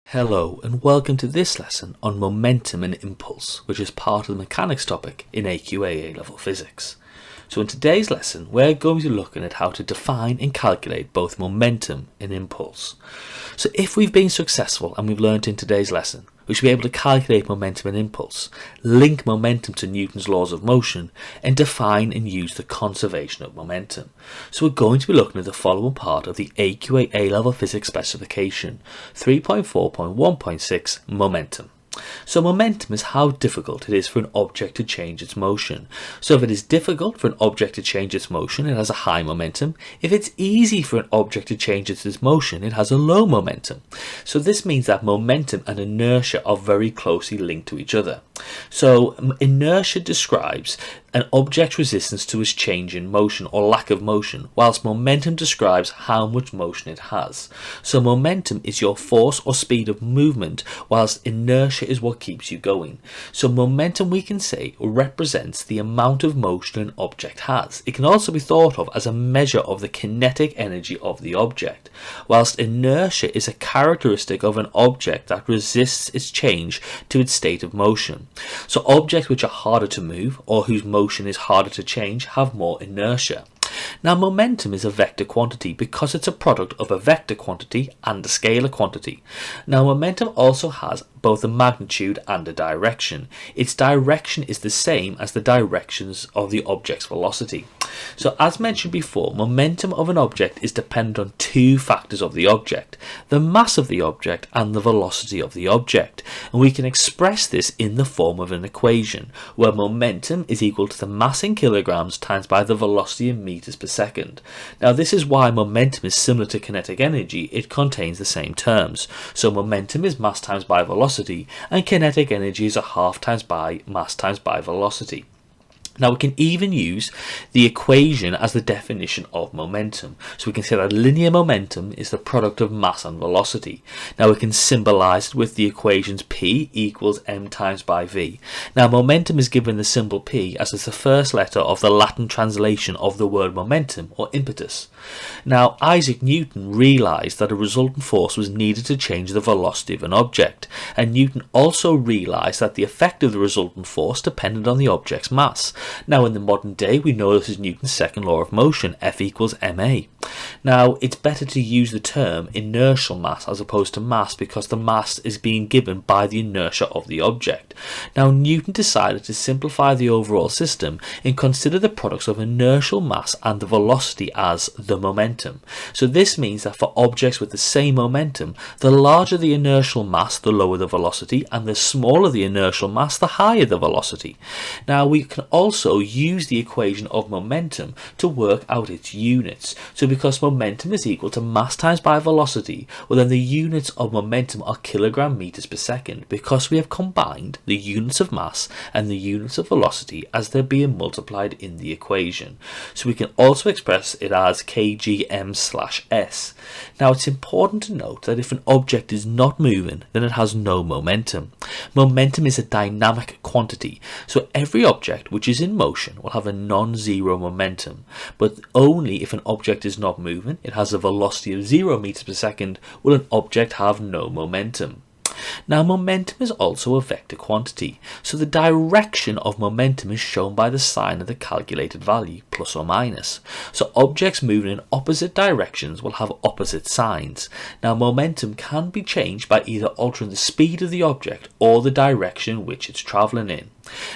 Hello and welcome to this lesson on momentum and impulse, which is part of the mechanics topic in AQA A-level physics. So in today's lesson, we're going to be looking at how to define and calculate both momentum and impulse. So if we've been successful and we've learnt in today's lesson, we should be able to calculate momentum and impulse, link momentum to Newton's laws of motion, and define and use the conservation of momentum. So we're going to be looking at the following part of the AQA A-level physics specification, 3.4.1.6, momentum. So momentum is how difficult it is for an object to change its motion. So if it is difficult for an object to change its motion, it has a high momentum. If it's easy for an object to change its motion, it has a low momentum. So this means that momentum and inertia are very closely linked to each other. So inertia describes an object's resistance to its change in motion or lack of motion, whilst momentum describes how much motion it has. So momentum is your force or speed of movement, whilst inertia is what keeps you going. So momentum, we can say, represents the amount of motion an object has. It can also be thought of as a measure of the kinetic energy of the object, whilst inertia is a characteristic of an object that resists its change to its state of motion. So objects which are harder to move or whose motion is harder to change have more inertia. Now momentum is a vector quantity because it's a product of a vector quantity and a scalar quantity. Now momentum also has both a magnitude and a direction. Its direction is the same as the directions of the object's velocity. So as mentioned before, momentum of an object is dependent on two factors of the object, the mass of the object and the velocity of the object. And we can express this in the form of an equation, where momentum is equal to the mass in kilograms times by the velocity in meters per second. Now this is why momentum is similar to kinetic energy, it contains the same terms. So momentum is mass times by velocity, and kinetic energy is a half times by mass times by velocity. Now we can even use the equation as the definition of momentum. So we can say that linear momentum is the product of mass and velocity. Now we can symbolize it with the equations P equals m times by v. Now momentum is given the symbol P as it's the first letter of the Latin translation of the word momentum or impetus. Now Isaac Newton realized that a resultant force was needed to change the velocity of an object, and Newton also realized that the effect of the resultant force depended on the object's mass. Now in the modern day we know this is Newton's second law of motion, F equals ma. Now it's better to use the term inertial mass as opposed to mass because the mass is being given by the inertia of the object. Now Newton decided to simplify the overall system and consider the products of inertial mass and the velocity as the momentum. So this means that for objects with the same momentum, the larger the inertial mass, the lower the velocity, and the smaller the inertial mass, the higher the velocity. Now we can also use the equation of momentum to work out its units. So because momentum is equal to mass times by velocity, well then the units of momentum are kilogram meters per second, because we have combined the units of mass and the units of velocity as they're being multiplied in the equation. So we can also express it as kgm/s. Now it's important to note that if an object is not moving, then it has no momentum. Momentum is a dynamic quantity, so every object which is in motion will have a non-zero momentum, but only if an object is not moving, it has a velocity of 0 meters per second, will an object have no momentum. Now momentum is also a vector quantity, so the direction of momentum is shown by the sign of the calculated value, plus or minus. So objects moving in opposite directions will have opposite signs. Now momentum can be changed by either altering the speed of the object or the direction which it's travelling in.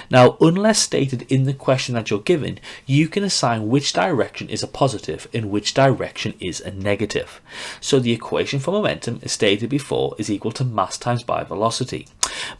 Now, unless stated in the question that you're given, you can assign which direction is a positive and which direction is a negative. So the equation for momentum, as stated before, is equal to mass times by velocity.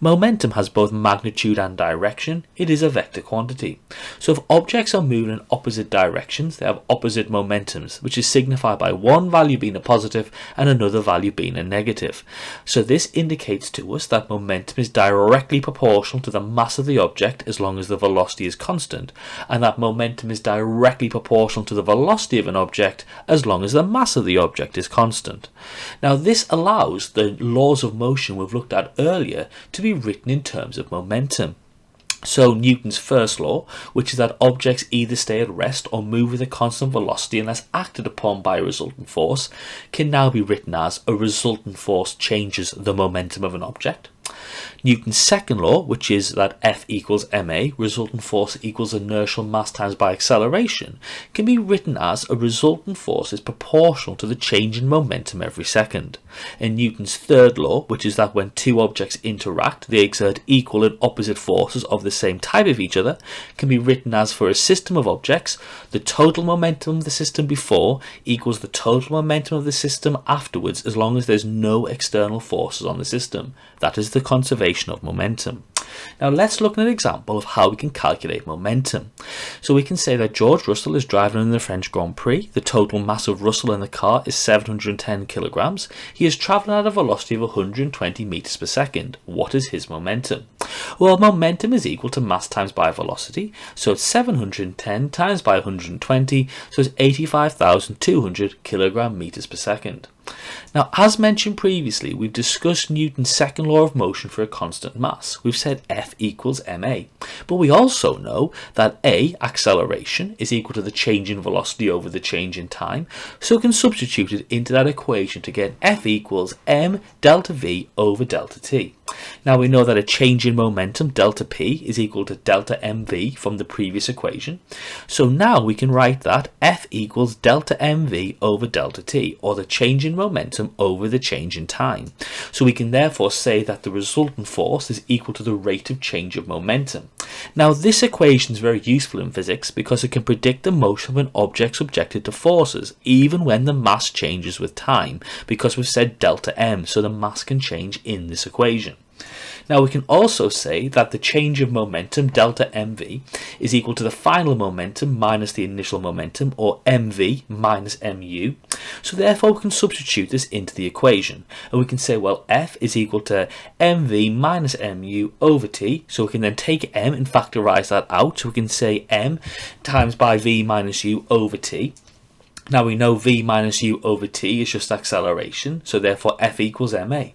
Momentum has both magnitude and direction. It is a vector quantity. So if objects are moving in opposite directions, they have opposite momentums, which is signified by one value being a positive and another value being a negative. So this indicates to us that momentum is directly proportional to the mass of the object as long as the velocity is constant, and that momentum is directly proportional to the velocity of an object as long as the mass of the object is constant. Now this allows the laws of motion we've looked at earlier to be written in terms of momentum. So Newton's first law, which is that objects either stay at rest or move with a constant velocity unless acted upon by a resultant force, can now be written as a resultant force changes the momentum of an object. Newton's second law, which is that F equals ma, resultant force equals inertial mass times by acceleration, can be written as a resultant force is proportional to the change in momentum every second. And Newton's third law, which is that when two objects interact, they exert equal and opposite forces of the same type of each other, can be written as for a system of objects, the total momentum of the system before equals the total momentum of the system afterwards as long as there's no external forces on the system. That is the conservation of momentum. Now let's look at an example of how we can calculate momentum. So we can say that George Russell is driving in the French Grand Prix. The total mass of Russell in the car is 710 kilograms. He is travelling at a velocity of 120 meters per second. What is his momentum? Well, momentum is equal to mass times by velocity, so it's 710 times by 120, so it's 85,200 kilogram meters per second. Now, as mentioned previously, we've discussed Newton's second law of motion for a constant mass. We've said F equals ma. But we also know that A, acceleration, is equal to the change in velocity over the change in time, so we can substitute it into that equation to get F equals m delta v over delta t. Now we know that a change in momentum, delta p, is equal to delta mv from the previous equation. So now we can write that F equals delta mv over delta t, or the change in momentum over the change in time. So we can therefore say that the resultant force is equal to the rate of change of momentum. Now this equation is very useful in physics because it can predict the motion of an object subjected to forces, even when the mass changes with time, because we've said delta m, so the mass can change in this equation. Now we can also say that the change of momentum, delta mv, is equal to the final momentum minus the initial momentum, or mv minus mu. So therefore we can substitute this into the equation, and we can say, well, F is equal to mv minus mu over t. So we can then take m and factorize that out. So we can say m times by v minus u over t. Now we know v minus u over t is just acceleration, so therefore F equals ma.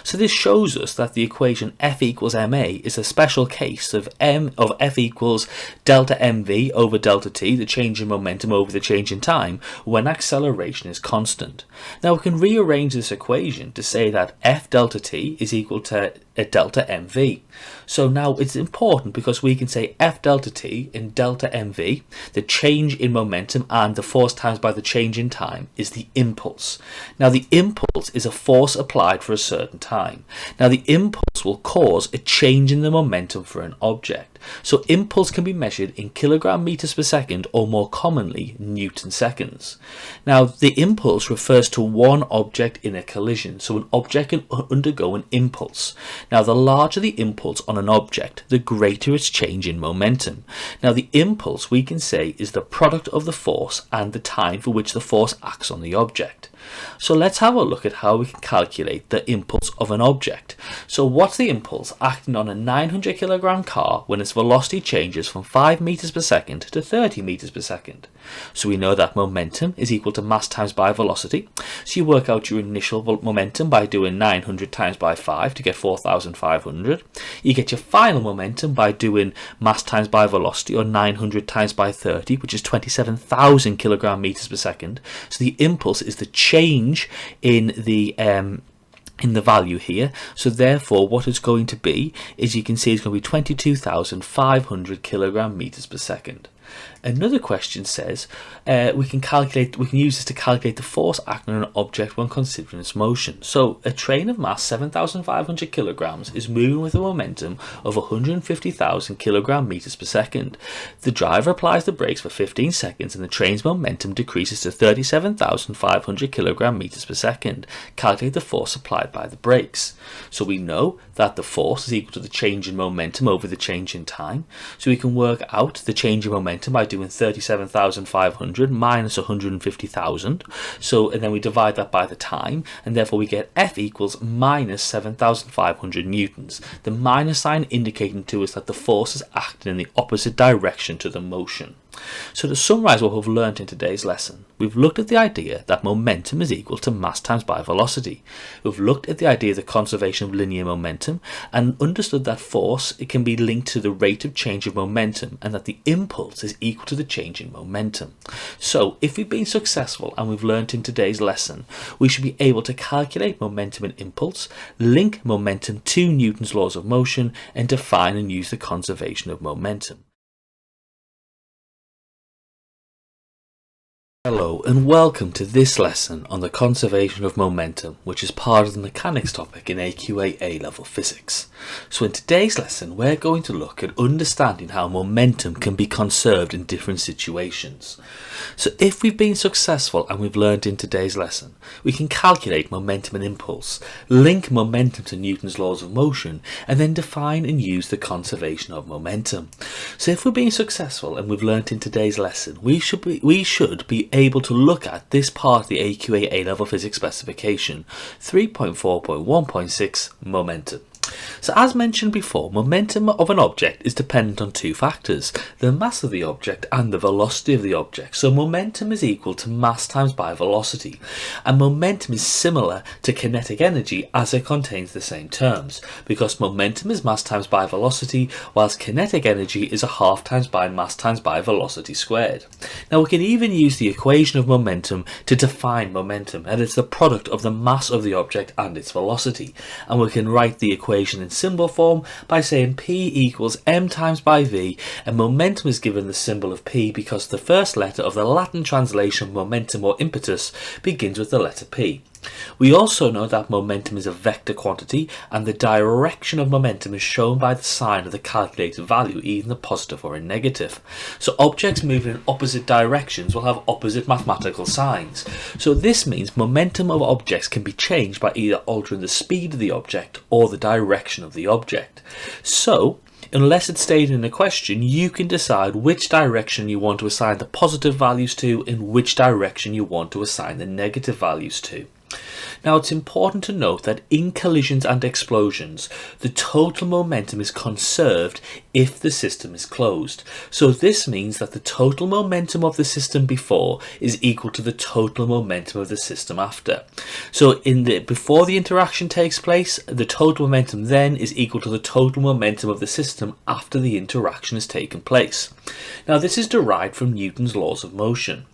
So this shows us that the equation F equals ma is a special case of F equals delta mv over delta t, the change in momentum over the change in time, when acceleration is constant. Now we can rearrange this equation to say that F delta t is equal to a delta mv. So now it's important because we can say F delta t in delta mv, the change in momentum, and the force times by the change in time is the impulse. Now the impulse is a force applied for a certain time. Now the impulse will cause a change in the momentum for an object. So impulse can be measured in kilogram meters per second, or more commonly Newton seconds. Now the impulse refers to one object in a collision, so an object can undergo an impulse. Now the larger the impulse on an object, the greater its change in momentum. Now the impulse, we can say, is the product of the force and the time for which the force acts on the object. So let's have a look at how we can calculate the impulse of an object. So what's the impulse acting on a 900 kilogram car when its velocity changes from 5 meters per second to 30 meters per second? So we know that momentum is equal to mass times by velocity. So you work out your initial momentum by doing 900 times by 5 to get 4,500. You get your final momentum by doing mass times by velocity, or 900 times by 30, which is 27,000 kilogram meters per second. So the impulse is the change in the value here. So therefore what it's going to be is, you can see it's going to be 22,500 kilogram meters per second. Another question says we can use this to calculate the force acting on an object when considering its motion. So a train of mass 7,500 kilograms is moving with a momentum of 150,000 kilogram meters per second. The driver applies the brakes for 15 seconds and the train's momentum decreases to 37,500 kilogram meters per second. Calculate the force applied by the brakes. So we know that the force is equal to the change in momentum over the change in time. So we can work out the change in momentum by doing 37,500 minus 150,000. So, and then we divide that by the time, and therefore we get F equals minus 7,500 newtons. The minus sign indicating to us that the force is acting in the opposite direction to the motion. So to summarise what we've learnt in today's lesson, we've looked at the idea that momentum is equal to mass times by velocity. We've looked at the idea of the conservation of linear momentum and understood that force, it can be linked to the rate of change of momentum, and that the impulse is equal to the change in momentum. So if we've been successful and we've learnt in today's lesson, we should be able to calculate momentum and impulse, link momentum to Newton's laws of motion, and define and use the conservation of momentum. Hello and welcome to this lesson on the conservation of momentum, which is part of the mechanics topic in AQA A-level physics. So in today's lesson we're going to look at understanding how momentum can be conserved in different situations. So if we've been successful and we've learned in today's lesson, we can calculate momentum and impulse, link momentum to Newton's laws of motion, and then define and use the conservation of momentum. So if we're being successful and we've learned in today's lesson, we should be able to look at this part of the AQA A-level physics specification, 3.4.1.6, momentum. So as mentioned before, momentum of an object is dependent on two factors, the mass of the object and the velocity of the object. So momentum is equal to mass times by velocity, and momentum is similar to kinetic energy as it contains the same terms, because momentum is mass times by velocity, whilst kinetic energy is a half times by mass times by velocity squared. Now we can even use the equation of momentum to define momentum, and it's the product of the mass of the object and its velocity, and we can write the equation in symbol form by saying P equals m times by v, and momentum is given the symbol of P because the first letter of the Latin translation of momentum or impetus begins with the letter P. We also know that momentum is a vector quantity, and the direction of momentum is shown by the sign of the calculated value, either a positive or a negative. So objects moving in opposite directions will have opposite mathematical signs. So this means momentum of objects can be changed by either altering the speed of the object or the direction of the object. So unless it's stated in the question, you can decide which direction you want to assign the positive values to and which direction you want to assign the negative values to. Now, it's important to note that in collisions and explosions, the total momentum is conserved if the system is closed. So this means that the total momentum of the system before is equal to the total momentum of the system after. So before the interaction takes place, the total momentum then is equal to the total momentum of the system after the interaction has taken place. Now, this is derived from Newton's laws of motion.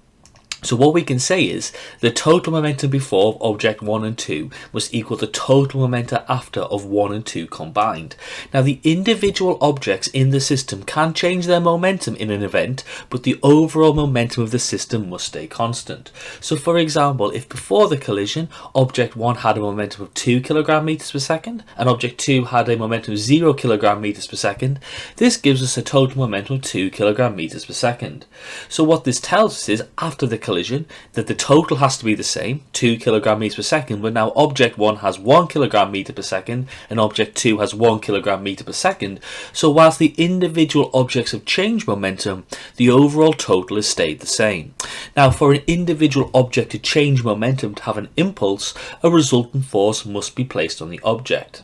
So what we can say is the total momentum before of object 1 and 2 must equal the total momentum after of 1 and 2 combined. Now, the individual objects in the system can change their momentum in an event, but the overall momentum of the system must stay constant. So for example, if before the collision object 1 had a momentum of 2 kilogram meters per second and object 2 had a momentum of 0 kilogram meters per second, this gives us a total momentum of 2 kilogram meters per second. So what this tells us is after the collision that the total has to be the same, 2 kilogram meters per second, but now object 1 has 1 kilogram meter per second and object 2 has 1 kilogram meter per second. So whilst the individual objects have changed momentum, the overall total has stayed the same. Now, for an individual object to change momentum to have an impulse, a resultant force must be placed on the object.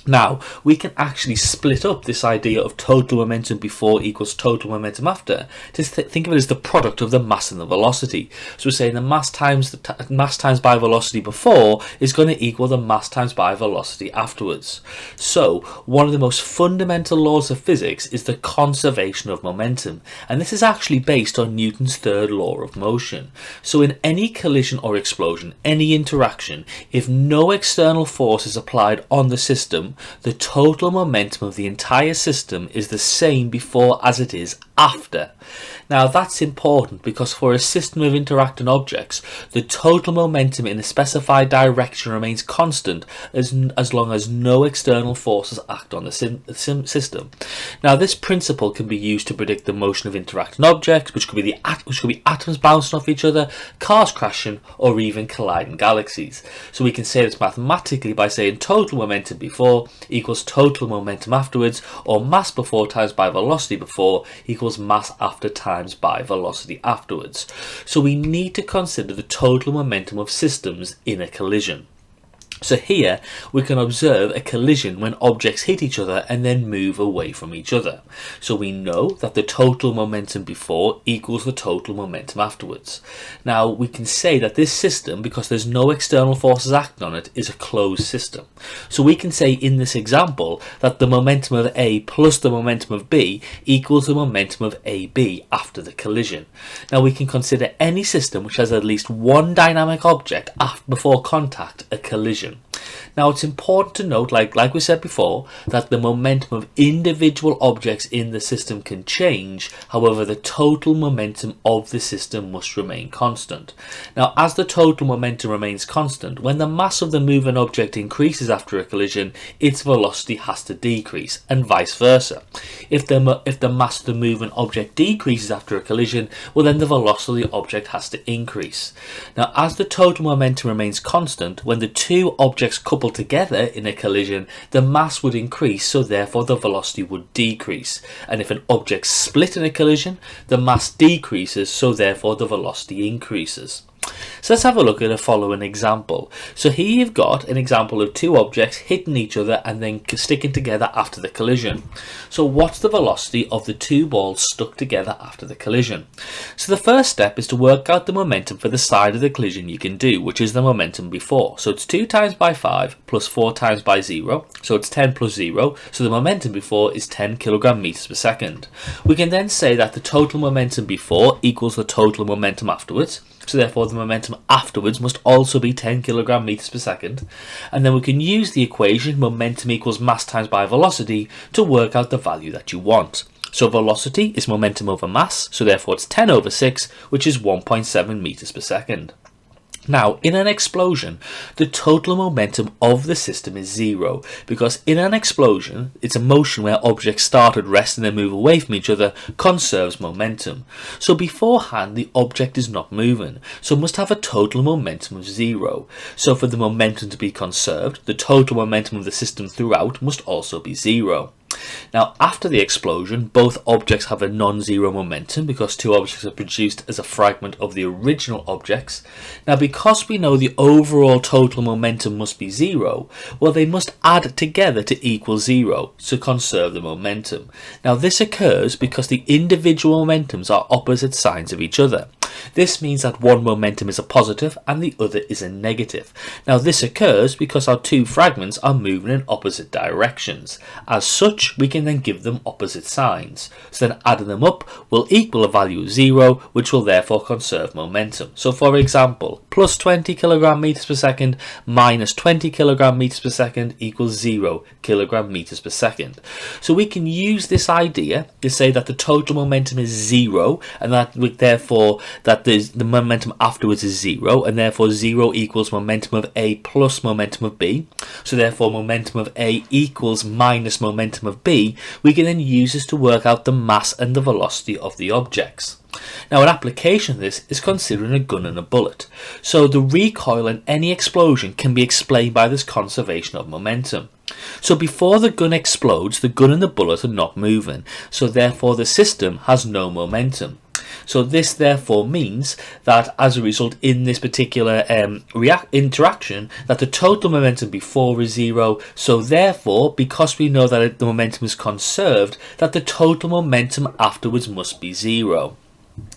Now, we can actually split up this idea of total momentum before equals total momentum after to think of it as the product of the mass and the velocity. So we're saying the mass times by velocity before is going to equal the mass times by velocity afterwards. So one of the most fundamental laws of physics is the conservation of momentum, and this is actually based on Newton's third law of motion. So in any collision or explosion, any interaction, if no external force is applied on the system, the total momentum of the entire system is the same before as it is after. Now, that's important because for a system of interacting objects, the total momentum in a specified direction remains constant as long as no external forces act on the system. Now, this principle can be used to predict the motion of interacting objects, which could be atoms bouncing off each other, cars crashing, or even colliding galaxies. So we can say this mathematically by saying total momentum before equals total momentum afterwards, or mass before times by velocity before equals mass after times by velocity afterwards. So we need to consider the total momentum of systems in a collision. So here we can observe a collision when objects hit each other and then move away from each other. So we know that the total momentum before equals the total momentum afterwards. Now we can say that this system, because there's no external forces acting on it, is a closed system. So we can say in this example that the momentum of A plus the momentum of B equals the momentum of AB after the collision. Now we can consider any system which has at least one dynamic object before contact a collision. Now, it's important to note, like we said before, that the momentum of individual objects in the system can change. However, the total momentum of the system must remain constant. Now, as the total momentum remains constant, when the mass of the moving object increases after a collision, its velocity has to decrease, and vice versa. If the mass of the moving object decreases after a collision, well, then the velocity of the object has to increase. Now, as the total momentum remains constant, when the two objects couple together in a collision, the mass would increase, so therefore the velocity would decrease. And if an object split in a collision, the mass decreases, so therefore the velocity increases. So let's have a look at a following example. So here you've got an example of two objects hitting each other and then sticking together after the collision. So what's the velocity of the two balls stuck together after the collision? So the first step is to work out the momentum for the side of the collision you can do, which is the momentum before. So it's 2 times by 5 plus 4 times by 0, so it's 10 plus 0, so the momentum before is 10 kilogram meters per second. We can then say that the total momentum before equals the total momentum afterwards. So therefore the momentum afterwards must also be 10 kilogram meters per second. And then we can use the equation momentum equals mass times by velocity to work out the value that you want. So velocity is momentum over mass, so therefore it's 10 over 6, which is 1.7 meters per second. Now, in an explosion, the total momentum of the system is zero, because in an explosion, it's a motion where objects start at rest and then move away from each other, conserves momentum. So beforehand, the object is not moving, so it must have a total momentum of zero. So for the momentum to be conserved, the total momentum of the system throughout must also be zero. Now, after the explosion, both objects have a non-zero momentum because two objects are produced as a fragment of the original objects. Now, because we know the overall total momentum must be zero, well, they must add together to equal zero to conserve the momentum. Now, this occurs because the individual momentums are opposite signs of each other. This means that one momentum is a positive and the other is a negative. Now, this occurs because our two fragments are moving in opposite directions. As such, we can then give them opposite signs. So then adding them up will equal a value of 0, which will therefore conserve momentum. So for example, plus 20 kilogram meters per second minus 20 kilogram meters per second equals 0 kilogram meters per second. So we can use this idea to say that the total momentum is 0, and that therefore that the momentum afterwards is 0, and therefore 0 equals momentum of A plus momentum of B. So therefore momentum of A equals minus momentum of B. We can then use this to work out the mass and the velocity of the objects. Now, an application of this is considering a gun and a bullet. So the recoil in any explosion can be explained by this conservation of momentum. So before the gun explodes, the gun and the bullet are not moving, so therefore the system has no momentum. So this therefore means that as a result in this particular interaction that the total momentum before is 0, so therefore because we know that the momentum is conserved, that the total momentum afterwards must be 0.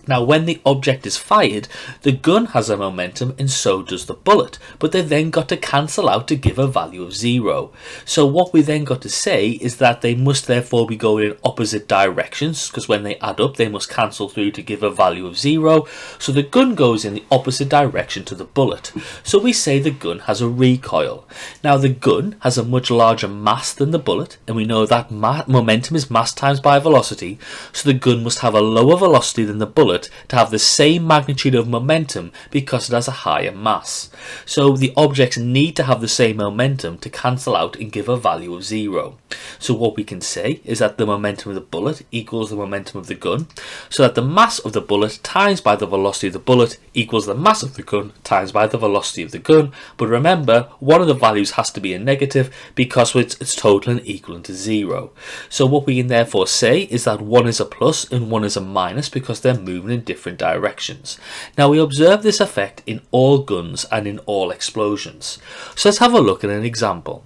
Now, when the object is fired, the gun has a momentum and so does the bullet, but they've then got to cancel out to give a value of 0. So what we then got to say is that they must therefore be going in opposite directions, because when they add up they must cancel through to give a value of 0. So the gun goes in the opposite direction to the bullet. So we say the gun has a recoil. Now, the gun has a much larger mass than the bullet, and we know that momentum is mass times by velocity, so the gun must have a lower velocity than the bullet to have the same magnitude of momentum because it has a higher mass. So the objects need to have the same momentum to cancel out and give a value of 0. So what we can say is that the momentum of the bullet equals the momentum of the gun, so that the mass of the bullet times by the velocity of the bullet equals the mass of the gun times by the velocity of the gun. But remember, one of the values has to be a negative because it's total and equal to 0. So what we can therefore say is that one is a plus and one is a minus because they're moving in different directions. Now, we observe this effect in all guns and in all explosions. So let's have a look at an example.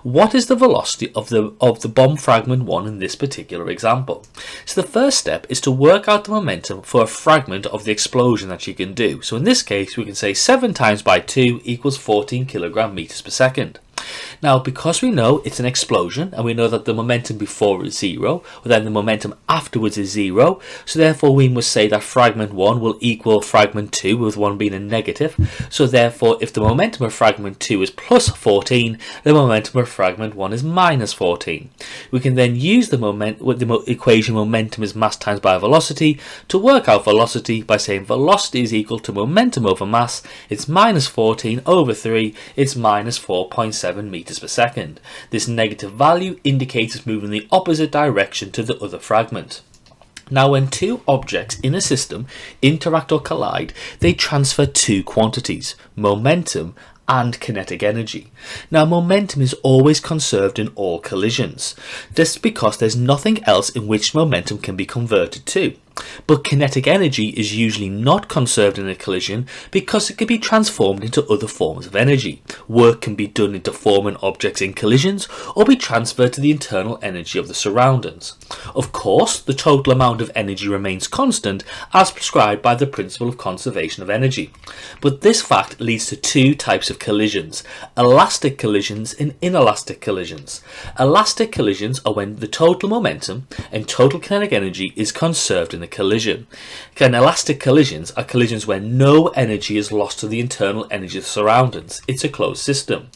What is the velocity of the bomb fragment 1 in this particular example? So the first step is to work out the momentum for a fragment of the explosion that you can do. So in this case we can say 7 times by 2 equals 14 kilogram meters per second. Now, because we know it's an explosion and we know that the momentum before is 0, then the momentum afterwards is 0, so therefore we must say that fragment 1 will equal fragment 2, with 1 being a negative. So therefore, if the momentum of fragment 2 is plus 14, the momentum of fragment 1 is minus 14. We can then use the equation momentum is mass times by velocity to work out velocity by saying velocity is equal to momentum over mass. It's minus 14 over 3, it's minus 4.7 meters per second. This negative value indicates it's moving in the opposite direction to the other fragment. Now, when two objects in a system interact or collide, they transfer two quantities, momentum and kinetic energy. Now, momentum is always conserved in all collisions. This is because there's nothing else in which momentum can be converted to. But kinetic energy is usually not conserved in a collision because it can be transformed into other forms of energy. Work can be done into forming objects in collisions or be transferred to the internal energy of the surroundings. Of course, the total amount of energy remains constant as prescribed by the principle of conservation of energy. But this fact leads to two types of collisions: elastic collisions and inelastic collisions. Elastic collisions are when the total momentum and total kinetic energy is conserved in in a collision. Again, elastic collisions are collisions where no energy is lost to the internal energy of the surroundings. It's a closed system.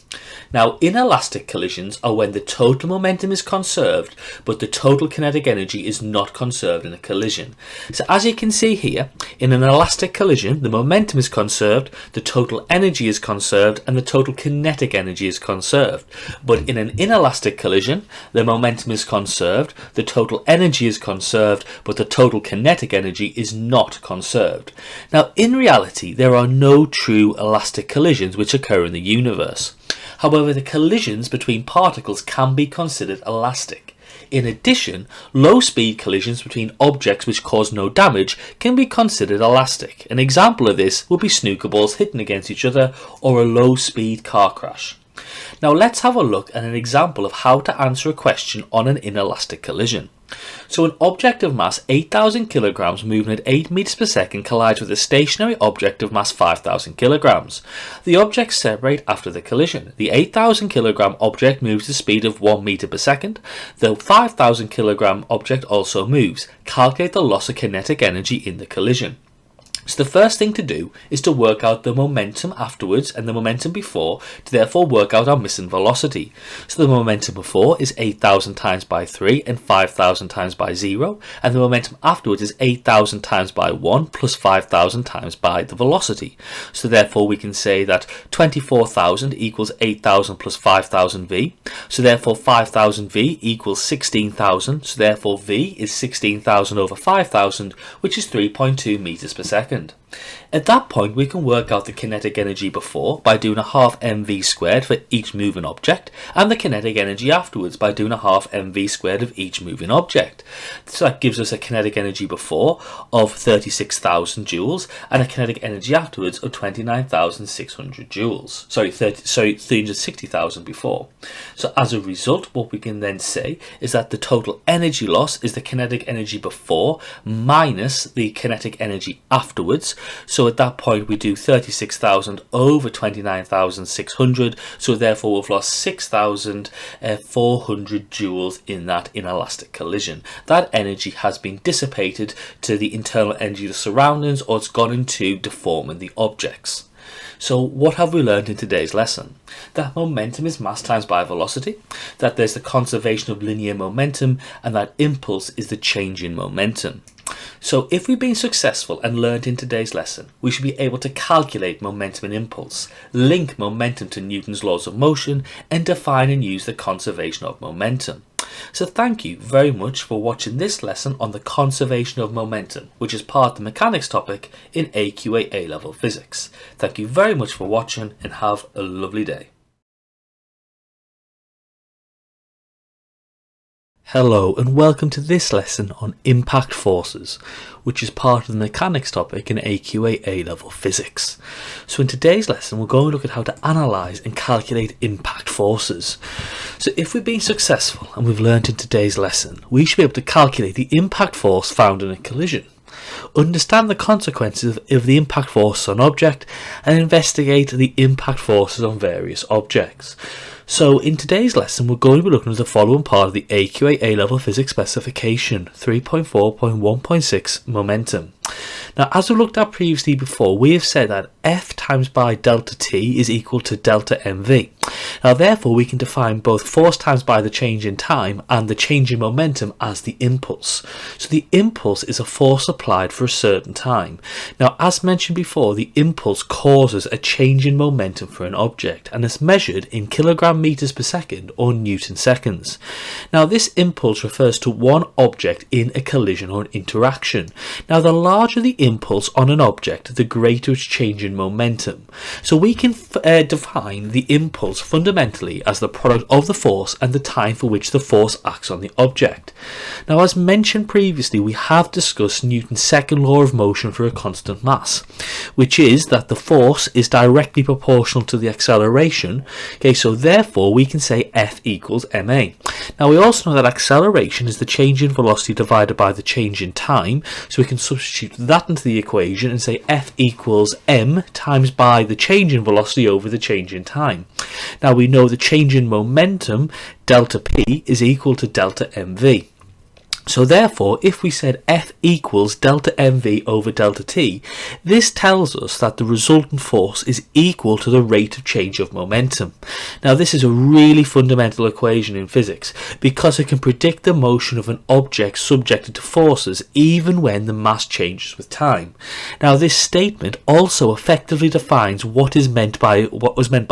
Now, inelastic collisions are when the total momentum is conserved, but the total kinetic energy is not conserved in a collision. So as you can see here, in an elastic collision, the momentum is conserved, the total energy is conserved, and the total kinetic energy is conserved. But in an inelastic collision, the momentum is conserved, the total energy is conserved, but the total kinetic energy is not conserved. Now, in reality, there are no true elastic collisions which occur in the universe. However, the collisions between particles can be considered elastic. In addition, low-speed collisions between objects which cause no damage can be considered elastic. An example of this would be snooker balls hitting against each other or a low-speed car crash. Now let's have a look at an example of how to answer a question on an inelastic collision. So an object of mass 8,000 kilograms moving at 8 meters per second collides with a stationary object of mass 5,000 kilograms. The objects separate after the collision. The 8,000 kilogram object moves at the speed of 1 meter per second. The 5,000 kilogram object also moves. Calculate the loss of kinetic energy in the collision. So the first thing to do is to work out the momentum afterwards and the momentum before to therefore work out our missing velocity. So the momentum before is 8,000 times by 3 and 5,000 times by 0, and the momentum afterwards is 8,000 times by 1 plus 5,000 times by the velocity. So therefore we can say that 24,000 equals 8,000 plus 5,000 v. So therefore 5,000 v equals 16,000. So therefore v is 16,000 over 5,000, which is 3.2 meters per second. At that point, we can work out the kinetic energy before by doing a half mv squared for each moving object, and the kinetic energy afterwards by doing a half mv squared of each moving object. So that gives us a kinetic energy before of 36,000 joules and a kinetic energy afterwards of 29,600 joules. Sorry, 360,000 before. So as a result, what we can then say is that the total energy loss is the kinetic energy before minus the kinetic energy afterwards. So at that point we do 36,000 over 29,600, so therefore we've lost 6,400 joules in that inelastic collision. That energy has been dissipated to the internal energy of the surroundings, or it's gone into deforming the objects. So what have we learned in today's lesson? That momentum is mass times by velocity, that there's the conservation of linear momentum, and that impulse is the change in momentum. So if we've been successful and learned in today's lesson, we should be able to calculate momentum and impulse, link momentum to Newton's laws of motion, and define and use the conservation of momentum. So thank you very much for watching this lesson on the conservation of momentum, which is part of the mechanics topic in AQA A-level physics. Thank you very much for watching and have a lovely day. Hello and welcome to this lesson on impact forces, which is part of the mechanics topic in AQA A-level physics. So in today's lesson we're going to look at how to analyse and calculate impact forces. So if we've been successful and we've learned in today's lesson, we should be able to calculate the impact force found in a collision, understand the consequences of the impact force on an object, and investigate the impact forces on various objects. So in today's lesson we're going to be looking at the following part of the AQA A-level physics specification 3.4.1.6 momentum. Now, as we looked at previously before, we have said that F times by delta T is equal to delta mv. Now therefore we can define both force times by the change in time and the change in momentum as the impulse. So the impulse is a force applied for a certain time. Now as mentioned before, the impulse causes a change in momentum for an object and is measured in kilogram meters per second or Newton seconds. Now this impulse refers to one object in a collision or an interaction. Now the larger the impulse on an object, the greater its change in momentum. So we can define the impulse fundamentally as the product of the force and the time for which the force acts on the object. Now as mentioned previously, we have discussed Newton's second law of motion for a constant mass, which is that the force is directly proportional to the acceleration. Okay, so therefore we can say F equals ma. Now we also know that acceleration is the change in velocity divided by the change in time, so we can substitute that into the equation and say F equals m times by the change in velocity over the change in time. Now we know the change in momentum, delta p, is equal to delta mv. So therefore, if we said F equals delta mv over delta t, this tells us that the resultant force is equal to the rate of change of momentum. Now this is a really fundamental equation in physics because it can predict the motion of an object subjected to forces even when the mass changes with time. Now this statement also effectively defines what was meant by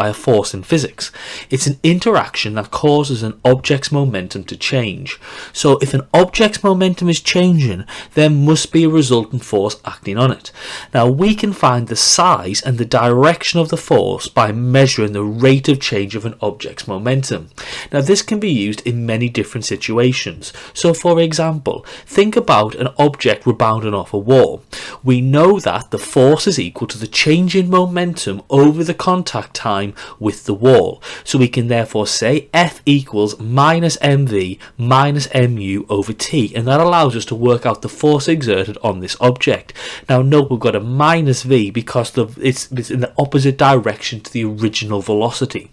a force in physics. It's an interaction that causes an object's momentum to change. So if an object's momentum is changing, there must be a resultant force acting on it. Now we can find the size and the direction of the force by measuring the rate of change of an object's momentum. Now this can be used in many different situations. So for example, think about an object rebounding off a wall. We know that the force is equal to the change in momentum over the contact time with the wall. So we can therefore say F equals minus mv minus mu over t, and that allows us to work out the force exerted on this object. Now note we've got a minus v because it's in the opposite direction to the original velocity.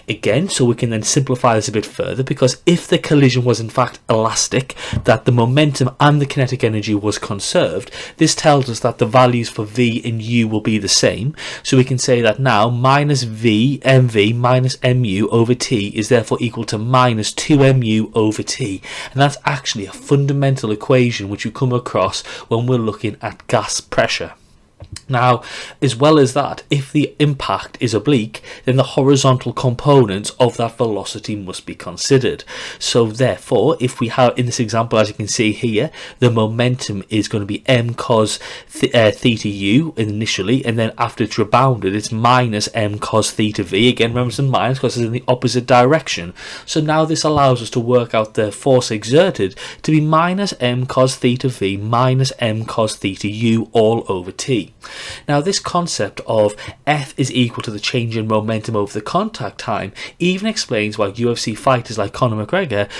Again, so we can then simplify this a bit further, because if the collision was in fact elastic, that the momentum and the kinetic energy was conserved, this tells us that the values for v and u will be the same. So we can say that now minus v mv minus mu over t is therefore equal to minus 2mu over t, and that's actually a fundamental equation which you come across when we're looking at gas pressure. Now, as well as that, if the impact is oblique, then the horizontal components of that velocity must be considered. So therefore, if we have, in this example, as you can see here, the momentum is going to be m cos theta u initially, and then after it's rebounded, it's minus m cos theta v. Again, remember it's a minus because it's in the opposite direction. So now this allows us to work out the force exerted to be minus m cos theta v minus m cos theta u all over t. Now this concept of F is equal to the change in momentum over the contact time even explains why UFC fighters like Conor McGregor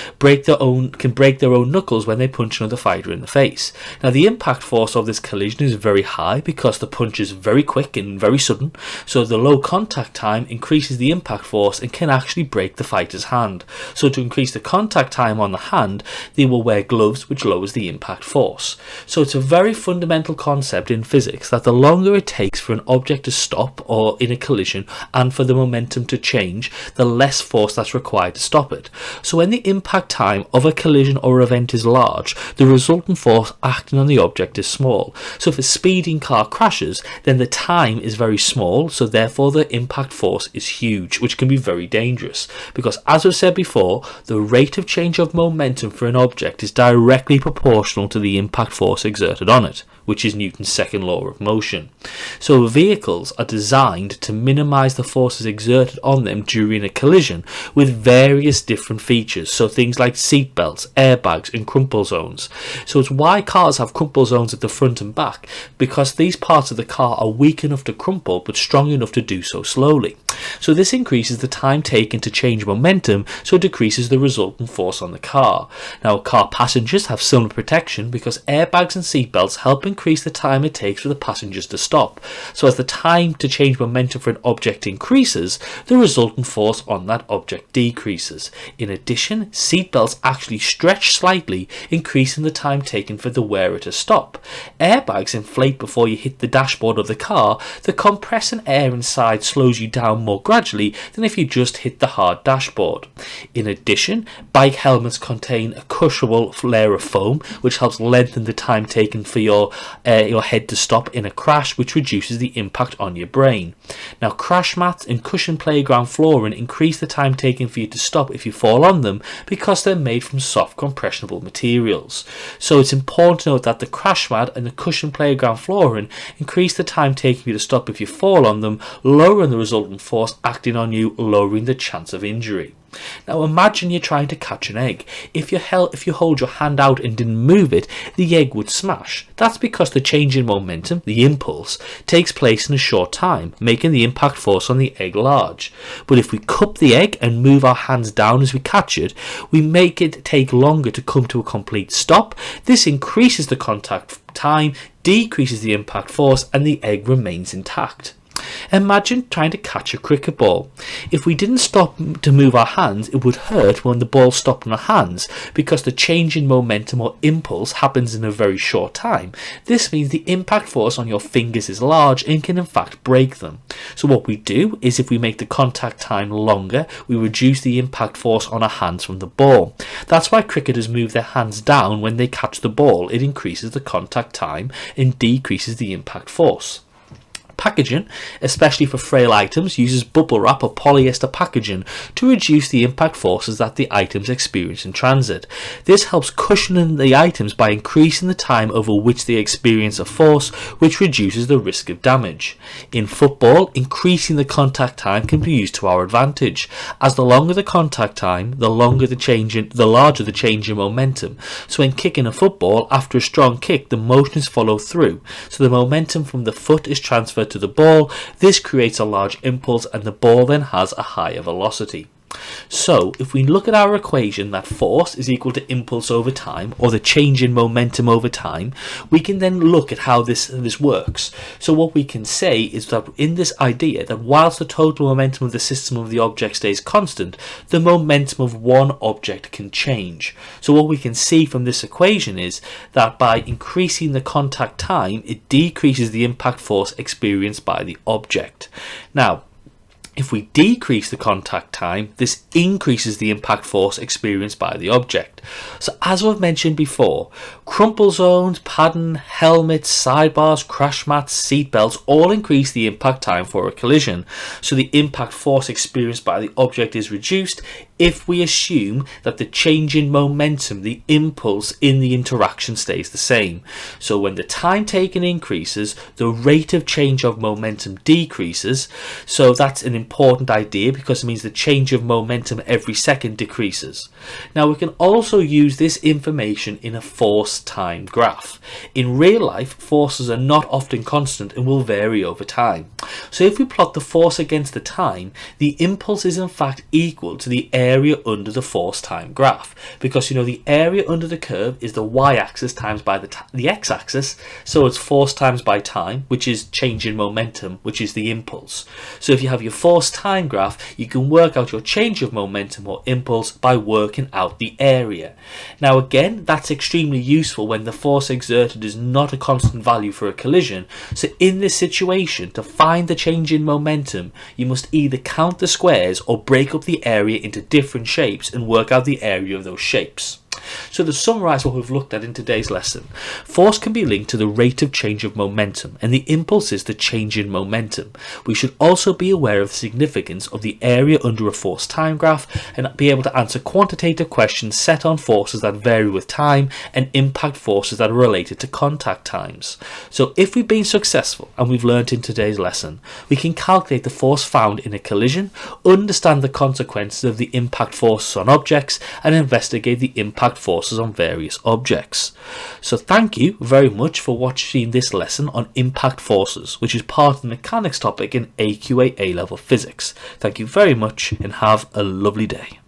can break their own knuckles when they punch another fighter in the face. Now the impact force of this collision is very high because the punch is very quick and very sudden, so the low contact time increases the impact force and can actually break the fighter's hand. So to increase the contact time on the hand, they will wear gloves, which lowers the impact force. So it's a very fundamental concept in physics that the longer it takes for an object to stop or in a collision and for the momentum to change, the less force that's required to stop it. So when the impact time of a collision or event is large, the resultant force acting on the object is small. So if a speeding car crashes, then the time is very small, so therefore the impact force is huge, which can be very dangerous, because as I've said before, the rate of change of momentum for an object is directly proportional to the impact force exerted on it, which is Newton's second law of motion. So vehicles are designed to minimize the forces exerted on them during a collision with various different features, so things like seat belts, airbags and crumple zones. So it's why cars have crumple zones at the front and back, because these parts of the car are weak enough to crumple but strong enough to do so slowly. So this increases the time taken to change momentum, so it decreases the resultant force on the car. Now car passengers have similar protection because airbags and seatbelts help increase the time it takes for the passengers to stop. So as the time to change momentum for an object increases, the resultant force on that object decreases. In addition, seatbelts actually stretch slightly, increasing the time taken for the wearer to stop. Airbags inflate before you hit the dashboard of the car. The compressing air inside slows you down more gradually than if you just hit the hard dashboard. In addition, bike helmets contain a cushionable layer of foam which helps lengthen the time taken for your head to stop in a crash, which reduces the impact on your brain. Now crash mats and cushioned playground flooring increase the time taken for you to stop if you fall on them because they're made from soft compressionable materials. So it's important to note that the crash mat and the cushioned playground flooring increase the time taken for you to stop if you fall on them, lowering the resultant force acting on you, lowering the chance of injury. Now imagine you're trying to catch an egg. If you hold your hand out and didn't move it, the egg would smash. That's because the change in momentum, the impulse, takes place in a short time, making the impact force on the egg large. But if we cup the egg and move our hands down as we catch it, we make it take longer to come to a complete stop. This increases the contact time, decreases the impact force, and the egg remains intact. Imagine trying to catch a cricket ball. If we didn't stop to move our hands, it would hurt when the ball stopped in our hands because the change in momentum or impulse happens in a very short time. This means the impact force on your fingers is large and can in fact break them. So what we do is, if we make the contact time longer, we reduce the impact force on our hands from the ball. That's why cricketers move their hands down when they catch the ball. It increases the contact time and decreases the impact force. Packaging, especially for frail items, uses bubble wrap or polyester packaging to reduce the impact forces that the items experience in transit. This helps cushion the items by increasing the time over which they experience a force, which reduces the risk of damage. In football, increasing the contact time can be used to our advantage, as the longer the contact time, the larger the change in momentum. So when kicking a football, after a strong kick, the motion is followed through, so the momentum from the foot is transferred to the ball. This creates a large impulse and the ball then has a higher velocity. So if we look at our equation that force is equal to impulse over time, or the change in momentum over time, we can then look at how this works. So what we can say is that in this idea, that whilst the total momentum of the system of the object stays constant, the momentum of one object can change. So what we can see from this equation is that by increasing the contact time, it decreases the impact force experienced by the object. Now, if we decrease the contact time, this increases the impact force experienced by the object. So as we've mentioned before, crumple zones, padding, helmets, sidebars, crash mats, seatbelts all increase the impact time for a collision. So the impact force experienced by the object is reduced if we assume that the change in momentum, the impulse in the interaction, stays the same. So when the time taken increases, the rate of change of momentum decreases. So that's an important idea because it means the change of momentum every second decreases. Now we can also use this information in a force time graph. In real life, forces are not often constant and will vary over time. So if we plot the force against the time, the impulse is in fact equal to the area under the force time graph, because the area under the curve is the y-axis times by the x-axis, so it's force times by time, which is change in momentum, which is the impulse. So if you have your force time graph, you can work out your change of momentum or impulse by working out the area. Now again, that's extremely useful when the force exerted is not a constant value for a collision. So in this situation, to find the change in momentum, you must either count the squares or break up the area into different shapes and work out the area of those shapes. So to summarise what we've looked at in today's lesson, force can be linked to the rate of change of momentum, and the impulse is the change in momentum. We should also be aware of the significance of the area under a force time graph and be able to answer quantitative questions set on forces that vary with time and impact forces that are related to contact times. So if we've been successful and we've learnt in today's lesson, we can calculate the force found in a collision, understand the consequences of the impact forces on objects, and investigate the impact forces on various objects. So thank you very much for watching this lesson on impact forces, which is part of the mechanics topic in AQA A-level physics. Thank you very much and have a lovely day.